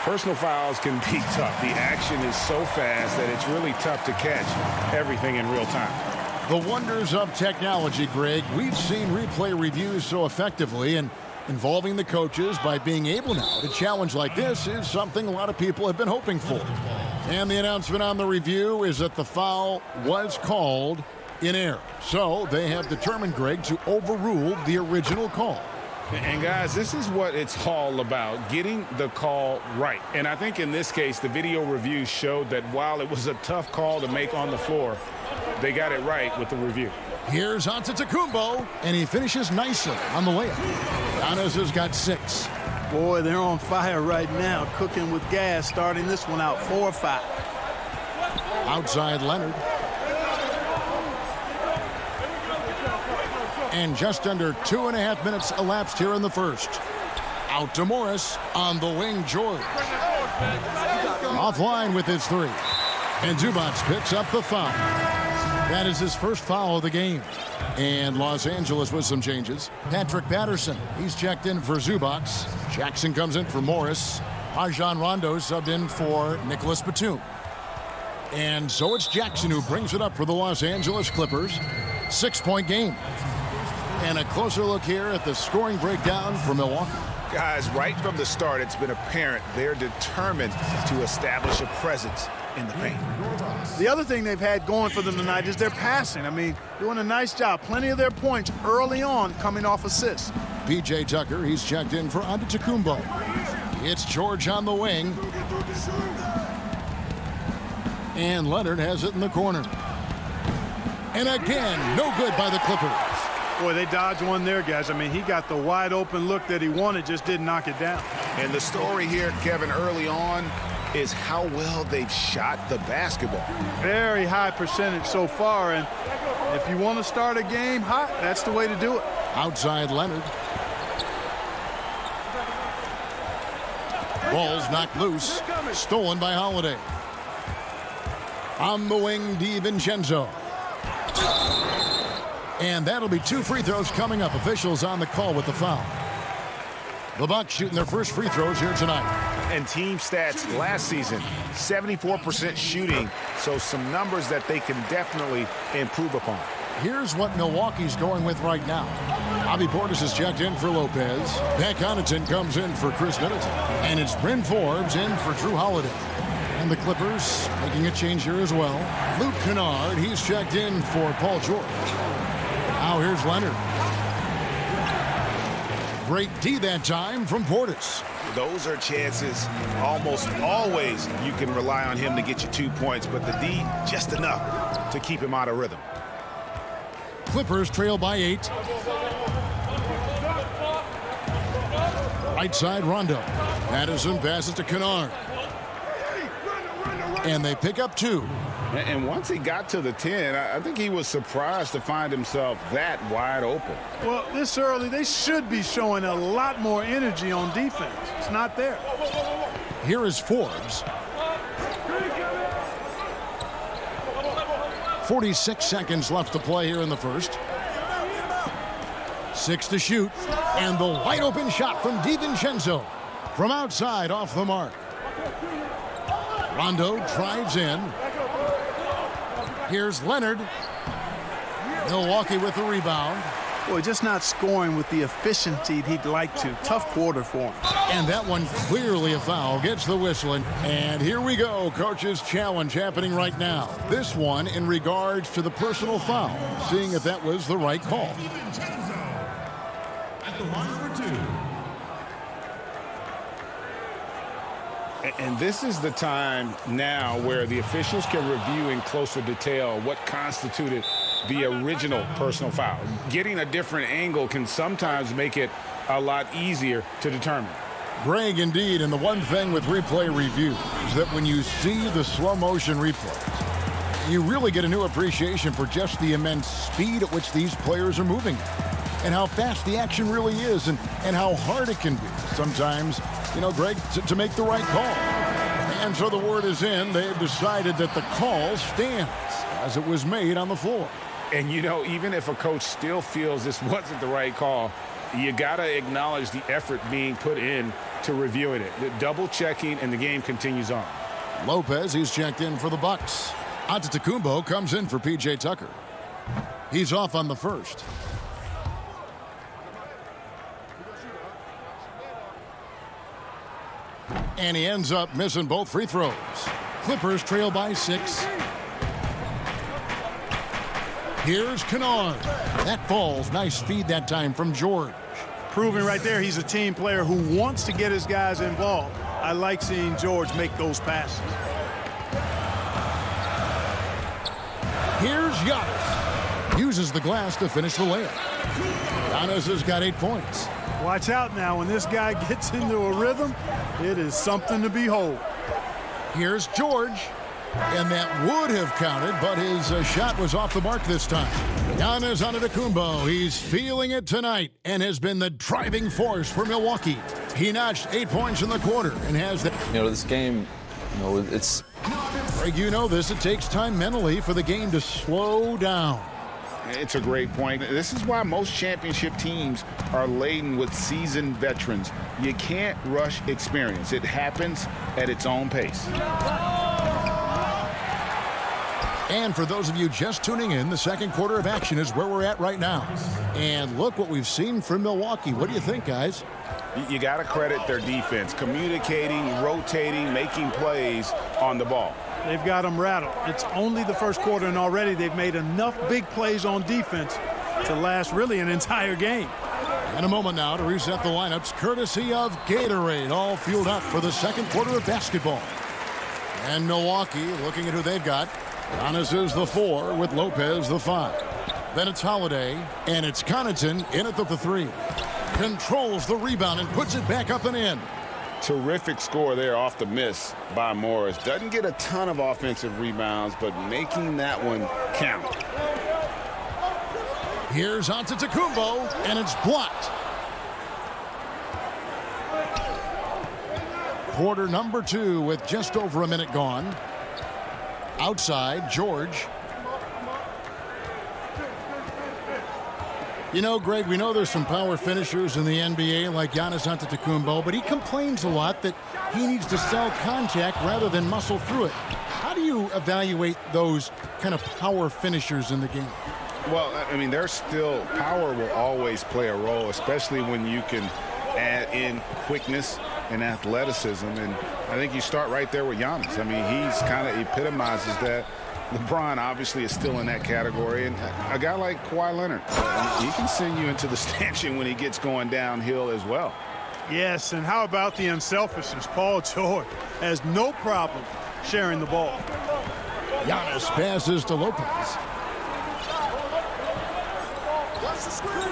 personal fouls can be tough. The action is so fast that it's really tough to catch everything in real time. The wonders of technology, Greg. We've seen replay reviews so effectively, and involving the coaches by being able now to challenge like this is something a lot of people have been hoping for. And the announcement on the review is that the foul was called in error. So they have determined, Greg, to overrule the original call. And guys, this is what it's all about, getting the call right. And I think in this case, the video review showed that while it was a tough call to make on the floor, they got it right with the review. Here's Antetokounmpo, and he finishes nicely on the layup. Giannis has got 6. Boy, they're on fire right now, cooking with gas, starting this one out 4-5. Outside Leonard. And just under 2.5 minutes elapsed here in the first. Out to Morris on the wing, George. Offline with his 3. And Zubac picks up the foul. That is his first foul of the game. And Los Angeles with some changes. Patrick Patterson, he's checked in for Zubac. Jackson comes in for Morris. Rajon Rondo subbed in for Nicholas Batum. And so it's Jackson who brings it up for the Los Angeles Clippers. 6-point game. And a closer look here at the scoring breakdown for Milwaukee. Guys, right from the start, it's been apparent they're determined to establish a presence in the paint. The other thing they've had going for them tonight is their passing. I mean, doing a nice job. Plenty of their points early on coming off assists. P.J. Tucker, he's checked in for Antetokounmpo. It's George on the wing. And Leonard has it in the corner. And again, no good by the Clippers. Boy, they dodged one there, guys. I mean, he got the wide open look that he wanted, just didn't knock it down. And the story here, Kevin, early on is how well they've shot the basketball. Very high percentage so far, and if you want to start a game hot, that's the way to do it. Outside Leonard. Ball's knocked loose. Stolen by Holiday. On the wing, DiVincenzo. And that'll be 2 free throws coming up. Officials on the call with the foul. The Bucks shooting their first free throws here tonight. And team stats last season, 74% shooting, so some numbers that they can definitely improve upon. Here's what Milwaukee's going with right now. Bobby Portis is checked in for Lopez. Pat Connaughton comes in for Chris Middleton. And it's Bryn Forbes in for Drew Holiday. And the Clippers making a change here as well. Luke Kennard, he's checked in for Paul George. Now here's Leonard. Great D that time from Portis. Those are chances almost always you can rely on him to get you 2 points, but the D just enough to keep him out of rhythm. Clippers trail by 8. Right side, Rondo. Madison passes to Kennard. And they pick up 2. And once he got to the 10, I think he was surprised to find himself that wide open. Well, this early, they should be showing a lot more energy on defense. It's not there. Here is Forbes. 46 seconds left to play here in the first. 6 to shoot. And the wide open shot from DiVincenzo. From outside, off the mark. Rondo drives in. Here's Leonard. Milwaukee with the rebound. Boy, just not scoring with the efficiency he'd like to. Tough quarter for him. And that one clearly a foul. Gets the whistling. And here we go. Coach's challenge happening right now. This one in regards to the personal foul. Seeing if that was the right call. At the line for 2. And this is the time now where the officials can review in closer detail what constituted the original personal foul. Getting a different angle can sometimes make it a lot easier to determine. Greg, indeed, and the one thing with replay review is that when you see the slow motion replays, you really get a new appreciation for just the immense speed at which these players are moving and how fast the action really is and how hard it can be sometimes, you know, Greg, to make the right call. And so the word is in. They've decided that the call stands as it was made on the floor. And, you know, even if a coach still feels this wasn't the right call, you got to acknowledge the effort being put in to reviewing it. The double checking, and the game continues on. Lopez, he's checked in for the Bucks. Antetokounmpo comes in for P.J. Tucker. He's off on the first. And he ends up missing both free throws. Clippers trail by 6. Here's Kennard. That falls. Nice feed that time from George. Proving right there he's a team player who wants to get his guys involved. I like seeing George make those passes. Here's Giannis. Uses the glass to finish the layup. Giannis has got 8 points. Watch out now. When this guy gets into a rhythm, it is something to behold. Here's George. And that would have counted, but his shot was off the mark this time. Giannis Antetokounmpo, he's feeling it tonight and has been the driving force for Milwaukee. He notched 8 points in the quarter and has that. You know, this game, you know, it's... Greg, you know this. It takes time mentally for the game to slow down. It's a great point. This is why most championship teams are laden with seasoned veterans. You can't rush experience. It happens at its own pace. And for those of you just tuning in, the second quarter of action is where we're at right now. And look what we've seen from Milwaukee. What do you think, guys? You got to credit their defense, communicating, rotating, making plays on the ball. They've got them rattled. It's only the first quarter, and already they've made enough big plays on defense to last really an entire game. In a moment now to reset the lineups, courtesy of Gatorade, all fueled up for the second quarter of basketball. And Milwaukee, looking at who they've got, Giannis is the 4 with Lopez the 5. Then it's Holiday, and it's Connaughton in at the 3. Controls the rebound and puts it back up and in. Terrific score there off the miss by Morris. Doesn't get a ton of offensive rebounds, but making that one count. Here's Antetokounmpo, and it's blocked. Quarter number 2 with just over a minute gone. Outside, George. You know, Greg, we know there's some power finishers in the NBA like Giannis Antetokounmpo, but he complains a lot that he needs to sell contact rather than muscle through it. How do you evaluate those kind of power finishers in the game? Well, I mean, there's still power will always play a role, especially when you can add in quickness and athleticism. And I think you start right there with Giannis. I mean, he's kind of epitomizes that. LeBron obviously is still in that category. And a guy like Kawhi Leonard, he can send you into the stanchion when he gets going downhill as well. Yes, and how about the unselfishness? Paul George has no problem sharing the ball. Giannis passes to Lopez.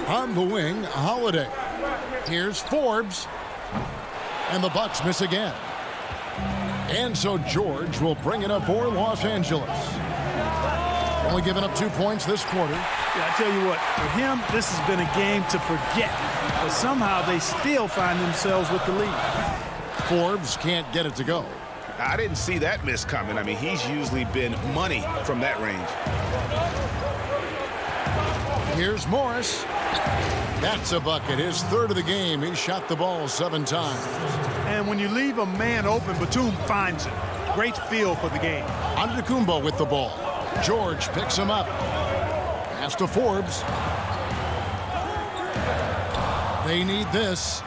On the wing, Holiday. Here's Forbes. And the Bucks miss again. And so George will bring it up for Los Angeles. Only giving up 2 points this quarter. Yeah, I tell you what, for him, this has been a game to forget. But somehow they still find themselves with the lead. Forbes can't get it to go. I didn't see that miss coming. I mean, he's usually been money from that range. Here's Morris. That's a bucket. His third of the game. He shot the ball 7 times. And when you leave a man open, Batum finds it. Great feel for the game. Antetokounmpo with the ball. George picks him up. Pass to Forbes. They need this.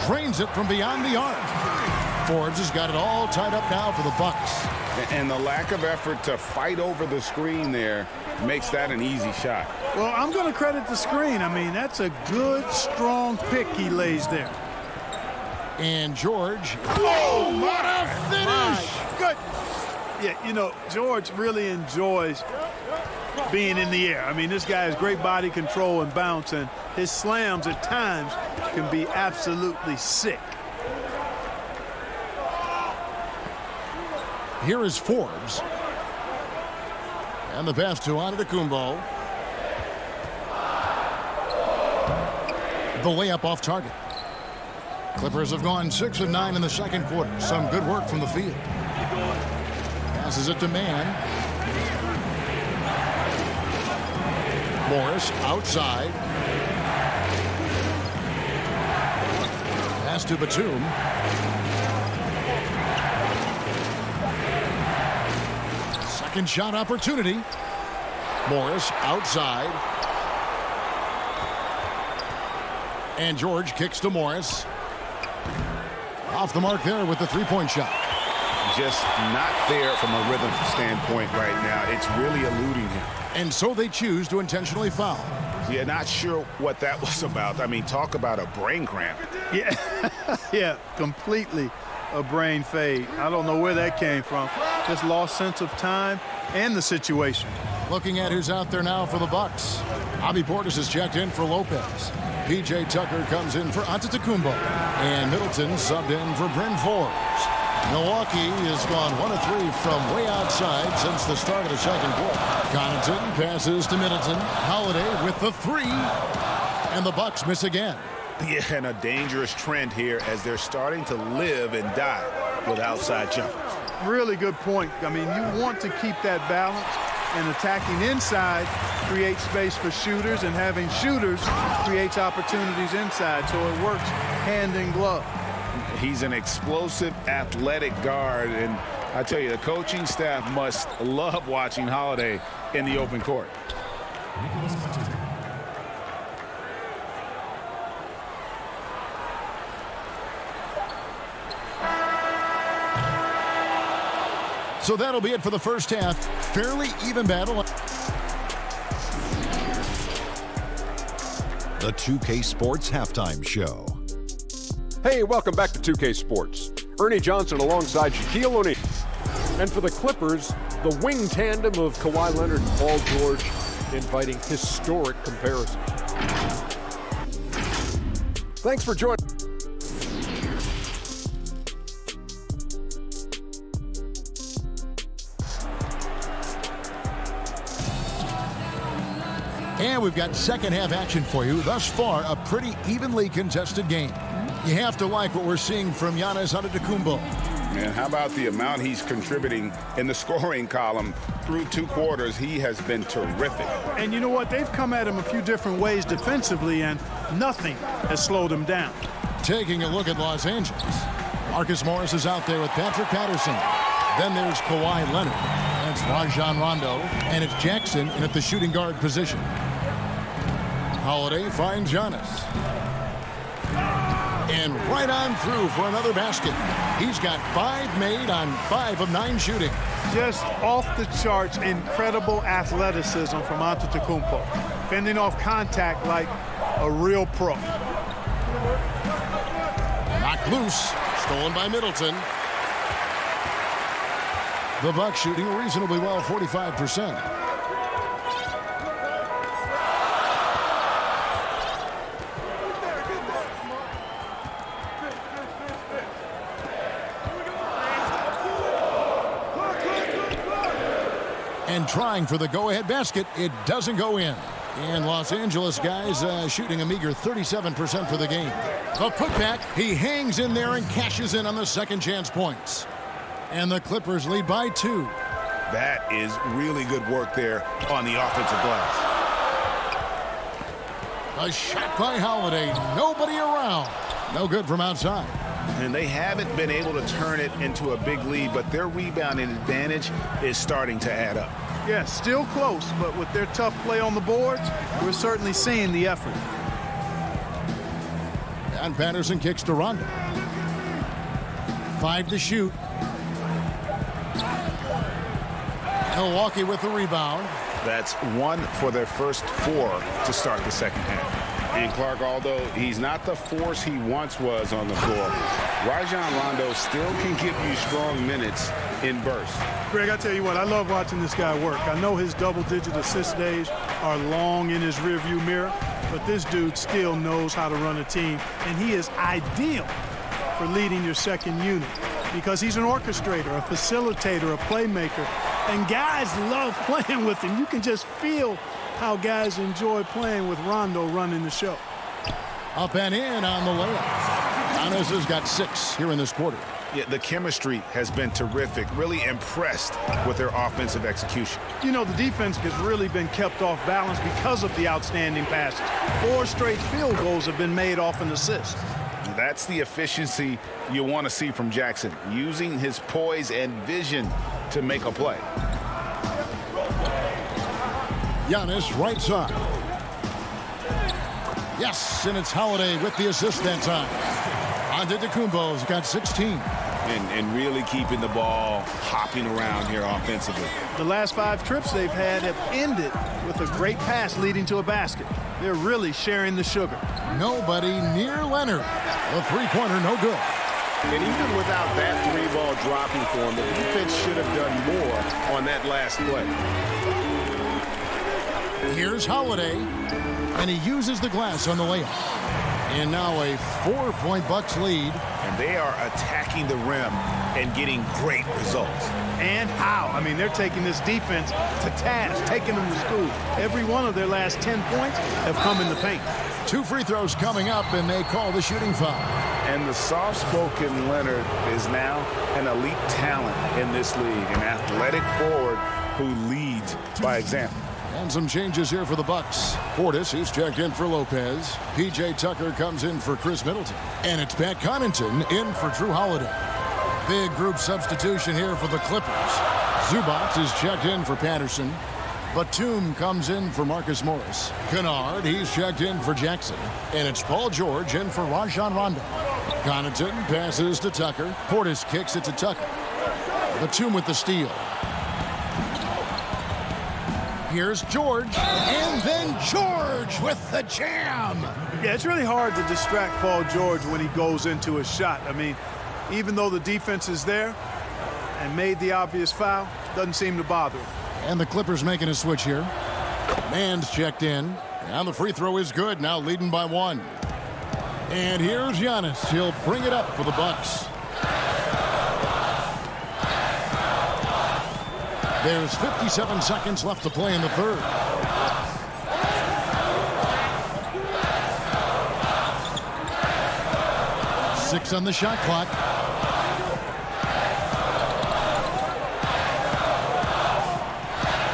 Drains it from beyond the arc. Forbes has got it all tied up now for the Bucks. And the lack of effort to fight over the screen there makes that an easy shot. Well, I'm going to credit the screen. I mean, that's a good, strong pick he lays there. And George. Oh, what a finish! Good. Yeah, you know, George really enjoys being in the air. I mean, this guy has great body control and bounce, and his slams at times can be absolutely sick. Here is Forbes. And the pass to Antetokounmpo. The layup off target. Clippers have gone 6 of 9 in the second quarter. Some good work from the field. Passes it to Mann. Morris outside. Pass to Batum. Second shot opportunity. Morris outside. And George kicks to Morris. Off the mark there with the three-point shot. Just not there from a rhythm standpoint right now. It's really eluding him. And so they choose to intentionally foul. Yeah, not sure what that was about. I mean, talk about a brain cramp. Yeah, yeah, completely a brain fade. I don't know where that came from. Just lost sense of time and the situation. Looking at who's out there now for the Bucks. Bobby Portis has checked in for Lopez. P.J. Tucker comes in for Antetokounmpo. And Middleton subbed in for Bryn Forbes. Milwaukee has gone 1 of 3 from way outside since the start of the second quarter. Connaughton passes to Middleton. Holiday with the 3. And the Bucks miss again. Yeah, and a dangerous trend here as they're starting to live and die with outside jumpers. Really good point. I mean, you want to keep that balance, and attacking inside creates space for shooters, and having shooters creates opportunities inside, so it works hand in glove. He's an explosive, athletic guard, and I tell you, the coaching staff must love watching Holiday in the open court. So that'll be it for the first half. Fairly even battle. The 2K Sports Halftime Show. Hey, welcome back to 2K Sports. Ernie Johnson alongside Shaquille O'Neal. And for the Clippers, the wing tandem of Kawhi Leonard and Paul George inviting historic comparisons. Thanks for joining. And we've got second half action for you. Thus far, a pretty evenly contested game. You have to like what we're seeing from Giannis Antetokounmpo. Man, how about the amount he's contributing in the scoring column through 2 quarters? He has been terrific. And you know what? They've come at him a few different ways defensively, and nothing has slowed him down. Taking a look at Los Angeles. Marcus Morris is out there with Patrick Patterson. Then there's Kawhi Leonard. That's Rajon Rondo. And it's Jackson in at the shooting guard position. Holiday finds Giannis. And right on through for another basket. He's got 5 made on 5 of 9 shooting. Just off the charts, incredible athleticism from Antetokounmpo. Fending off contact like a real pro. Knocked loose. Stolen by Middleton. The Bucks shooting reasonably well, 45%. And trying for the go-ahead basket, it doesn't go in. And Los Angeles guys shooting a meager 37% for the game. A putback, he hangs in there and cashes in on the second chance points. And the Clippers lead by 2. That is really good work there on the offensive glass. A shot by Holiday. Nobody around. No good from outside. And they haven't been able to turn it into a big lead, but their rebounding advantage is starting to add up. Yeah, still close, but with their tough play on the boards, we're certainly seeing the effort. And Patterson kicks to Rondo. 5 to shoot. Milwaukee with the rebound. That's 1 for their first 4 to start the second half. And Clark, although he's not the force he once was on the floor, Rajon Rondo still can give you strong minutes in bursts. Greg, I tell you what, I love watching this guy work. I know his double-digit assist days are long in his rearview mirror, but this dude still knows how to run a team, and he is ideal for leading your second unit because he's an orchestrator, a facilitator, a playmaker, and guys love playing with him. You can just feel how guys enjoy playing with Rondo running the show. Up and in on the layup. Giannis has got 6 here in this quarter. Yeah, the chemistry has been terrific. Really impressed with their offensive execution. You know, the defense has really been kept off balance because of the outstanding passes. 4 straight field goals have been made off an assist. That's the efficiency you want to see from Jackson, using his poise and vision to make a play. Giannis right side. Yes, and it's Holiday with the assist that time. Antetokounmpo's got 16. And really keeping the ball hopping around here offensively. The last 5 trips they've had have ended with a great pass leading to a basket. They're really sharing the sugar. Nobody near Leonard. The three-pointer no good. And even without that 3-ball dropping for him, the defense should have done more on that last play. Here's Holiday, and he uses the glass on the layup. And now a 4-point Bucks lead. And they are attacking the rim and getting great results. And how? I mean, they're taking this defense to task, taking them to school. Every one of their last 10 points have come in the paint. 2 free throws coming up, and they call the shooting foul. And the soft-spoken Leonard is now an elite talent in this league, an athletic forward who leads by example. And some changes here for the Bucks. Portis, he's checked in for Lopez. P.J. Tucker comes in for Chris Middleton. And it's Pat Connaughton in for Drew Holiday. Big group substitution here for the Clippers. Zubac is checked in for Patterson. Batum comes in for Marcus Morris. Kennard, he's checked in for Jackson. And it's Paul George in for Rajon Rondo. Connaughton passes to Tucker. Portis kicks it to Tucker. Batum with the steal. Here's George, and then George with the jam. Yeah, it's really hard to distract Paul George when he goes into a shot. I mean, even though the defense is there and made the obvious foul, doesn't seem to bother him. And the Clippers making a switch here. Mann's checked in. And the free throw is good, now leading by 1. And here's Giannis. He'll bring it up for the Bucks. There's 57 seconds left to play in the third. Six on the shot clock.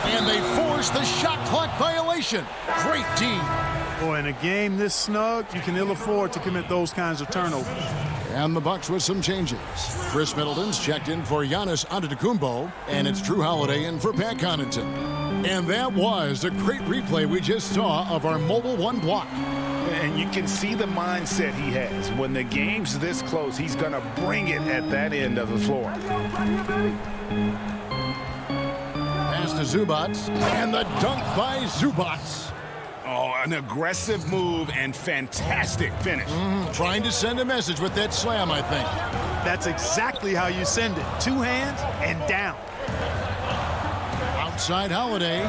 And they force the shot clock violation. Great D. Boy, in a game this snug, you can ill afford to commit those kinds of turnovers. And the Bucks with some changes. Chris Middleton's checked in for Giannis Antetokounmpo, and it's Drew Holiday in for Pat Connaughton. And that was a great replay we just saw of our Mobile One block. And you can see the mindset he has. When the game's this close, he's going to bring it at that end of the floor. Pass to Zubac, and the dunk by Zubac. Oh, an aggressive move and fantastic finish. Trying to send a message with that slam, I think. That's exactly how you send it. Two hands and down. Outside Holiday.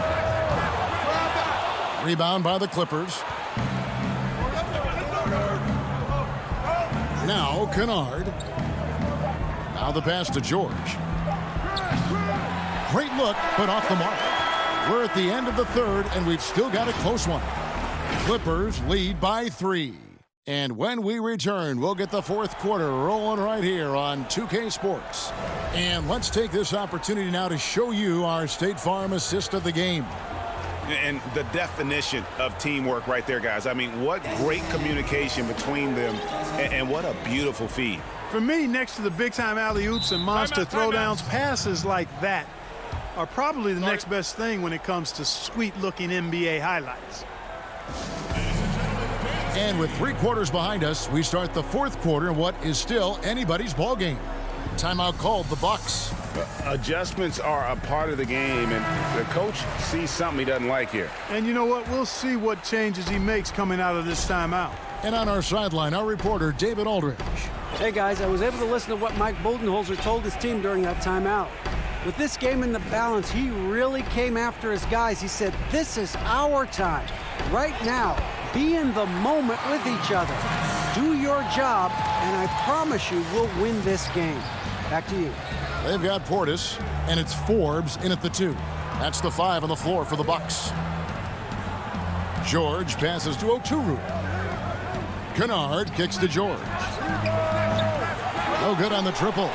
Rebound by the Clippers. Now Kennard. Now the pass to George. Great look, but off the mark. We're at the end of the third, and we've still got a close one. Clippers lead by 3. And when we return, we'll get the fourth quarter rolling right here on 2K Sports. And let's take this opportunity now to show you our State Farm assist of the game. And the definition of teamwork right there, guys. I mean, what great communication between them, and what a beautiful feed. For me, next to the big-time alley-oops and monster throwdowns, passes like that are probably the next best thing when it comes to sweet-looking NBA highlights. And with 3 quarters behind us, we start the fourth quarter in what is still anybody's ball game. Timeout called, the Bucks. Adjustments are a part of the game, and the coach sees something he doesn't like here. And you know what? We'll see what changes he makes coming out of this timeout. And on our sideline, our reporter, David Aldridge. Hey, guys, I was able to listen to what Mike Budenholzer told his team during that timeout. With this game in the balance, he really came after his guys. He said, this is our time. Right now, be in the moment with each other. Do your job, and I promise you we'll win this game. Back to you. They've got Portis, and it's Forbes in at the 2. That's the 5 on the floor for the Bucks. George passes to Oturu. Kennard kicks to George. No good on the triple.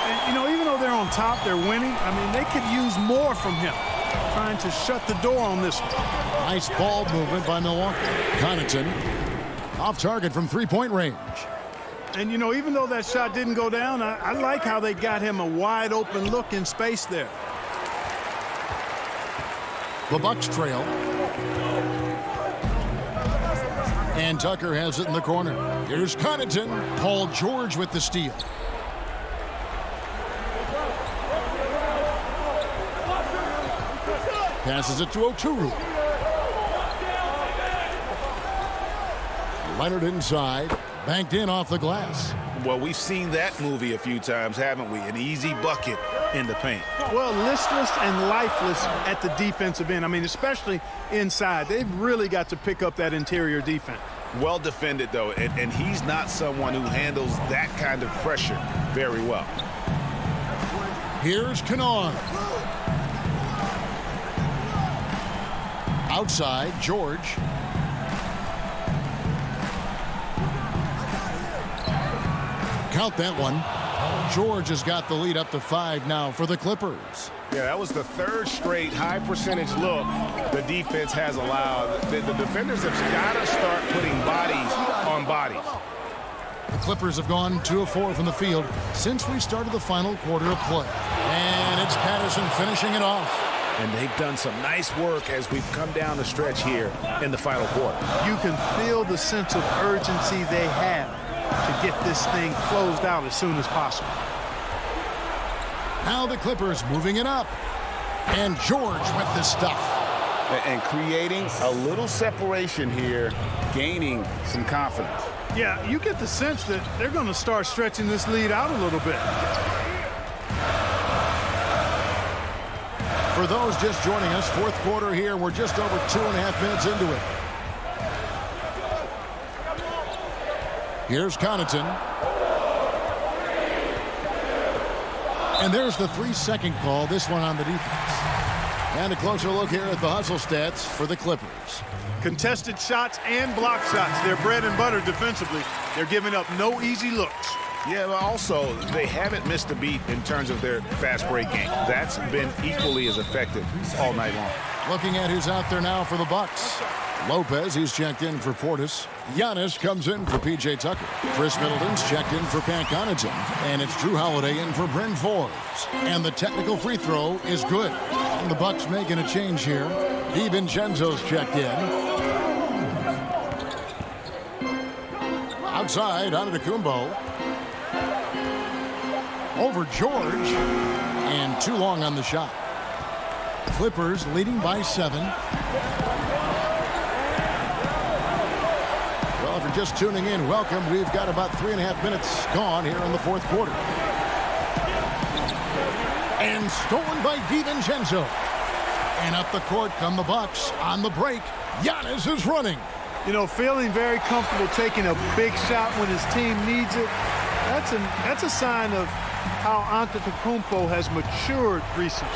And, you know, even though they're on top, they're winning. I mean, they could use more from him. Trying to shut the door on this one. Nice ball movement by Milwaukee. Connaughton off target from three-point range. And, you know, even though that shot didn't go down, I like how they got him a wide-open look in space there. The Bucks trail. And Tucker has it in the corner. Here's Connaughton. Paul George with the steal. Passes it to Oturu. Leonard inside. Banked in off the glass. Well, we've seen that movie a few times, haven't we? An easy bucket in the paint. Well, listless and lifeless at the defensive end. I mean, especially inside. They've really got to pick up that interior defense. Well defended, though, and he's not someone who handles that kind of pressure very well. Here's Kennard. Outside, George. Count that one. George has got the lead up to 5 now for the Clippers. Yeah, that was the third straight high percentage look the defense has allowed. The defenders have got to start putting bodies on bodies. The Clippers have gone 2 of 4 from the field since we started the final quarter of play. And it's Patterson finishing it off. And they've done some nice work as we've come down the stretch here in the final quarter. You can feel the sense of urgency they have to get this thing closed out as soon as possible. Now the Clippers moving it up. And George with the stuff. And creating a little separation here, gaining some confidence. Yeah, you get the sense that they're going to start stretching this lead out a little bit. For those just joining us, fourth quarter here. We're just over 2.5 minutes into it. Here's Connaughton. And there's the 3-second call, this one on the defense. And a closer look here at the hustle stats for the Clippers. Contested shots and block shots. They're bread and butter defensively. They're giving up no easy looks. Yeah, but also, they haven't missed a beat in terms of their fast break game. That's been equally as effective all night long. Looking at who's out there now for the Bucks. Lopez, he's checked in for Portis. Giannis comes in for P.J. Tucker. Chris Middleton's checked in for Pat Connaughton. And it's Drew Holiday in for Bryn Forbes. And the technical free throw is good. And the Bucks making a change here. DiVincenzo's checked in. Outside, Antetokounmpo. Over George. And too long on the shot. Clippers leading by 7. Well, if you're just tuning in, welcome. We've got about 3.5 minutes gone here in the fourth quarter. And stolen by DiVincenzo. And up the court come the Bucks on the break. Giannis is running. You know, feeling very comfortable taking a big shot when his team needs it. That's a sign of how Antetokounmpo has matured recently.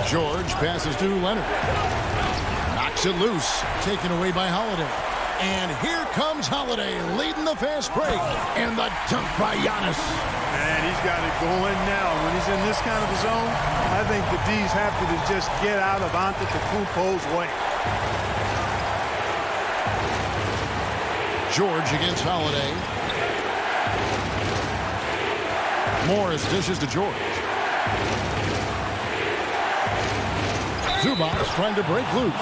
George passes to Leonard. Knocks it loose. Taken away by Holiday. And here comes Holiday leading the fast break. And the dunk by Giannis. Man, he's got it going now. When he's in this kind of a zone, I think the D's have to just get out of Antetokounmpo's way. George against Holiday. Morris dishes to George. Zubac trying to break loose.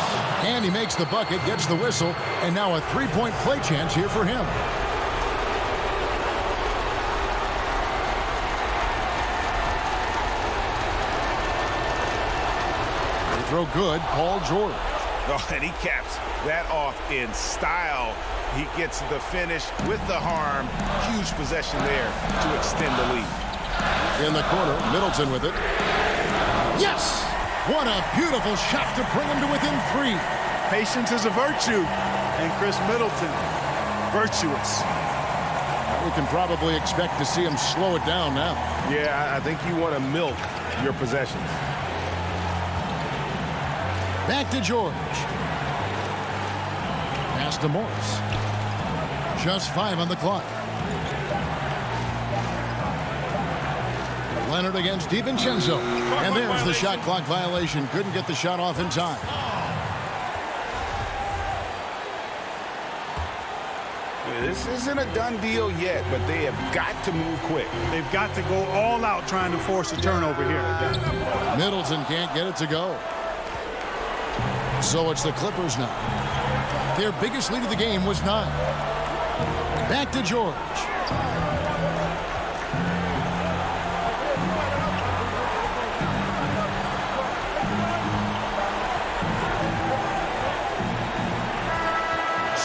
And he makes the bucket, gets the whistle, and now a three-point play chance here for him. They throw good, Paul George. Oh, and he caps that off in style. He gets the finish with the harm. Huge possession there to extend the lead. In the corner, Middleton with it. Yes! What a beautiful shot to bring him to within 3. Patience is a virtue. And Chris Middleton, virtuous. We can probably expect to see him slow it down now. Yeah, I think you want to milk your possessions. Back to George. Pass to Morris. Just 5 on the clock. Leonard against DiVincenzo. And there's the shot clock violation. Couldn't get the shot off in time. This isn't a done deal yet, but they have got to move quick. They've got to go all out trying to force a turnover here. Middleton can't get it to go. So it's the Clippers now. Their biggest lead of the game was 9. Back to George.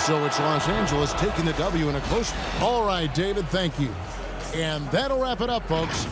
So it's Los Angeles taking the W in a close one. All right, David, thank you. And that'll wrap it up, folks.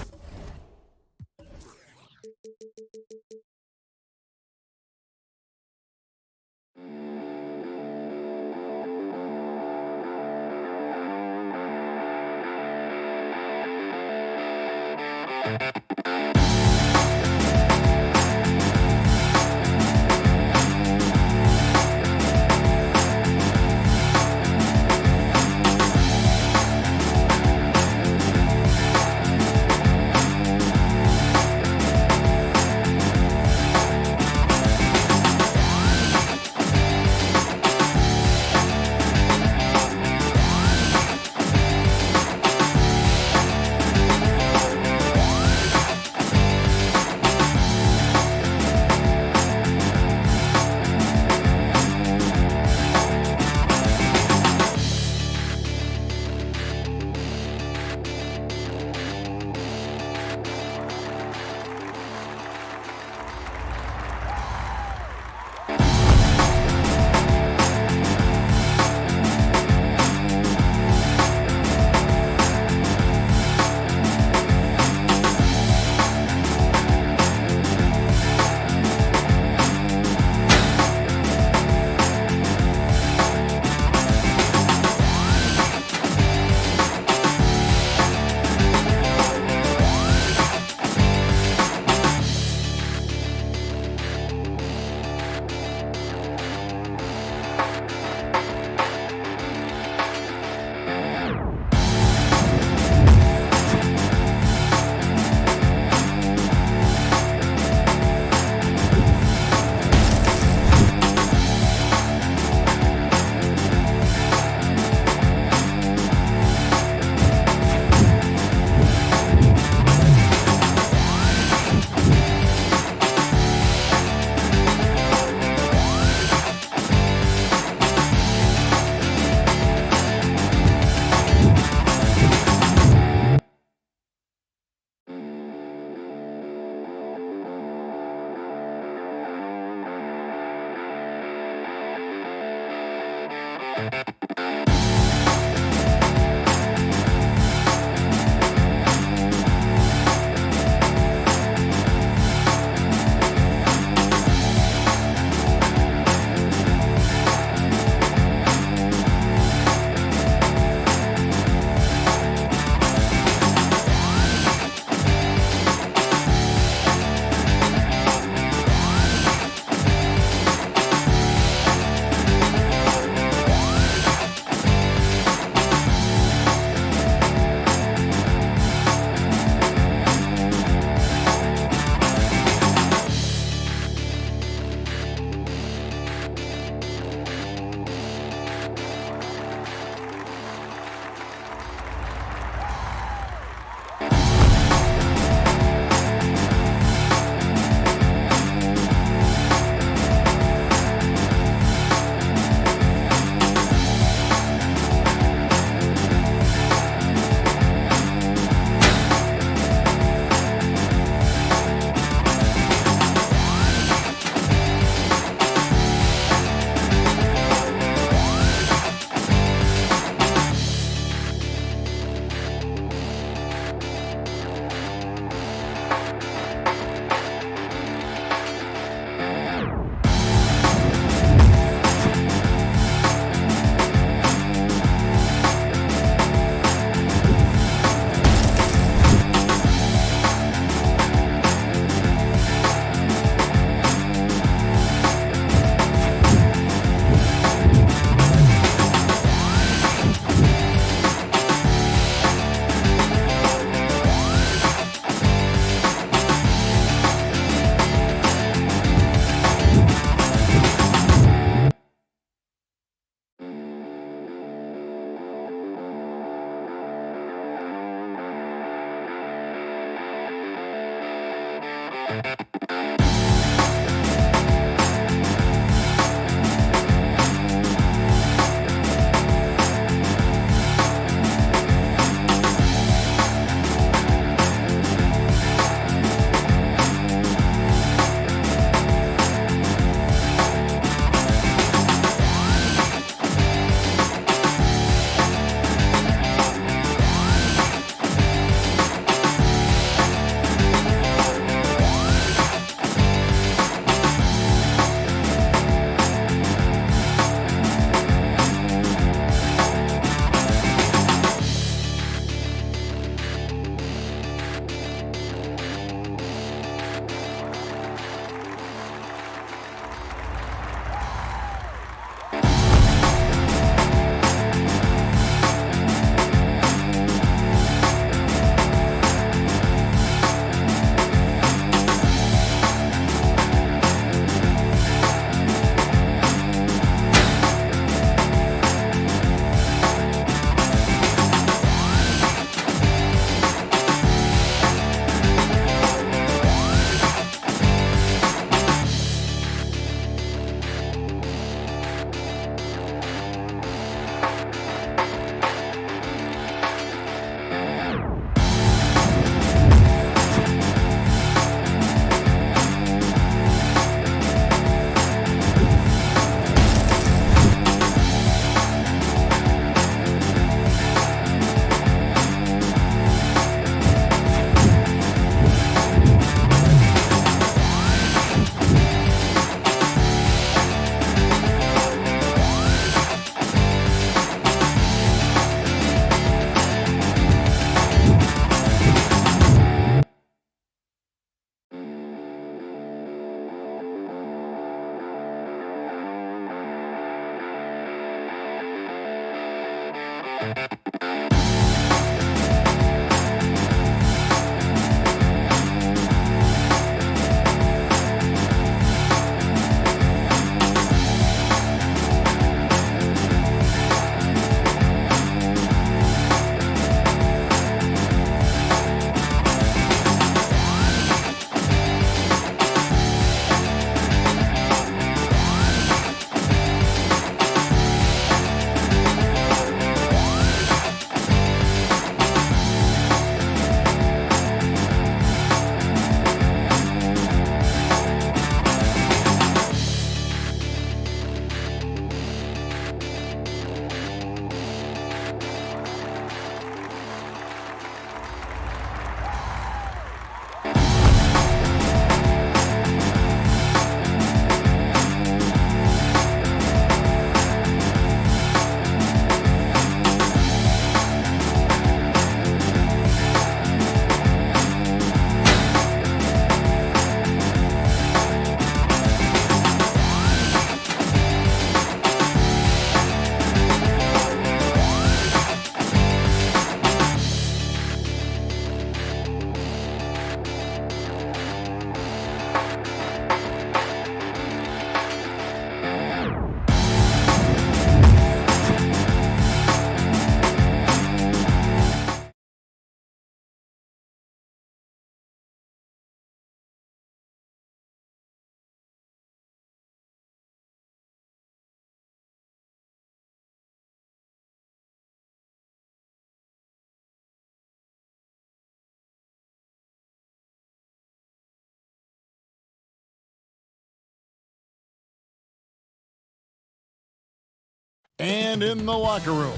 And in the locker room,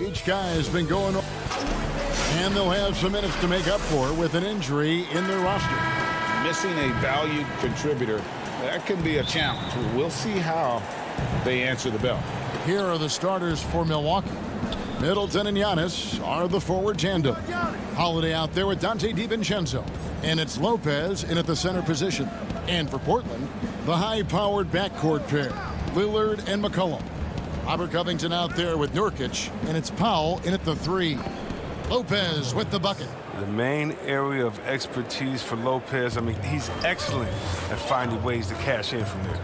each guy has been going, and they'll have some minutes to make up for with an injury in their roster. Missing a valued contributor, that can be a challenge. We'll see how they answer the bell. Here are the starters for Milwaukee. Middleton and Giannis are the forward tandem. Holiday out there with Dante DiVincenzo. And it's Lopez in at the center position. And for Portland, the high-powered backcourt pair, Lillard and McCollum. Robert Covington out there with Nurkic, and it's Powell in at the 3. Lopez with the bucket. The main area of expertise for Lopez, I mean, he's excellent at finding ways to cash in from there.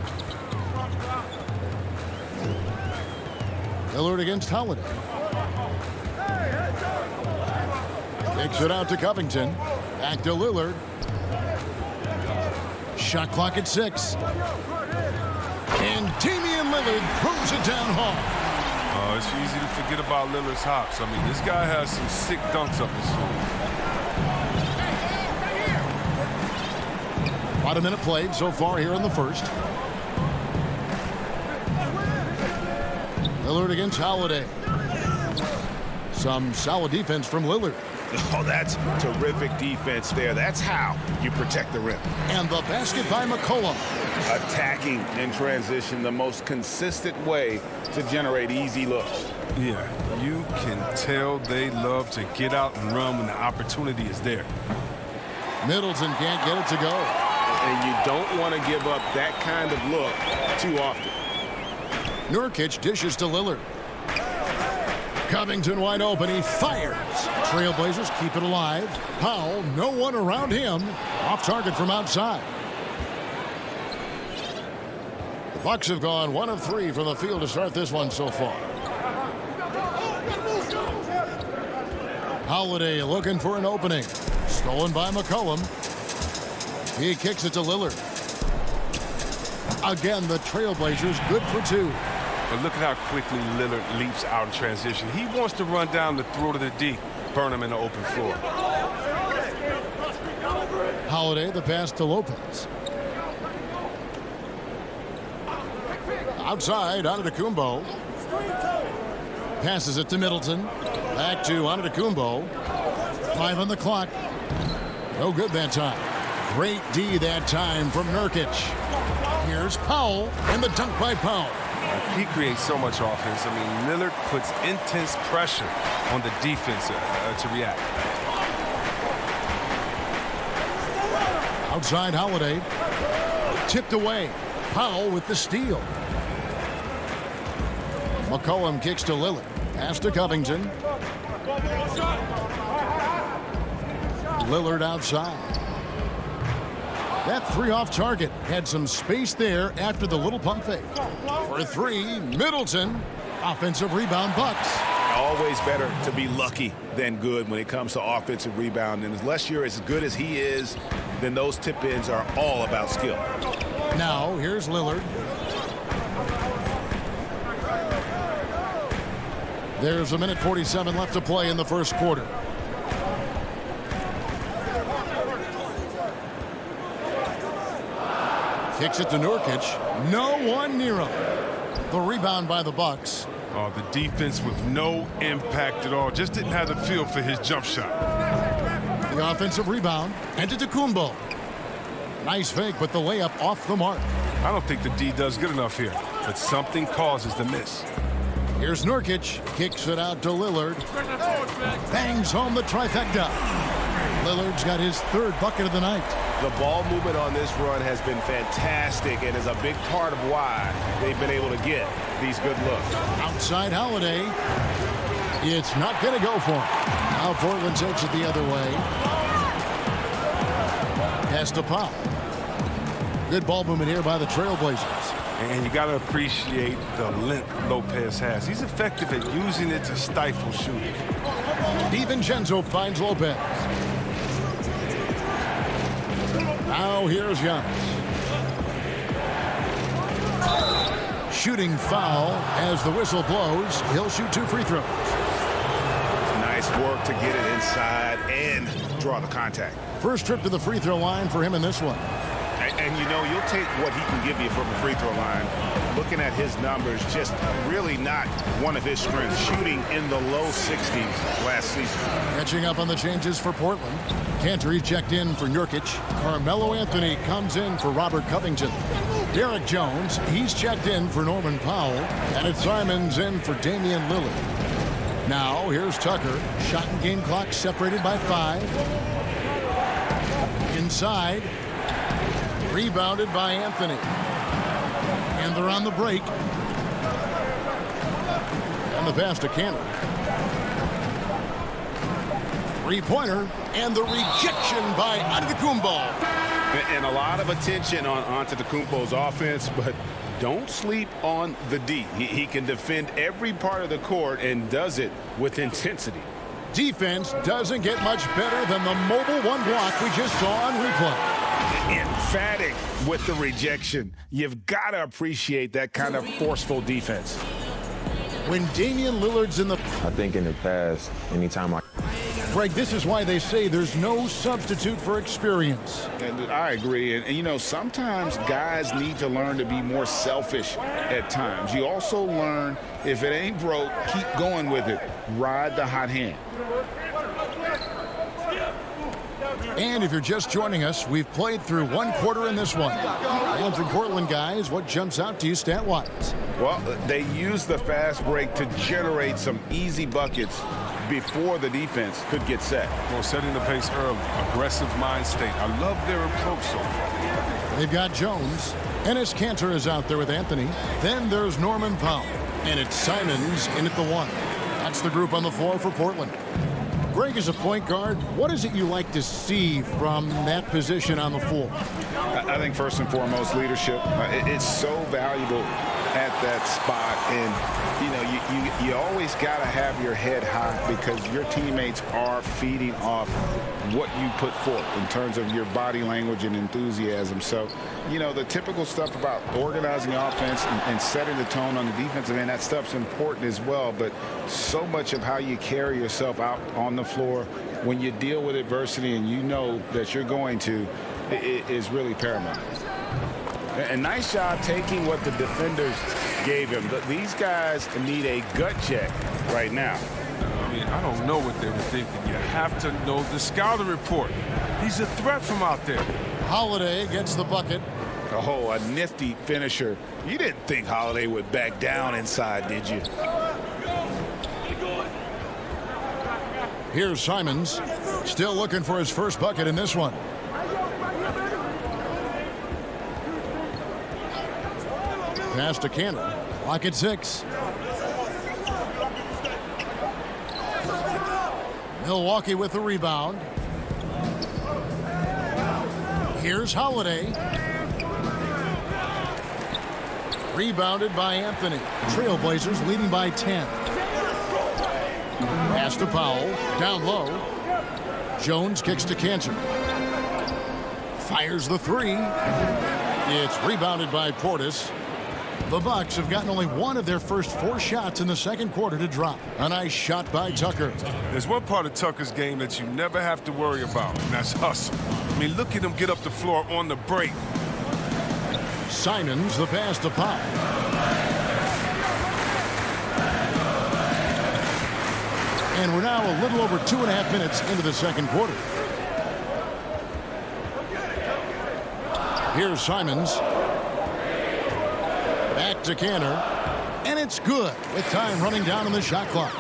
Lillard against Holiday. Kicks it out to Covington. Back to Lillard. Shot clock at 6. And Damian Lillard throws it down hard. It's easy to forget about Lillard's hops. I mean, this guy has some sick dunks up his sleeve. About a minute played so far here in the first. Lillard against Holiday. Some solid defense from Lillard. Oh, that's terrific defense there. That's how you protect the rim. And the basket by McCollum. Attacking in transition, the most consistent way to generate easy looks. Yeah, you can tell they love to get out and run when the opportunity is there. Middleton can't get it to go. And you don't want to give up that kind of look too often. Nurkic dishes to Lillard. Covington wide open. He fires. Trailblazers keep it alive. Powell, no one around him. Off target from outside. The Bucks have gone 1 of 3 from the field to start this one so far. Holiday looking for an opening. Stolen by McCollum. He kicks it to Lillard. Again, the Trailblazers good for 2. But look at how quickly Lillard leaps out in transition. He wants to run down the throat of the D, burn him in the open floor. Holiday, the pass to Lopez. Outside, Antetokounmpo. Passes it to Middleton. Back to Antetokounmpo. 5 on the clock. No good that time. Great D that time from Nurkic. Here's Powell, and the dunk by Powell. He creates so much offense. I mean, Lillard puts intense pressure on the defense to react. Outside Holiday. Tipped away. Powell with the steal. McCollum kicks to Lillard. Pass to Covington. Lillard outside. That 3 off target. Had some space there after the little pump fake. For 3, Middleton. Offensive rebound, Bucks. Always better to be lucky than good when it comes to offensive rebound. And unless you're as good as he is, then those tip-ins are all about skill. Now, here's Lillard. There's a minute 47 left to play in the first quarter. Kicks it to Nurkic. No one near him. The rebound by the Bucks. Oh, the defense with no impact at all. Just didn't have the feel for his jump shot. The offensive rebound. Antetokounmpo. Nice fake, but the layup off the mark. I don't think the D does good enough here, but something causes the miss. Here's Nurkic. Kicks it out to Lillard. Bangs home the trifecta. Lillard's got his 3rd bucket of the night. The ball movement on this run has been fantastic and is a big part of why they've been able to get these good looks. Outside Holiday. It's not going to go for him. Now Portland takes it the other way. Pass to Pop. Good ball movement here by the Trailblazers. And you got to appreciate the length Lopez has. He's effective at using it to stifle shooters. DiVincenzo finds Lopez. Now here's Giannis. Shooting foul as the whistle blows. He'll shoot 2 free throws. Nice work to get it inside and draw the contact. First trip to the free throw line for him in this one. And you know, you'll take what he can give you from the free throw line. Looking at his numbers, just really not one of his strengths. Shooting in the low 60s last season. Catching up on the changes for Portland. Cantor checked in for Nurkic. Carmelo Anthony comes in for Robert Covington. Derek Jones, he's checked in for Norman Powell. And it's Simons in for Damian Lillard. Now, here's Tucker. Shot and game clock separated by 5. Inside. Rebounded by Anthony. And they're on the break. And the pass to Cantor. 3-pointer. And the rejection by Antetokounmpo. And a lot of attention on Antetokounmpo's offense, but don't sleep on the D. He can defend every part of the court and does it with intensity. Defense doesn't get much better than the mobile 1 block we just saw on replay. Emphatic with the rejection. You've got to appreciate that kind of forceful defense. When Damian Lillard's in the... I think in the past, anytime Greg, this is why they say there's no substitute for experience. And I agree. And, you know, sometimes guys need to learn to be more selfish at times. You also learn, if it ain't broke, keep going with it. Ride the hot hand. And if you're just joining us, we've played through one quarter in this one. And for Portland guys, what jumps out to you stat-wise? Well, they use the fast break to generate some easy buckets before the defense could get set. Well, setting the pace early, aggressive mind state. I love their approach so far. They've got Jones. Enes Kanter is out there with Anthony. Then there's Norman Powell. And it's Simons in at the 1. That's the group on the floor for Portland. Greg, as a point guard, what is it you like to see from that position on the floor? I think first and foremost, leadership. It's so valuable at that spot. And, you know, you always got to have your head high because your teammates are feeding off what you put forth in terms of your body language and enthusiasm. So, you know, the typical stuff about organizing the offense and setting the tone on the defensive end, that stuff's important as well. But so much of how you carry yourself out on the floor when you deal with adversity and you know that you're going to is really paramount. And nice job taking what the defenders gave him. These guys need a gut check right now. I mean, I don't know what they were thinking. You have to know the scouting report. He's a threat from out there. Holiday gets the bucket. Oh, a nifty finisher. You didn't think Holiday would back down inside, did you? Here's Simons, still looking for his first bucket in this one. Pass to Kanter. Clock at 6. Milwaukee with the rebound. Here's Holiday. Rebounded by Anthony. Trailblazers leading by 10. Pass to Powell. Down low. Jones kicks to Kanter. Fires the 3. It's rebounded by Portis. The Bucks have gotten only one of their first 4 shots in the second quarter to drop. A nice shot by Tucker. There's one part of Tucker's game that you never have to worry about, and that's hustle. I mean, look at him get up the floor on the break. Simons, the pass to Powell. And we're now a little over 2.5 minutes into the second quarter. Here's Simons. Back to Kanter. And it's good with time running down on the shot clock.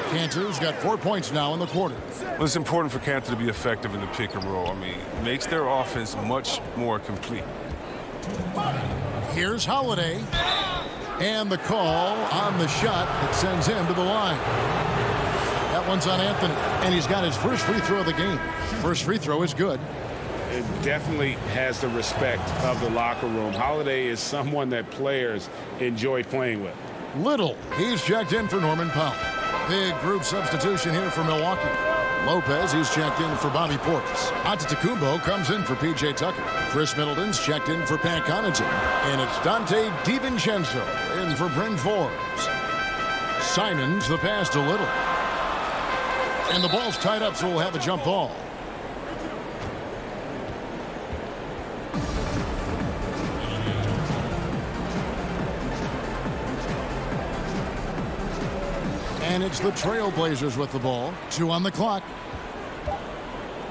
Kanter's got 4 points now in the quarter. Well, it's important for Kanter to be effective in the pick and roll. I mean, makes their offense much more complete. Here's Holiday. And the call on the shot that sends him to the line. That one's on Anthony. And he's got his first free throw of the game. First free throw is good. It definitely has the respect of the locker room. Holiday is someone that players enjoy playing with. Little. He's checked in for Norman Powell. Big group substitution here for Milwaukee. Lopez, he's checked in for Bobby Portis. Antetokounmpo comes in for P.J. Tucker. Chris Middleton's checked in for Pat Connaughton. And it's Dante DiVincenzo in for Bryn Forbes. Simons, the pass to Little. And the ball's tied up, so we'll have a jump ball. And it's the Trailblazers with the ball. 2 on the clock.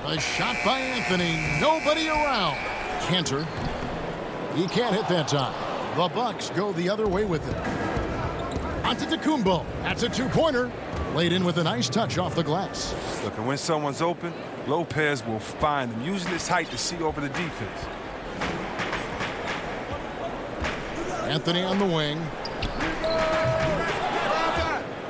A shot by Anthony. Nobody around. Kanter. He can't hit that time. The Bucks go the other way with it. Antetokounmpo. That's a 2-pointer. Laid in with a nice touch off the glass. Look, and when someone's open, Lopez will find them, using his height to see over the defense. Anthony on the wing.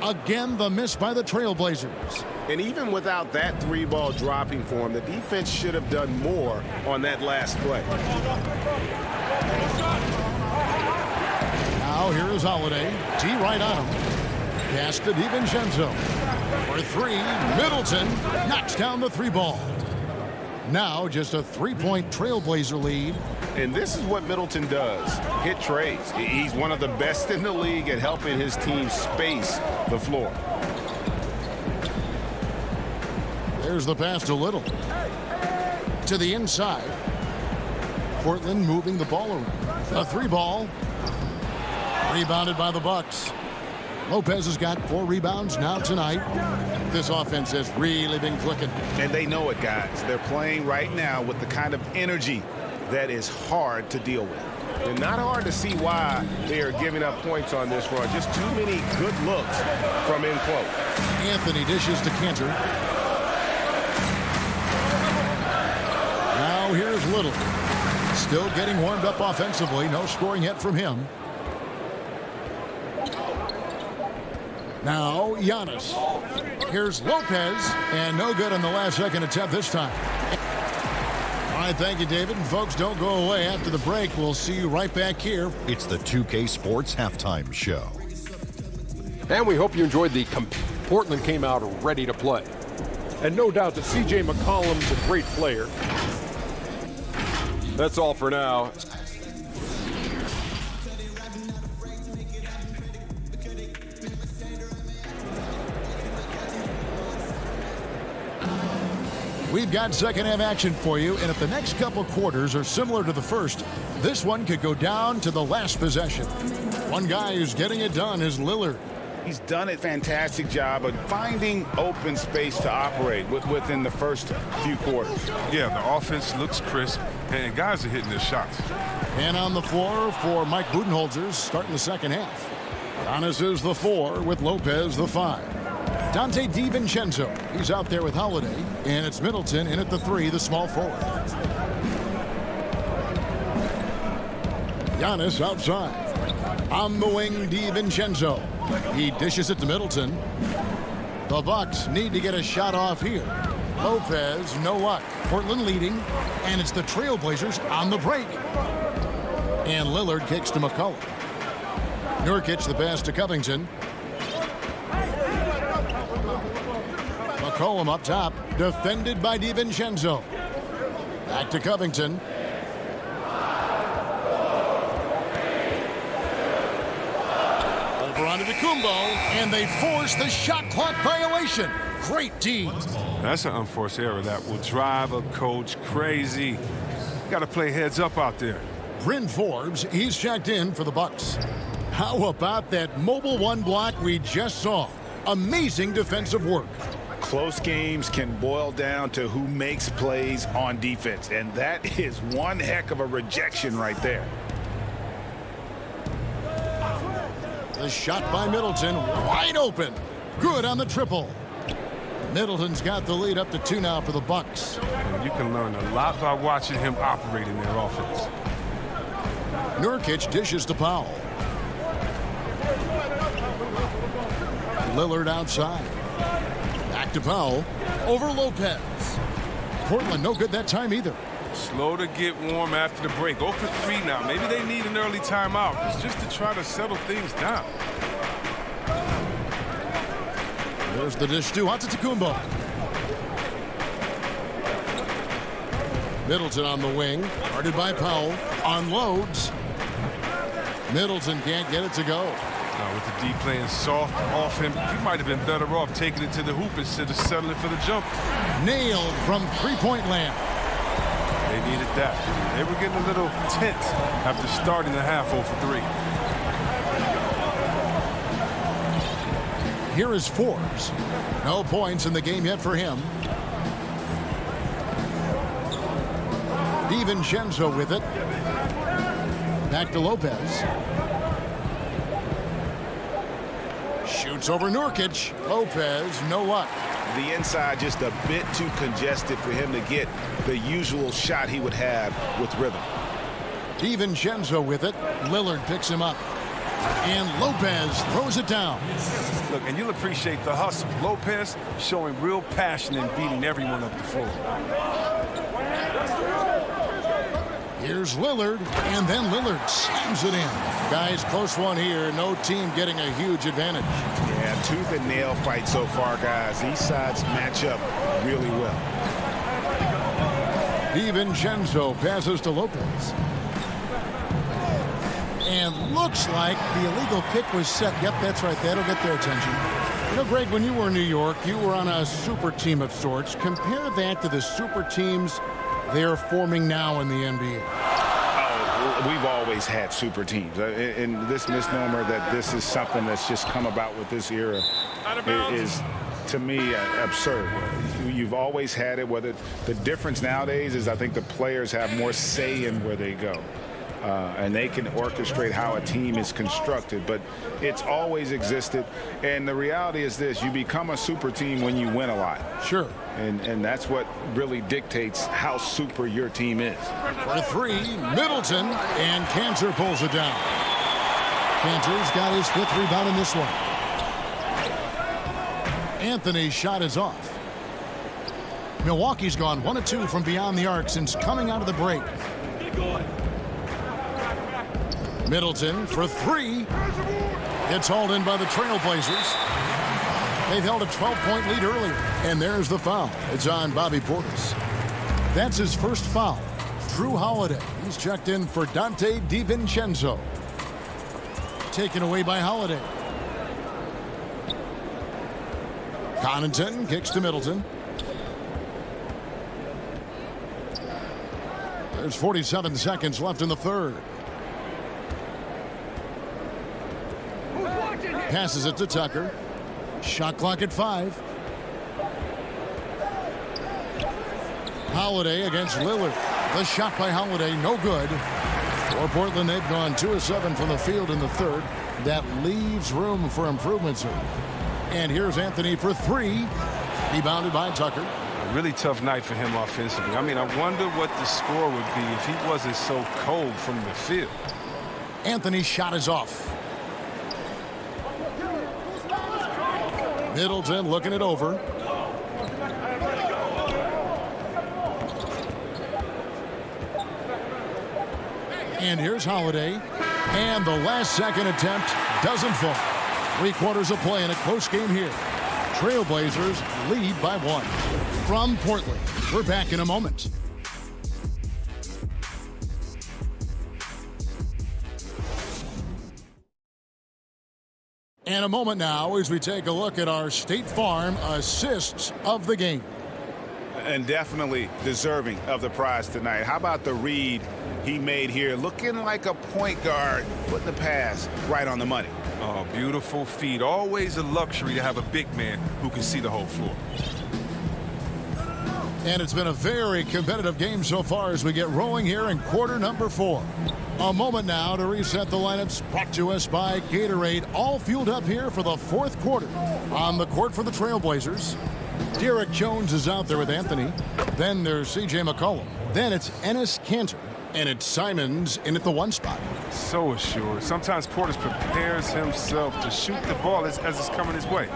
Again, the miss by the Trailblazers. And even without that 3-ball dropping for him, the defense should have done more on that last play. Now here is Holiday. D right on him. Pass to DiVincenzo. For 3, Middleton knocks down the 3-ball. Now just a 3-point Trailblazer lead. And this is what Middleton does, hit trays. He's one of the best in the league at helping his team space the floor. There's the pass to Little. To the inside. Portland moving the ball around. A 3-ball. Rebounded by the Bucks. Lopez has got 4 rebounds now tonight. This offense has really been clicking. And they know it, guys. They're playing right now with the kind of energy that is hard to deal with. And not hard to see why they are giving up points on this run. Just too many good looks from in close. Anthony dishes to Cantor. Now here's Little. Still getting warmed up offensively. No scoring yet from him. Now Giannis. Here's Lopez. And no good on the last second attempt this time. All right, thank you, David. And folks, don't go away. After the break, we'll see you right back here. It's the 2K Sports Halftime Show. And we hope you enjoyed the Portland came out ready to play. And no doubt that C.J. McCollum's a great player. That's all for now. We've got second half action for you, and if the next couple quarters are similar to the first, this one could go down to the last possession. One guy who's getting it done is Lillard. He's done a fantastic job of finding open space to operate within the first few quarters. Yeah, the offense looks crisp, and guys are hitting their shots. And on the floor for Mike Budenholzer starting the second half. Giannis is the 4 with Lopez the 5. Dante DiVincenzo, he's out there with Holiday, and it's Middleton in at the 3, the small forward. Giannis outside. On the wing, DiVincenzo. He dishes it to Middleton. The Bucks need to get a shot off here. Lopez, no luck. Portland leading, and it's the Trailblazers on the break. And Lillard kicks to McCollum. Nurkic the pass to Covington. McCollum up top, defended by DiVincenzo. Back to Covington. Over onto Kumbo, and they force the shot clock violation. Great D. That's an unforced error that will drive a coach crazy. Got to play heads up out there. Bryn Forbes, he's checked in for the Bucks. How about that mobile 1 block we just saw? Amazing defensive work. Close games can boil down to who makes plays on defense, and that is one heck of a rejection right there. The shot by Middleton, wide open. Good on the triple. Middleton's got the lead up to 2 now for the Bucks. And you can learn a lot by watching him operate in their offense. Nurkic dishes to Powell. Lillard outside. Back to Powell. Over Lopez. Portland no good that time either. Slow to get warm after the break. 0 for 3 now. Maybe they need an early timeout. It's just to try to settle things down. There's the dish to Antetokounmpo. Middleton on the wing. Guarded by Powell. Unloads. Middleton can't get it to go. Now with the D playing soft off him, he might have been better off taking it to the hoop instead of settling for the jump. Nailed from 3-point land. They needed that. They were getting a little tense after starting the half 0 for 3. Here is Forbes. No points in the game yet for him. DiVincenzo with it. Back to Lopez. Shoots over Nurkic. Lopez, no luck. The inside just a bit too congested for him to get the usual shot he would have with rhythm. DiVincenzo with it. Lillard picks him up. And Lopez throws it down. Look, and you'll appreciate the hustle. Lopez showing real passion in beating everyone up the floor. Here's Lillard, and then Lillard slams it in. Guys, close one here. No team getting a huge advantage. Yeah, tooth and nail fight so far, guys. These sides match up really well. DiVincenzo passes to Lopez. And looks like the illegal kick was set. Yep, that's right. That'll get their attention. You know, Greg, when you were in New York, you were on a super team of sorts. Compare that to the super teams they're forming now in the NBA. We've always had super teams. And this misnomer that this is something that's just come about with this era is, to me, absurd. You've always had it. Whether the difference nowadays is I think the players have more say in where they go. And they can orchestrate how a team is constructed, but it's always existed. And the reality is this: you become a super team when you win a lot. Sure. And that's what really dictates how super your team is. For three, Middleton, and Cantor pulls it down. Cantor's got his 5th rebound in this one. Anthony's shot is off. Milwaukee's gone 1 of 2 from beyond the arc since coming out of the break. Middleton for 3. It's hauled in by the Trailblazers. They've held a 12-point lead earlier. And there's the foul. It's on Bobby Portis. That's his first foul. Drew Holiday. He's checked in for Dante DiVincenzo. Taken away by Holiday. Connaughton kicks to Middleton. There's 47 seconds left in the third. Passes it to Tucker. Shot clock at 5. Holiday against Lillard. The shot by Holiday, no good. For Portland, they've gone 2 of 7 from the field in the third. That leaves room for improvement, sir. And here's Anthony for 3. Rebounded by Tucker. A really tough night for him offensively. I mean, I wonder what the score would be if he wasn't so cold from the field. Anthony's shot is off. Middleton looking it over. And here's Holiday. And the last second attempt doesn't fall. 3/4 of play in a close game here. Trailblazers lead by 1. From Portland, we're back in a moment. And a moment now as we take a look at our State Farm assists of the game. And definitely deserving of the prize tonight. How about the read he made here? Looking like a point guard, putting the pass right on the money. Oh, beautiful feed. Always a luxury to have a big man who can see the whole floor. And it's been a very competitive game so far as we get rolling here in quarter number 4. A moment now to reset the lineups, brought to us by Gatorade, all fueled up here for the 4th quarter. On the court for the Trailblazers, Derek Jones is out there with Anthony. Then there's C.J. McCollum. Then it's Enes Kanter. And it's Simons in at the 1 spot. So assured. Sometimes Portis prepares himself to shoot the ball as it's coming his way.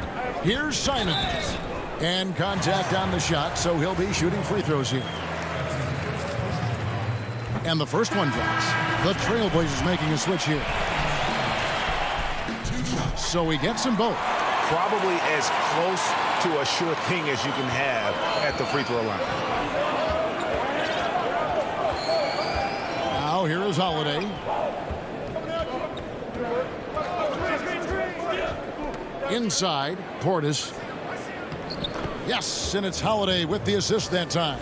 Here's Simons. And contact on the shot, so he'll be shooting free throws here. And the first one drops. The Trailblazers making a switch here. So he gets them both. Probably as close to a sure thing as you can have at the free throw line. Now here is Holiday. Inside, Portis. Yes, and it's Holiday with the assist that time.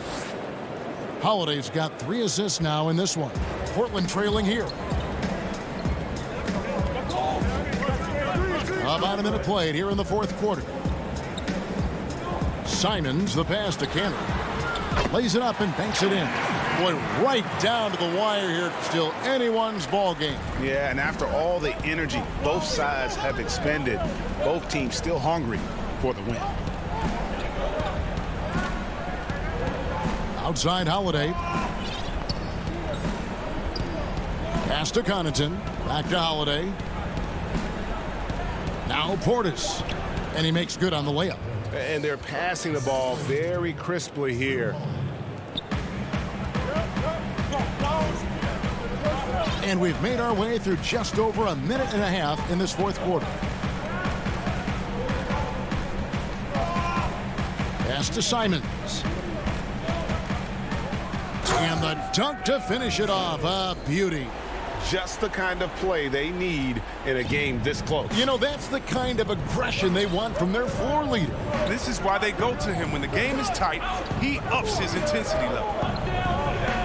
Holiday's got 3 assists now in this one. Portland trailing here. About a minute played here in the 4th quarter. Simons, the pass to Kanter. Lays it up and banks it in. Boy, right down to the wire here. Still anyone's ball game. Yeah, and after all the energy both sides have expended, both teams still hungry for the win. Outside Holiday. Pass to Connaughton. Back to Holiday. Now Portis. And he makes good on the layup. And they're passing the ball very crisply here. And we've made our way through just over a minute and a half in this 4th quarter. Pass to Simons. And the dunk to finish it off. A beauty. Just the kind of play they need in a game this close. You know, that's the kind of aggression they want from their floor leader. This is why they go to him. When the game is tight, he ups his intensity level.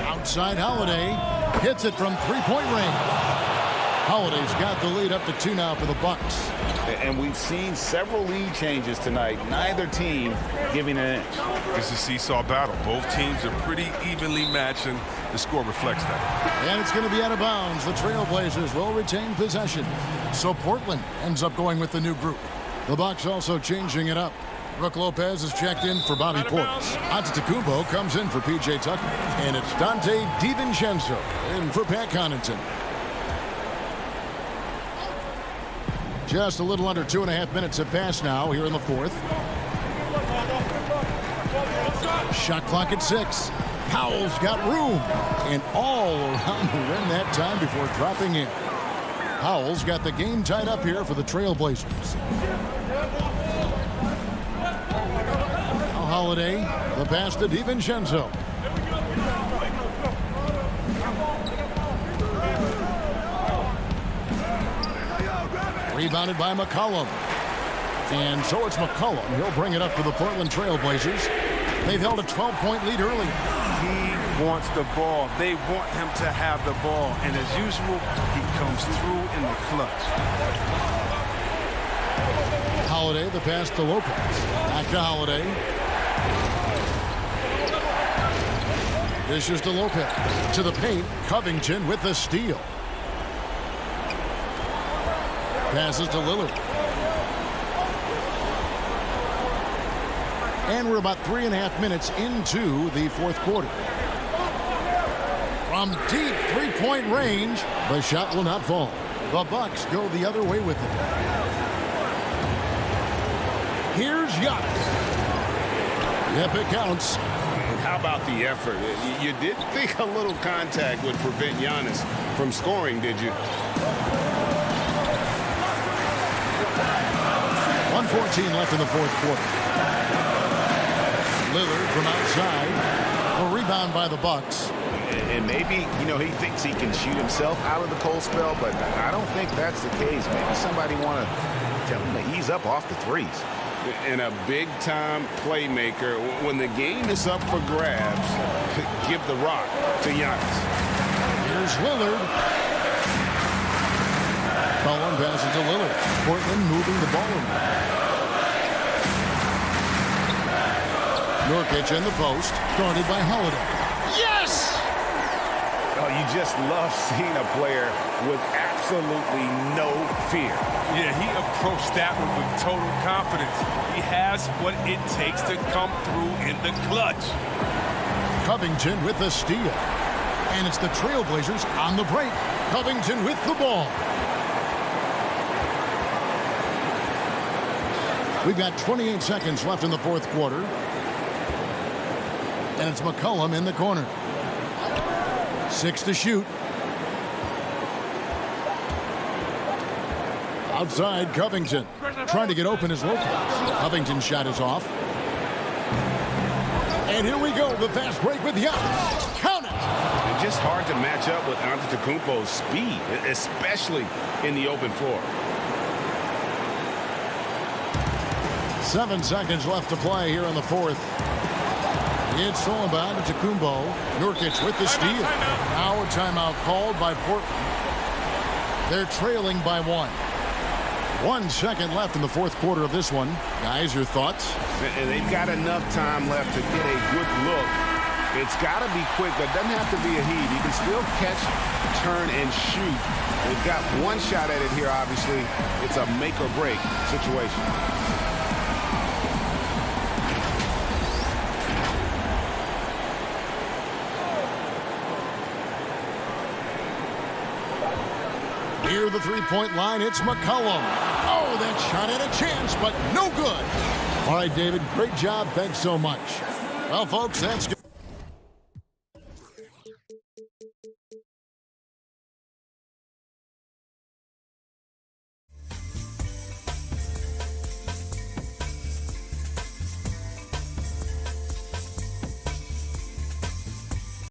Outside Holiday hits it from three-point range. Holiday's got the lead up to 2 now for the Bucks. And we've seen several lead changes tonight. Neither team giving an inch. It's a seesaw battle. Both teams are pretty evenly matched, and the score reflects that. And it's going to be out of bounds. The Trailblazers will retain possession. So Portland ends up going with the new group. The Bucks also changing it up. Brook Lopez is checked in for Bobby Portis. Antetokounmpo comes in for P.J. Tucker. And it's Dante DiVincenzo in for Pat Connaughton. Just a little under 2.5 minutes have passed now here in the fourth. Shot clock at 6. Powell's got room. And all around the rim that time before dropping in. Powell's got the game tied up here for the Trailblazers. Now Holiday, the pass to DiVincenzo. Rebounded by McCollum. And so it's McCollum. He'll bring it up for the Portland Trailblazers. They've held a 12-point lead early. He wants the ball. They want him to have the ball. And as usual, he comes through in the clutch. Holiday, the pass to Lopez. Back to Holiday. Dishes to Lopez. To the paint. Covington with the steal. Passes to Lillard. And we're about 3.5 minutes into the fourth quarter. From deep three-point range, the shot will not fall. The Bucks go the other way with it. Here's Giannis. Yep, it counts. How about the effort? You didn't think a little contact would prevent Giannis from scoring, did you? 1:14 left in the fourth quarter. Lillard from outside. A rebound by the Bucks. And maybe, you know, he thinks he can shoot himself out of the cold spell, but I don't think that's the case. Maybe somebody want to tell him to ease up off the threes. And a big-time playmaker, when the game is up for grabs, give the rock to Giannis. Here's Lillard. Cullen passes to Lillard. Portland moving the ball around. Nurkic in the post, guarded by Holiday. Yes! Oh, you just love seeing a player with absolutely no fear. Yeah, he approached that one with total confidence. He has what it takes to come through in the clutch. Covington with the steal. And it's the Trailblazers on the break. Covington with the ball. We've got 28 seconds left in the fourth quarter. And it's McCollum in the corner. 6 to shoot. Outside, Covington. Trying to get open as Lopez. Covington's shot is off. And here we go, the fast break with Giannis. Count it! It's just hard to match up with Antetokounmpo's speed, especially in the open floor. 7 seconds left to play here in the fourth. It's stolen by Antetokounmpo. Nurkic with the steal. Now a timeout called by Portland. They're trailing by 1. 1 second left in the fourth quarter of this one. Guys, your thoughts? And they've got enough time left to get a good look. It's got to be quick, but it doesn't have to be a heave. You can still catch, turn, and shoot. They've got one shot at it here, obviously. It's a make-or-break situation. Near the three-point line, it's McCollum. Oh, that shot had a chance, but no good. All right, David, great job. Thanks so much. Well, folks, that's good.